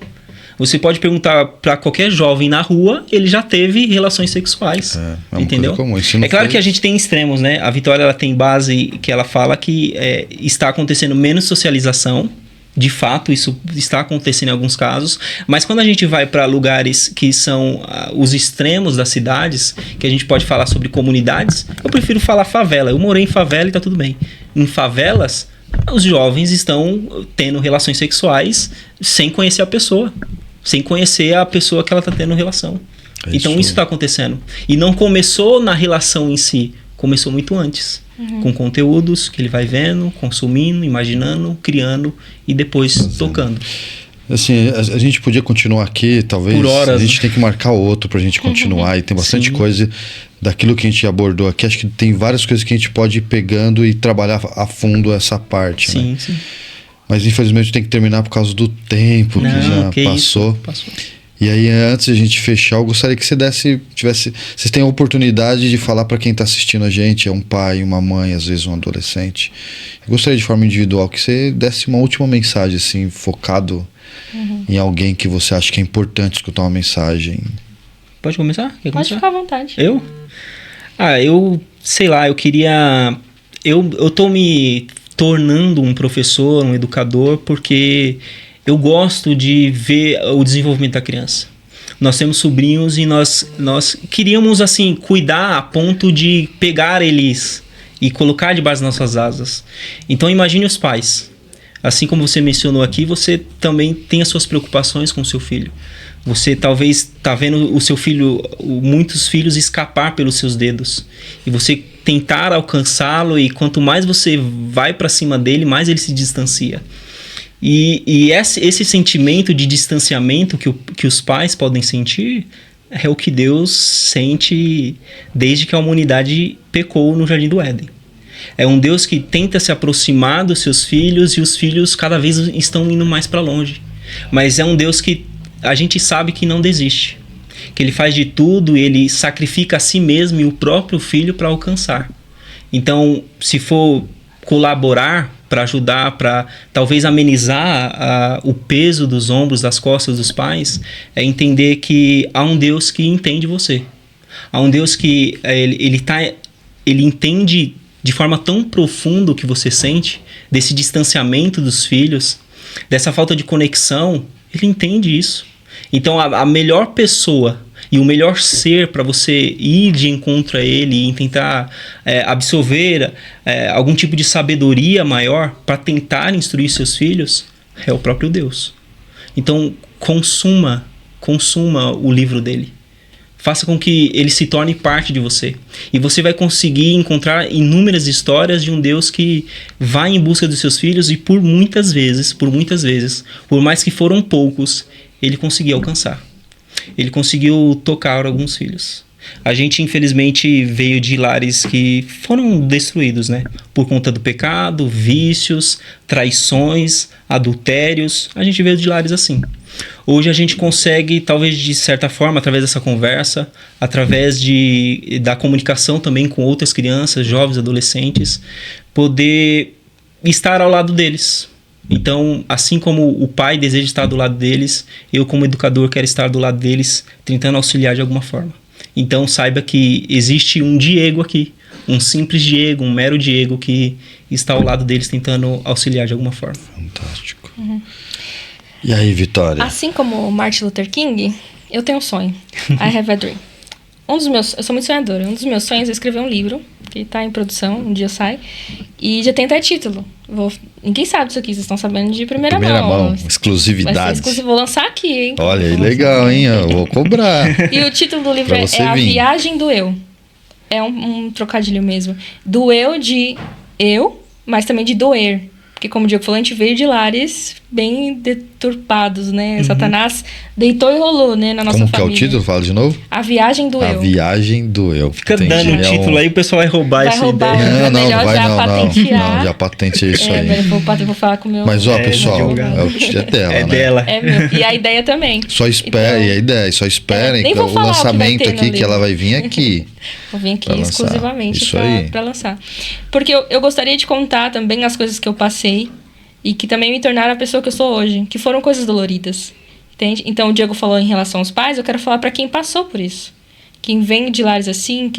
Você pode perguntar para qualquer jovem na rua, ele já teve relações sexuais, entendeu? É claro que a gente tem extremos, né? A Vitória ela tem base que ela fala que está acontecendo menos socialização De fato, isso está acontecendo em alguns casos, mas quando a gente vai para lugares que são os extremos das cidades, que a gente pode falar sobre comunidades, eu prefiro falar favela. Eu morei em favela e tá tudo bem. Em favelas, os jovens estão tendo relações sexuais sem conhecer a pessoa, sem conhecer a pessoa que ela está tendo relação. Então isso está acontecendo. E não começou na relação em si, começou muito antes. Com conteúdos que ele vai vendo, consumindo, imaginando, criando e depois tocando. Assim, a gente podia continuar aqui, talvez. Por horas. A gente tem que marcar outro pra gente continuar. E tem bastante coisa daquilo que a gente abordou aqui. Acho que tem várias coisas que a gente pode ir pegando e trabalhar a fundo essa parte. Sim, né? sim. Mas infelizmente tem que terminar por causa do tempo que já passou. Passou. E aí, antes de a gente fechar, eu gostaria que você vocês tenham a oportunidade de falar para quem está assistindo a gente, é um pai, uma mãe, às vezes um adolescente. Eu gostaria de forma individual que você desse uma última mensagem, assim, focado em alguém que você acha que é importante escutar uma mensagem. Pode começar? Quer começar? Pode ficar à vontade. Eu? Eu sei lá, eu queria... Eu tô me tornando um professor, um educador, porque... eu gosto de ver o desenvolvimento da criança. Nós temos sobrinhos e nós queríamos, assim, cuidar a ponto de pegar eles e colocar debaixo das nossas asas. Então, imagine os pais. Assim como você mencionou aqui, você também tem as suas preocupações com o seu filho. Você talvez está vendo o seu filho, muitos filhos, escapar pelos seus dedos. E você tentar alcançá-lo, e quanto mais você vai para cima dele, mais ele se distancia. E esse sentimento de distanciamento que os pais podem sentir é o que Deus sente desde que a humanidade pecou no Jardim do Éden. É um Deus que tenta se aproximar dos seus filhos e os filhos cada vez estão indo mais para longe. Mas é um Deus que a gente sabe que não desiste. Que ele faz de tudo, ele sacrifica a si mesmo e o próprio filho para alcançar. Então, se for colaborar para ajudar, para talvez amenizar o peso dos ombros, das costas dos pais, é entender que há um Deus que entende você. Há um Deus que ele entende de forma tão profunda o que você sente, desse distanciamento dos filhos, dessa falta de conexão, ele entende isso. Então a melhor pessoa e o melhor ser para você ir de encontro a ele e tentar absorver algum tipo de sabedoria maior para tentar instruir seus filhos é o próprio Deus. Então consuma o livro dele. Faça com que ele se torne parte de você. E você vai conseguir encontrar inúmeras histórias de um Deus que vai em busca dos seus filhos e por muitas vezes, por mais que foram poucos, ele conseguiu alcançar. Ele conseguiu tocar alguns filhos. A gente, infelizmente, veio de lares que foram destruídos, né? Por conta do pecado, vícios, traições, adultérios. A gente veio de lares assim. Hoje a gente consegue, talvez de certa forma, através dessa conversa, através da comunicação também com outras crianças, jovens, adolescentes, poder estar ao lado deles. Então, assim como o pai deseja estar do lado deles, eu como educador quero estar do lado deles, tentando auxiliar de alguma forma. Então, saiba que existe um Diego aqui, um simples Diego, um mero Diego que está ao lado deles tentando auxiliar de alguma forma. Fantástico. E aí, Vitória? Assim como Martin Luther King, eu tenho um sonho. I have a dream. Eu sou muito sonhadora. Um dos meus sonhos é escrever um livro, que está em produção, um dia sai, e já tem até título. Ninguém sabe disso aqui, vocês estão sabendo de primeira mão. Exclusividade. Vai ser exclusivo, vou lançar aqui, hein? Olha aí, legal, hein? Eu vou cobrar. E o título do livro é A Viagem do Eu. É um trocadilho mesmo. Do eu de eu, mas também de doer. Porque, como o Diego falou, a gente veio de lares bem deturpados, né? Satanás deitou e rolou, né, na nossa família. Como que é o título? Fala de novo. A Viagem do Eu. A Viagem do Eu. Fica dando o título aí, o pessoal vai roubar essa ideia. Não vai patentear. não, já patenteei isso aí. Vou falar com o meu... Mas, pessoal, é dela, é né? dela. É meu. E a ideia também. Só esperem, então, a ideia, só esperem nem vou o falar lançamento o que vai ter aqui, que ela vai vir aqui. Vou vir aqui exclusivamente para lançar. Porque eu gostaria de contar também as coisas que eu passei e que também me tornaram a pessoa que eu sou hoje, que foram coisas doloridas, entende? Então, o Diego falou em relação aos pais, eu quero falar para quem passou por isso, quem vem de lares assim,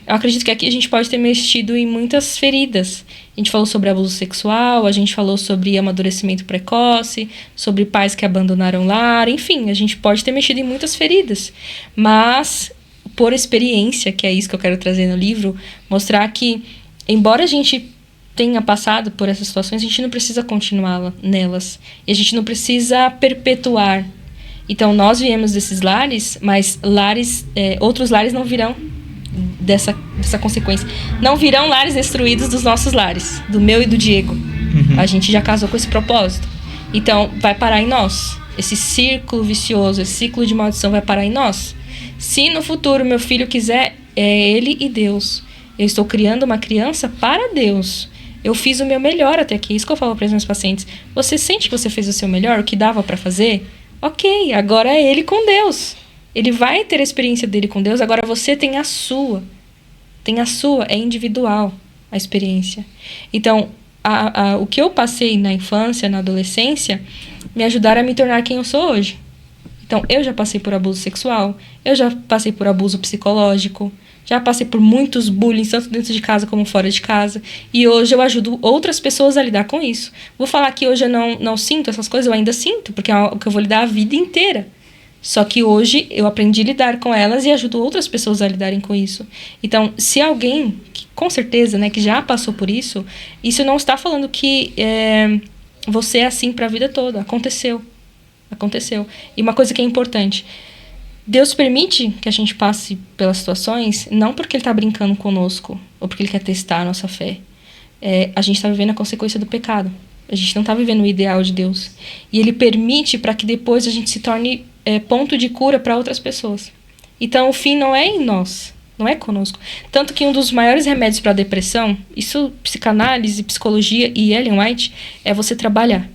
eu acredito que aqui a gente pode ter mexido em muitas feridas. A gente falou sobre abuso sexual, a gente falou sobre amadurecimento precoce, sobre pais que abandonaram o lar, enfim, a gente pode ter mexido em muitas feridas. Mas, por experiência, que é isso que eu quero trazer no livro, mostrar que, embora a gente tenha passado por essas situações, a gente não precisa continuar nelas. E a gente não precisa perpetuar. Então, nós viemos desses lares, mas outros lares não virão dessa consequência. Não virão lares destruídos dos nossos lares, do meu e do Diego. A gente já casou com esse propósito. Então, vai parar em nós. Esse círculo vicioso, esse ciclo de maldição vai parar em nós. Se no futuro meu filho quiser, é ele e Deus. Eu estou criando uma criança para Deus. Eu fiz o meu melhor até aqui. Isso que eu falo para os meus pacientes. Você sente que você fez o seu melhor, o que dava para fazer? Ok, agora é ele com Deus. Ele vai ter a experiência dele com Deus, agora você tem a sua. Tem a sua, é individual a experiência. Então, o que eu passei na infância, na adolescência, me ajudaram a me tornar quem eu sou hoje. Então, eu já passei por abuso sexual, eu já passei por abuso psicológico, já passei por muitos bullying, tanto dentro de casa como fora de casa. E hoje eu ajudo outras pessoas a lidar com isso. Vou falar que hoje eu não sinto essas coisas, eu ainda sinto, porque é algo que eu vou lidar a vida inteira. Só que hoje eu aprendi a lidar com elas e ajudo outras pessoas a lidarem com isso. Então, se alguém, com certeza, né, que já passou por isso não está falando que você é assim para a vida toda. Aconteceu. E uma coisa que é importante, Deus permite que a gente passe pelas situações não porque Ele está brincando conosco ou porque Ele quer testar a nossa fé. A gente está vivendo a consequência do pecado. A gente não está vivendo o ideal de Deus. E Ele permite para que depois a gente se torne ponto de cura para outras pessoas. Então, o fim não é em nós, não é conosco. Tanto que um dos maiores remédios para a depressão, isso psicanálise, psicologia e Ellen White, é você trabalhar.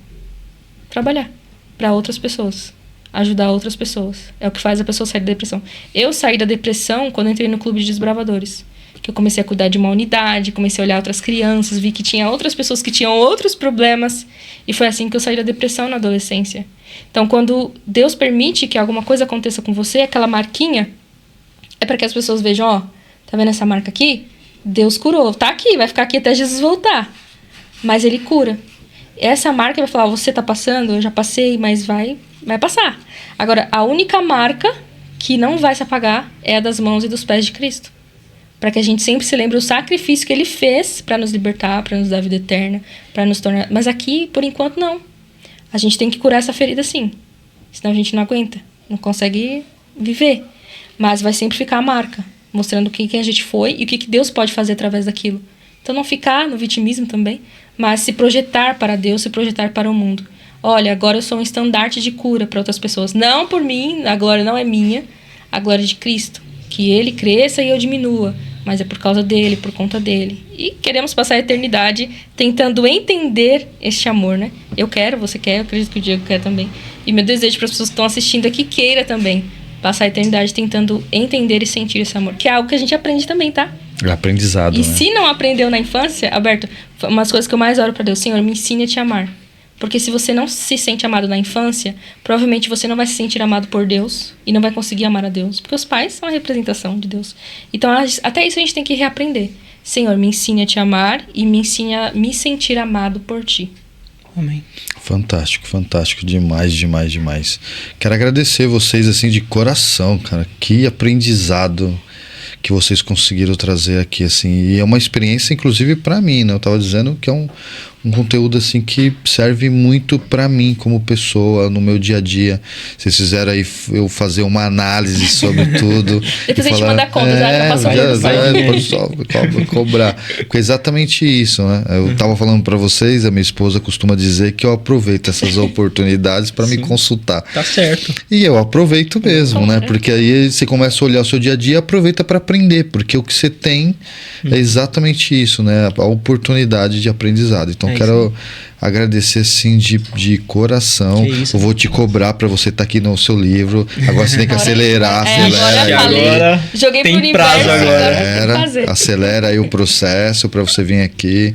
Trabalhar para outras pessoas. Ajudar outras pessoas. É o que faz a pessoa sair da depressão. Eu saí da depressão quando entrei no Clube de Desbravadores. Que eu comecei a cuidar de uma unidade, comecei a olhar outras crianças, vi que tinha outras pessoas que tinham outros problemas. E foi assim que eu saí da depressão na adolescência. Então, quando Deus permite que alguma coisa aconteça com você, aquela marquinha, é para que as pessoas vejam, ó, tá vendo essa marca aqui? Deus curou, tá aqui, vai ficar aqui até Jesus voltar. Mas Ele cura. Essa marca vai falar, você tá passando? Eu já passei, mas vai passar. Agora, a única marca que não vai se apagar é a das mãos e dos pés de Cristo. Para que a gente sempre se lembre o sacrifício que Ele fez para nos libertar, para nos dar vida eterna, para nos tornar... Mas aqui, por enquanto, não. A gente tem que curar essa ferida, sim. Senão a gente não aguenta, não consegue viver. Mas vai sempre ficar a marca, mostrando quem a gente foi e o que Deus pode fazer através daquilo. Então não ficar no vitimismo também, mas se projetar para Deus, se projetar para o mundo. Olha, agora eu sou um estandarte de cura para outras pessoas. Não por mim, a glória não é minha, a glória é de Cristo. Que Ele cresça e eu diminua. Mas é por causa dele, por conta dele. E queremos passar a eternidade tentando entender este amor, né? Eu quero, você quer, eu acredito que o Diego quer também. E meu desejo para as pessoas que estão assistindo aqui queira também passar a eternidade tentando entender e sentir esse amor. Que é algo que a gente aprende também, tá? É aprendizado, E né? se não aprendeu na infância, Alberto, umas coisas que eu mais oro para Deus. Senhor, me ensine a te amar. Porque se você não se sente amado na infância, provavelmente você não vai se sentir amado por Deus e não vai conseguir amar a Deus. Porque os pais são a representação de Deus. Então, até isso a gente tem que reaprender. Senhor, me ensine a te amar e me ensine a me sentir amado por ti. Amém. Fantástico, fantástico. Demais, demais, demais. Quero agradecer vocês, assim, de coração, cara. Que aprendizado que vocês conseguiram trazer aqui, assim. E é uma experiência, inclusive, para mim, né? Eu tava dizendo que é um conteúdo, assim, que serve muito para mim como pessoa, no meu dia a dia. Vocês fizeram aí eu fazer uma análise sobre tudo. Depois a gente manda conta, já passou. Pode cobrar. Porque é exatamente isso, né? Eu tava falando para vocês, a minha esposa costuma dizer que eu aproveito essas oportunidades para me consultar. Tá certo. E eu aproveito mesmo, né? Porque aí você começa a olhar o seu dia a dia e aproveita para aprender, porque o que você tem é exatamente isso, né? A oportunidade de aprendizado. Então, quero agradecer, assim, de coração. Isso, eu vou te cobrar para você estar aqui no seu livro. Agora você tem que acelerar, acelera. Agora joguei tem pro universo, prazo agora. tem que fazer. Acelera aí o processo para você vir aqui.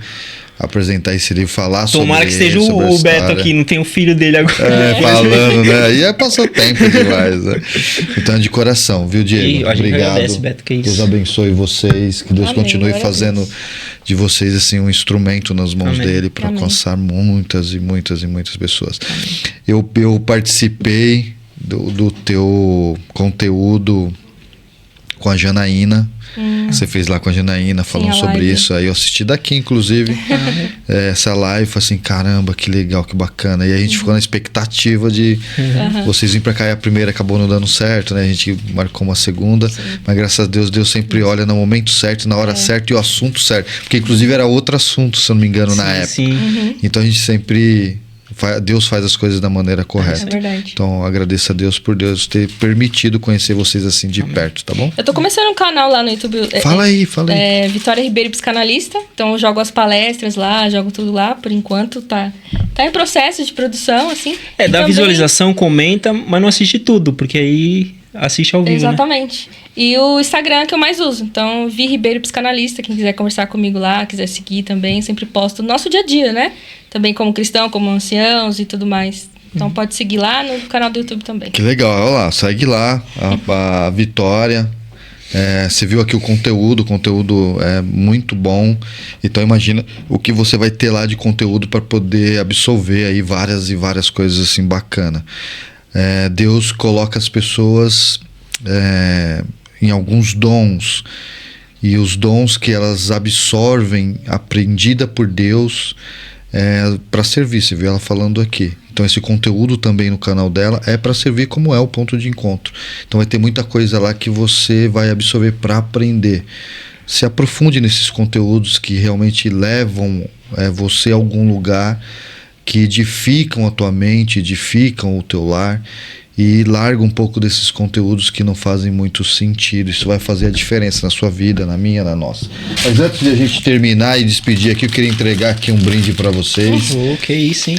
apresentar esse livro, falar sobre Tomara que seja sobre a o Beto história. aqui, não tem o filho dele agora. Falando, né? Aí é passou tempo demais, né? Então, de coração, viu, Diego? A gente Obrigado. agradece, Beto, que é isso. Deus abençoe vocês, que Deus Amém, continue glória a fazendo Deus. de vocês assim um instrumento nas mãos Amém. dele para Amém. alcançar muitas e muitas e muitas pessoas. Eu participei do teu conteúdo com a Janaína. Você fez lá com a Janaína falando a sobre live. isso. Aí eu assisti daqui, inclusive, essa live. Falei assim, caramba, que legal, que bacana. E aí a gente ficou na expectativa de vocês virem pra cá. E a primeira acabou não dando certo, né? A gente marcou uma segunda. Mas graças a Deus, Deus sempre olha no momento certo, na hora certa e o assunto certo. Porque inclusive era outro assunto, se eu não me engano, na época. Sim. Então a gente sempre... Deus faz as coisas da maneira É correta. verdade. Então agradeço a Deus por Deus ter permitido conhecer vocês assim de perto, tá bom? Eu tô começando um canal lá no YouTube. Fala aí. Vitória Ribeiro Psicanalista. Então eu jogo as palestras lá, jogo tudo lá. Por enquanto tá em processo de produção, assim. Dá E também- visualização, comenta, mas não assiste tudo, porque aí assiste ao vivo, né? Exatamente. E o Instagram que eu mais uso. Então, Vi Ribeiro Psicanalista. Quem quiser conversar comigo lá, quiser seguir também, sempre posto o nosso dia a dia, né? Também como cristão, como anciãos e tudo mais. Então pode seguir lá no canal do YouTube também. Que legal, olha lá, segue lá a Vitória. Você viu aqui o conteúdo é muito bom. Então imagina o que você vai ter lá de conteúdo para poder absorver aí várias e várias coisas assim bacana. Deus coloca as pessoas em alguns dons. E os dons que elas absorvem, aprendida por Deus, para servir. Você viu ela falando aqui. Então esse conteúdo também no canal dela é para servir como é o ponto de encontro. Então vai ter muita coisa lá que você vai absorver para aprender. Se aprofunde nesses conteúdos que realmente levam você a algum lugar, que edificam a tua mente, edificam o teu lar, e larga um pouco desses conteúdos que não fazem muito sentido. Isso vai fazer a diferença na sua vida, na minha, na nossa. Mas antes de a gente terminar e despedir aqui, eu queria entregar aqui um brinde para vocês. Que isso, hein?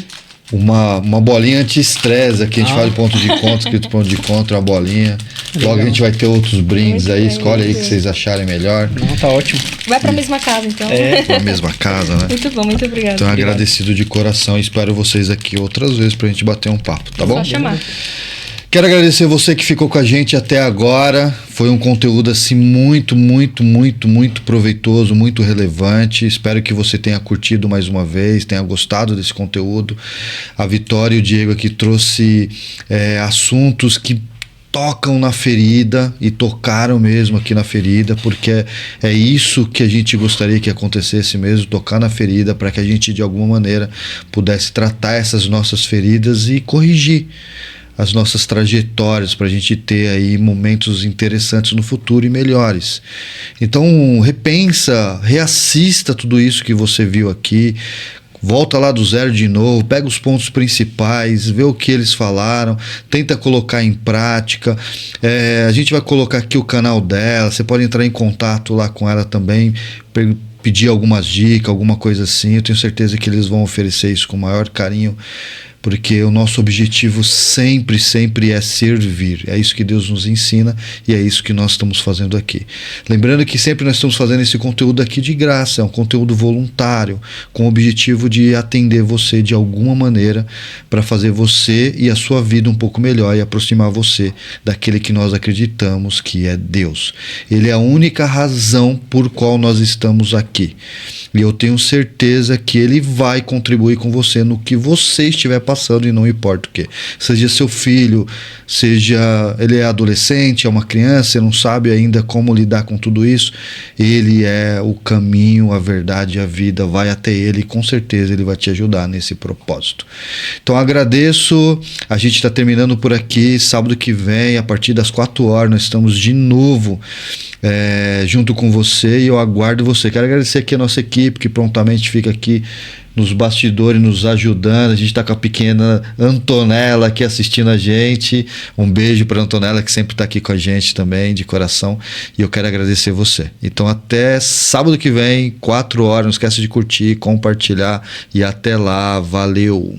Uma bolinha anti-estresse aqui, a gente fala de ponto de encontro, escrito ponto de encontro, uma bolinha. Logo a gente vai ter outros brindes Muito aí, bem, escolhe aí muito que bem. vocês acharem melhor. Não, tá ótimo. Vai pra mesma casa, então. Na mesma casa, né? Muito bom, muito obrigada. Então agradecido de coração e espero vocês aqui outras vezes pra gente bater um papo, tá bom? Só chamar. Quero agradecer você que ficou com a gente até agora. Foi um conteúdo assim muito proveitoso, muito relevante. Espero que você tenha curtido mais uma vez, tenha gostado desse conteúdo. A Vitória e o Diego aqui trouxe assuntos que tocam na ferida e tocaram mesmo aqui na ferida, porque é isso que a gente gostaria que acontecesse mesmo, tocar na ferida, para que a gente de alguma maneira pudesse tratar essas nossas feridas e corrigir as nossas trajetórias, para a gente ter aí momentos interessantes no futuro e melhores. Então repensa, reassista tudo isso que você viu aqui, volta lá do zero de novo, pega os pontos principais, vê o que eles falaram, tenta colocar em prática. A gente vai colocar aqui o canal dela, você pode entrar em contato lá com ela também, pedir algumas dicas, alguma coisa assim. Eu tenho certeza que eles vão oferecer isso com o maior carinho, porque o nosso objetivo sempre é servir. É isso que Deus nos ensina e é isso que nós estamos fazendo aqui. Lembrando que sempre nós estamos fazendo esse conteúdo aqui de graça, é um conteúdo voluntário, com o objetivo de atender você de alguma maneira, para fazer você e a sua vida um pouco melhor e aproximar você daquele que nós acreditamos que é Deus. Ele é a única razão por qual nós estamos aqui. E eu tenho certeza que ele vai contribuir com você no que você estiver passando, e não importa o que. Seja seu filho, seja ele é adolescente, é uma criança, você não sabe ainda como lidar com tudo isso, ele é o caminho, a verdade e a vida. Vai até ele e com certeza ele vai te ajudar nesse propósito. Então agradeço, a gente está terminando por aqui. Sábado que vem, a partir das 4 horas, nós estamos de novo junto com você, e eu aguardo você. Quero agradecer aqui a nossa equipe que prontamente fica aqui nos bastidores nos ajudando. A gente está com a pequena Antonella aqui assistindo a gente. Um beijo para Antonella, que sempre está aqui com a gente também, de coração, e eu quero agradecer você. Então até sábado que vem, 4 horas, não esquece de curtir, compartilhar, e até lá, valeu!